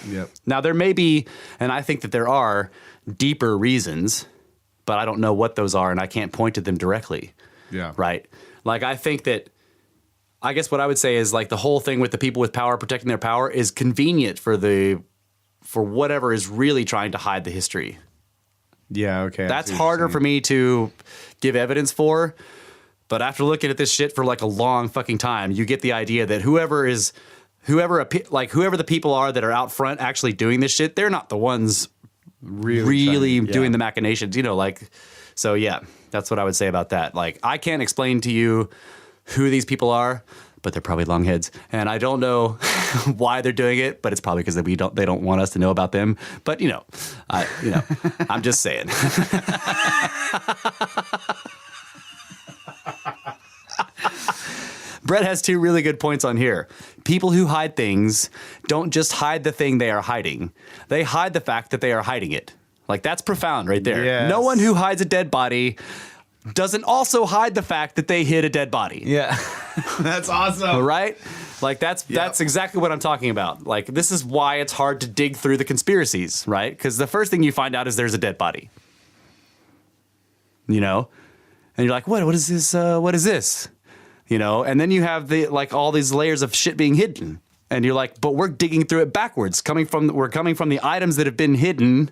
Yep.
Now there may be, and I think that there are deeper reasons, but I don't know what those are and I can't point to them directly.
Yeah.
Right. Like I guess what I would say is like the whole thing with the people with power protecting their power is convenient for whatever is really trying to hide the history.
Yeah, okay.
That's harder for me to give evidence for, but after looking at this shit for like a long fucking time, you get the idea that whoever the people are that are out front actually doing this shit, they're not the ones really doing the machinations, so yeah, that's what I would say about that. Like, I can't explain to you who these people are, but they're probably longheads, and I don't know why they're doing it, but it's probably because they don't want us to know about them. But I'm just saying. Brett has two really good points on here. People who hide things don't just hide the thing they are hiding; they hide the fact that they are hiding it. Like, that's profound right there.
Yes.
No one who hides a dead body doesn't also hide the fact that they hid a dead body.
Yeah. That's awesome.
Right? Like that's exactly what I'm talking about. Like this is why it's hard to dig through the conspiracies, right? Because the first thing you find out is there's a dead body. You know? And you're like, what is this? What is this? You know, and then you have all these layers of shit being hidden. And you're like, but we're digging through it backwards, we're coming from the items that have been hidden.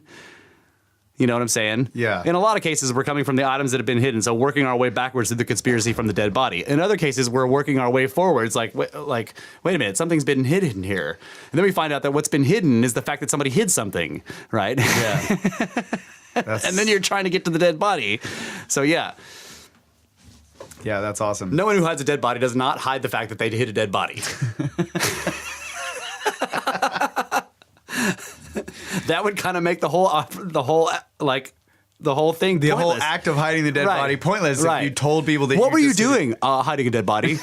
You know what I'm saying?
Yeah.
In a lot of cases, we're coming from the items that have been hidden, so working our way backwards to the conspiracy from the dead body. In other cases, we're working our way forwards, like, wait a minute, something's been hidden here. And then we find out that what's been hidden is the fact that somebody hid something, right?
Yeah.
And then you're trying to get to the dead body. So, yeah.
Yeah, that's awesome.
No one who hides a dead body does not hide the fact that they hid a dead body. That would kind of make the whole thing
The
pointless.
whole act of hiding the dead body pointless if you told people that
What were you
just
doing? Hiding a dead body.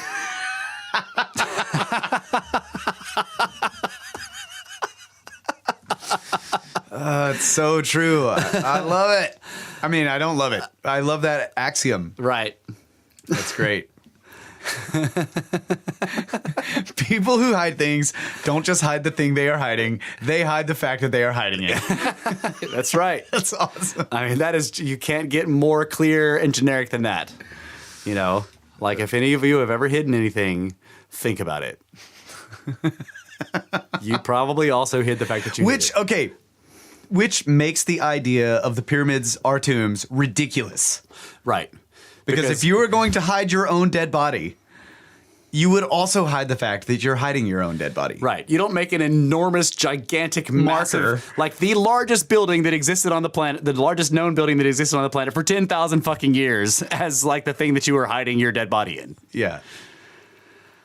It's so true. I love it. I mean, I don't love it. I love that axiom.
Right.
That's great. People who hide things don't just hide the thing they are hiding. They hide the fact that they are hiding it.
That's right.
That's awesome.
I mean, you can't get more clear and generic than that. You know, like if any of you have ever hidden anything, think about it. You probably also hid the fact that you hid it.
Which makes the idea of the pyramids are tombs ridiculous.
Right.
Because if you were going to hide your own dead body, you would also hide the fact that you're hiding your own dead body.
Right. You don't make an enormous, gigantic,
Marker.
massive, like the largest building that existed on the planet, the largest known building that existed on the planet for 10,000 fucking years as like the thing that you were hiding your dead body in.
Yeah.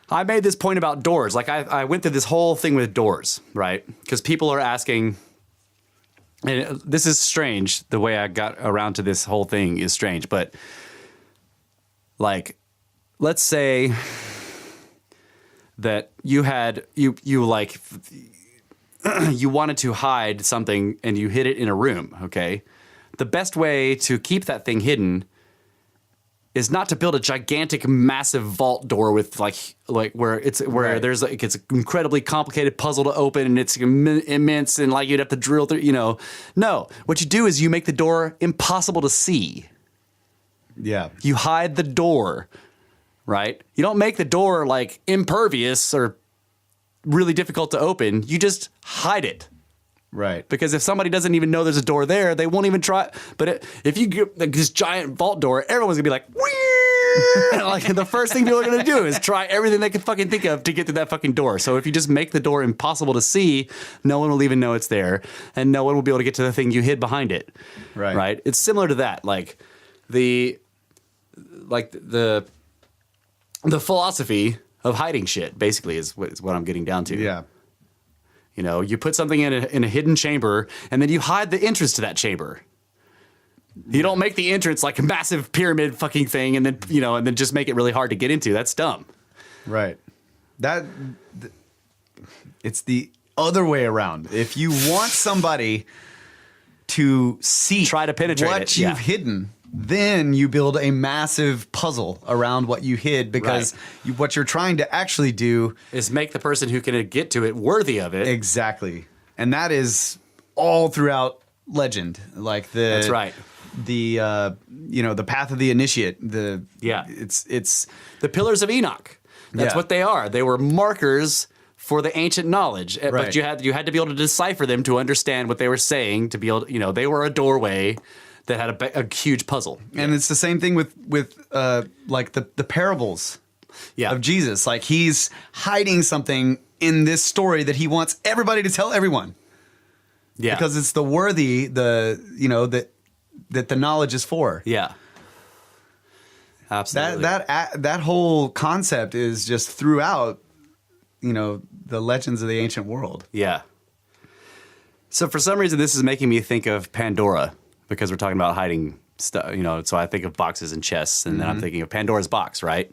I made this point about doors. Like I went through this whole thing with doors, right? Because people are asking, and this is strange. The way I got around to this whole thing is strange, but like, let's say that you wanted to hide something and you hid it in a room, okay? The best way to keep that thing hidden is not to build a gigantic, massive vault door with like where there's like it's an incredibly complicated puzzle to open and it's immense and like you'd have to drill through, you know. No, what you do is you make the door impossible to see.
Yeah.
You hide the door, right? You don't make the door like impervious or really difficult to open. You just hide it.
Right.
Because if somebody doesn't even know there's a door there, they won't even try. But if you get like, this giant vault door, everyone's going to be like, Wee! Like the first thing people are going to do is try everything they can fucking think of to get to that fucking door. So if you just make the door impossible to see, no one will even know it's there. And no one will be able to get to the thing you hid behind it.
Right.
Right? It's similar to that. Like the philosophy of hiding shit basically is what I'm getting down to.
Yeah.
You know, you put something in a hidden chamber and then you hide the entrance to that chamber. You don't make the entrance like a massive pyramid fucking thing and then just make it really hard to get into. That's dumb.
Right. It's the other way around. If you want somebody to see
Try to penetrate
what
it,
you've
yeah.
hidden, then you build a massive puzzle around what you hid because what you're trying to actually do
Is make the person who can get to it worthy of it.
exactly. And that is all throughout legend. Like
That's right.
The the path of the initiate. It's
The Pillars of Enoch. That's
Yeah.
what they are. They were markers for the ancient knowledge,
Right.
but you had to be able to decipher them to understand what they were saying. To be able, they were a doorway that had a huge puzzle.
and it's the same thing with like the parables
Yeah,
of Jesus. Like he's hiding something in this story that he wants everybody to tell everyone.
yeah,
Because it's the worthy, that the knowledge is for.
yeah, absolutely.
That whole concept is just throughout, the legends of the ancient world.
Yeah. So for some reason, this is making me think of Pandora because we're talking about hiding stuff, so I think of boxes and chests, and then I'm thinking of Pandora's box, right?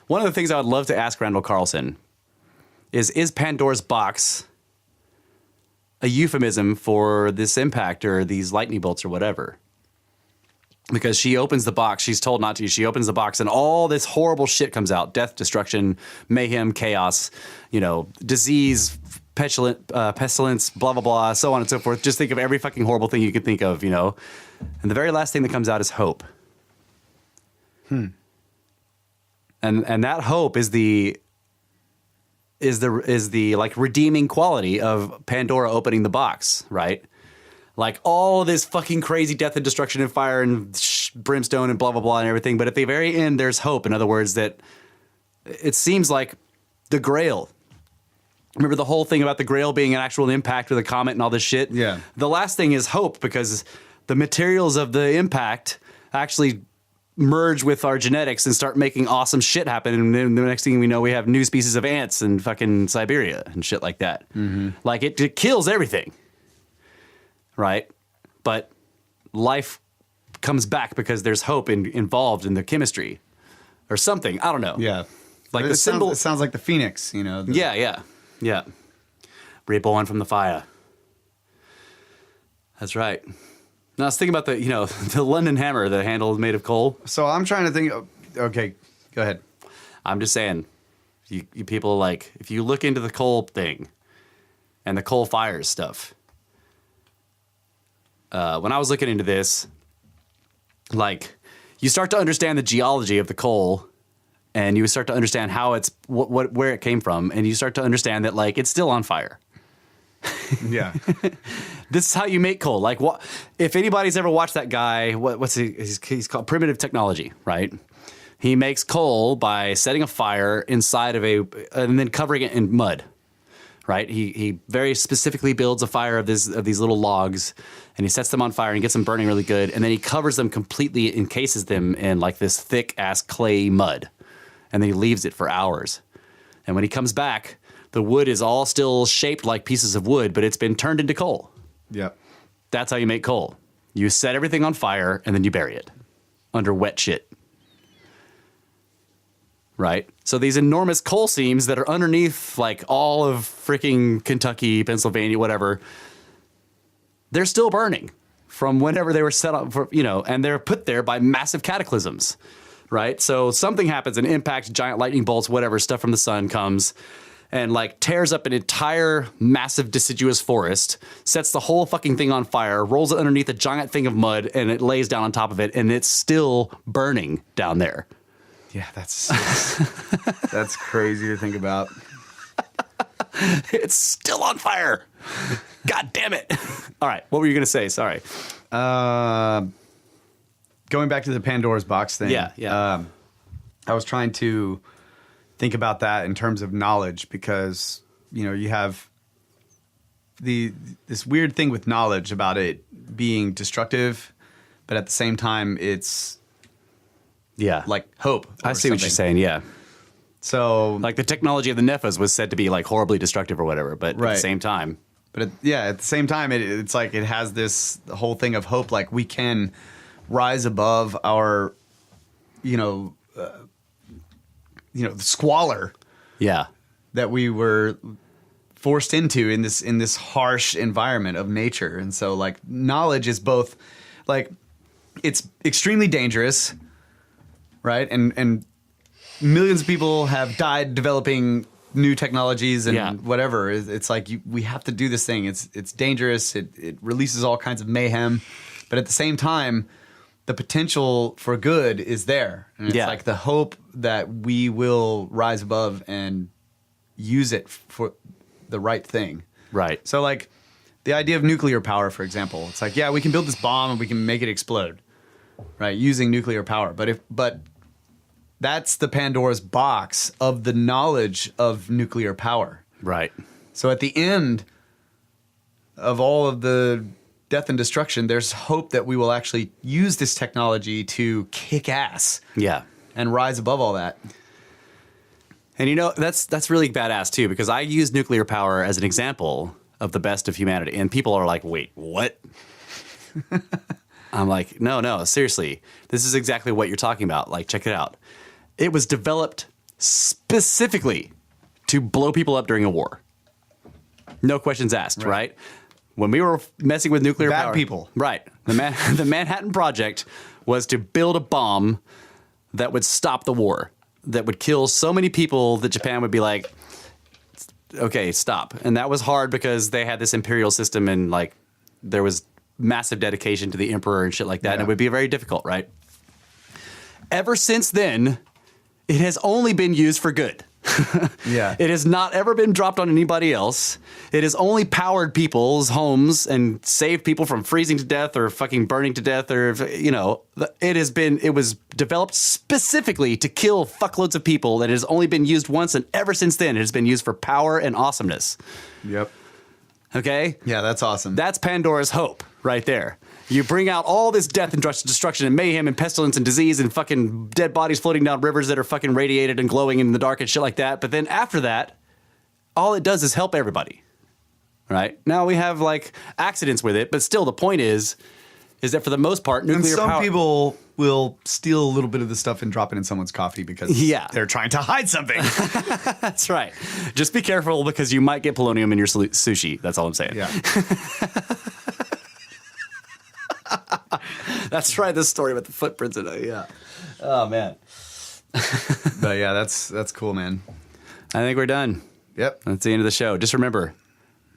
One of the things I would love to ask Randall Carlson is Pandora's box a euphemism for this impact or these lightning bolts or whatever? because she opens the box. She's told not to. She opens the box, and all this horrible shit comes out: death, destruction, mayhem, chaos, disease, pestilence, blah blah blah, so on and so forth. Just think of every fucking horrible thing you could think of, And the very last thing that comes out is hope. And that hope is the like redeeming quality of Pandora opening the box, right? Like all this fucking crazy death and destruction and fire and brimstone and blah, blah, blah and everything. But at the very end, there's hope. In other words, that it seems like the Grail. Remember the whole thing about the Grail being an actual impact with a comet and all this shit?
Yeah.
The last thing is hope, because the materials of the impact actually merge with our genetics and start making awesome shit happen. And then the next thing we know, we have new species of ants in fucking Siberia and shit like that. Mm-hmm. Like it kills everything. Right? But life comes back because there's hope involved in the chemistry or something. I don't know.
Yeah.
Like
it sounds like the phoenix,
Yeah. Reborn from the fire. That's right. Now I was thinking about the London hammer, the handle made of coal.
So I'm trying to think. Okay, go ahead.
I'm just saying, you people, like, if you look into the coal thing and the coal fires stuff, when I was looking into this, like, you start to understand the geology of the coal, and you start to understand how it's where it came from, and you start to understand that, like, it's still on fire.
Yeah.
This is how you make coal. Like, what if anybody's ever watched that guy? What's he's called Primitive Technology, right? He makes coal by setting a fire inside of and then covering it in mud. Right? He very specifically builds a fire of these little logs, and he sets them on fire and gets them burning really good, and then he covers them completely, encases them in like this thick ass clay mud, and then he leaves it for hours. And when he comes back, the wood is all still shaped like pieces of wood, but it's been turned into coal.
Yep.
That's how you make coal. You set everything on fire and then you bury it under wet shit. Right? So these enormous coal seams that are underneath like all of freaking Kentucky, Pennsylvania, whatever, they're still burning from whenever they were set up for, and they're put there by massive cataclysms. Right? So something happens, an impact, giant lightning bolts, whatever, stuff from the sun comes and like tears up an entire massive deciduous forest, sets the whole fucking thing on fire, rolls it underneath a giant thing of mud, and it lays down on top of it, and it's still burning down there.
Yeah, that's crazy to think about.
It's still on fire. God damn it. All right, what were you going to say? Sorry.
Going back to the Pandora's box thing.
Yeah.
I was trying to think about that in terms of knowledge, because you have this weird thing with knowledge about it being destructive, but at the same time it's like hope.
I see what you're saying. Yeah.
So
like the technology of the Nephas was said to be like horribly destructive or whatever, but at the same time.
But at the same time, it's like it has this whole thing of hope. Like we can rise above our, the squalor.
Yeah.
That we were forced into in this harsh environment of nature. And so like knowledge is both like it's extremely dangerous, right? And millions of people have died developing new technologies and whatever. It's like we have to do this thing. It's dangerous. It releases all kinds of mayhem, but at the same time, the potential for good is there. And it's like the hope that we will rise above and use it for the right thing.
Right.
So like the idea of nuclear power, for example, it's like, we can build this bomb and we can make it explode, right? Using nuclear power. But that's the Pandora's box of the knowledge of nuclear power.
Right.
So at the end of all of the death and destruction, there's hope that we will actually use this technology to kick ass.
Yeah.
And rise above all that.
And that's really badass too, because I use nuclear power as an example of the best of humanity. And people are like, wait, what? I'm like, no, seriously. This is exactly what you're talking about. Like, check it out. It was developed specifically to blow people up during a war. No questions asked, right? When we were messing with nuclear power.
Bad people.
Right. The Manhattan Project was to build a bomb that would stop the war, that would kill so many people that Japan would be like, okay, stop. And that was hard because they had this imperial system and like there was massive dedication to the emperor and shit like that. And it would be very difficult, right? Ever since then, it has only been used for good.
Yeah.
It has not ever been dropped on anybody else. It has only powered people's homes and saved people from freezing to death or fucking burning to death or, you know, it was developed specifically to kill fuckloads of people. That it has only been used once, and ever since then it has been used for power and awesomeness.
Yep.
Okay?
Yeah, that's awesome.
That's Pandora's hope right there. You bring out all this death and destruction and mayhem and pestilence and disease and fucking dead bodies floating down rivers that are fucking radiated and glowing in the dark and shit like that. But then after that, all it does is help everybody. Right? Now we have like accidents with it, but still the point is that for the most part, nuclear
and some
power...
people will steal a little bit of the stuff and drop it in someone's coffee because they're trying to hide something.
That's right. Just be careful because you might get polonium in your sushi. That's all I'm saying.
Yeah.
That's right. This story about the footprints in it. Yeah. Oh man.
But yeah, that's cool, man.
I think we're done.
Yep.
That's the end of the show. Just remember,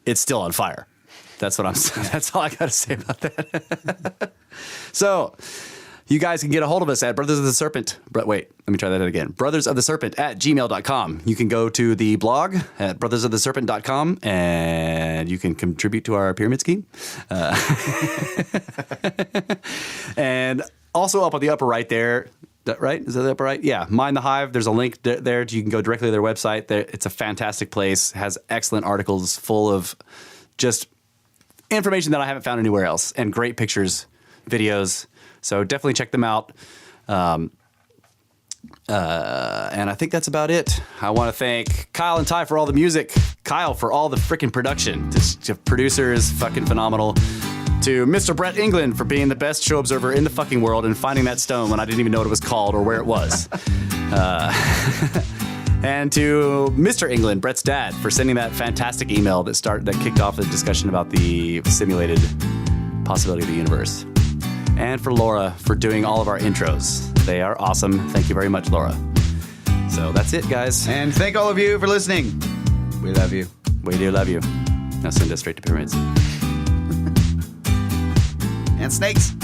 it's still on fire. That's what I'm saying. That's all I got to say about that. So, you guys can get a hold of us at Brothers of the Serpent. Wait, let me try that again. Brothers of the Serpent at gmail.com. You can go to the blog at brothersoftheserpent.com and you can contribute to our pyramid scheme. And also up on the upper right there, right? Is that the upper right? Yeah. Mine the Hive. There's a link there. You can go directly to their website. It's a fantastic place. It has excellent articles full of just information that I haven't found anywhere else and great pictures, videos. So definitely check them out. And I think that's about it. I want to thank Kyle and Ty for all the music. Kyle for all the freaking production. The producer is fucking phenomenal. To Mr. Brett England for being the best show observer in the fucking world and finding that stone when I didn't even know what it was called or where it was. And to Mr. England, Brett's dad, for sending that fantastic email that kicked off the discussion about the simulated possibility of the universe. And for Laura for doing all of our intros. They are awesome. Thank you very much, Laura. So that's it, guys.
And thank all of you for listening. We love you.
We do love you. Now send us straight to pyramids.
And snakes.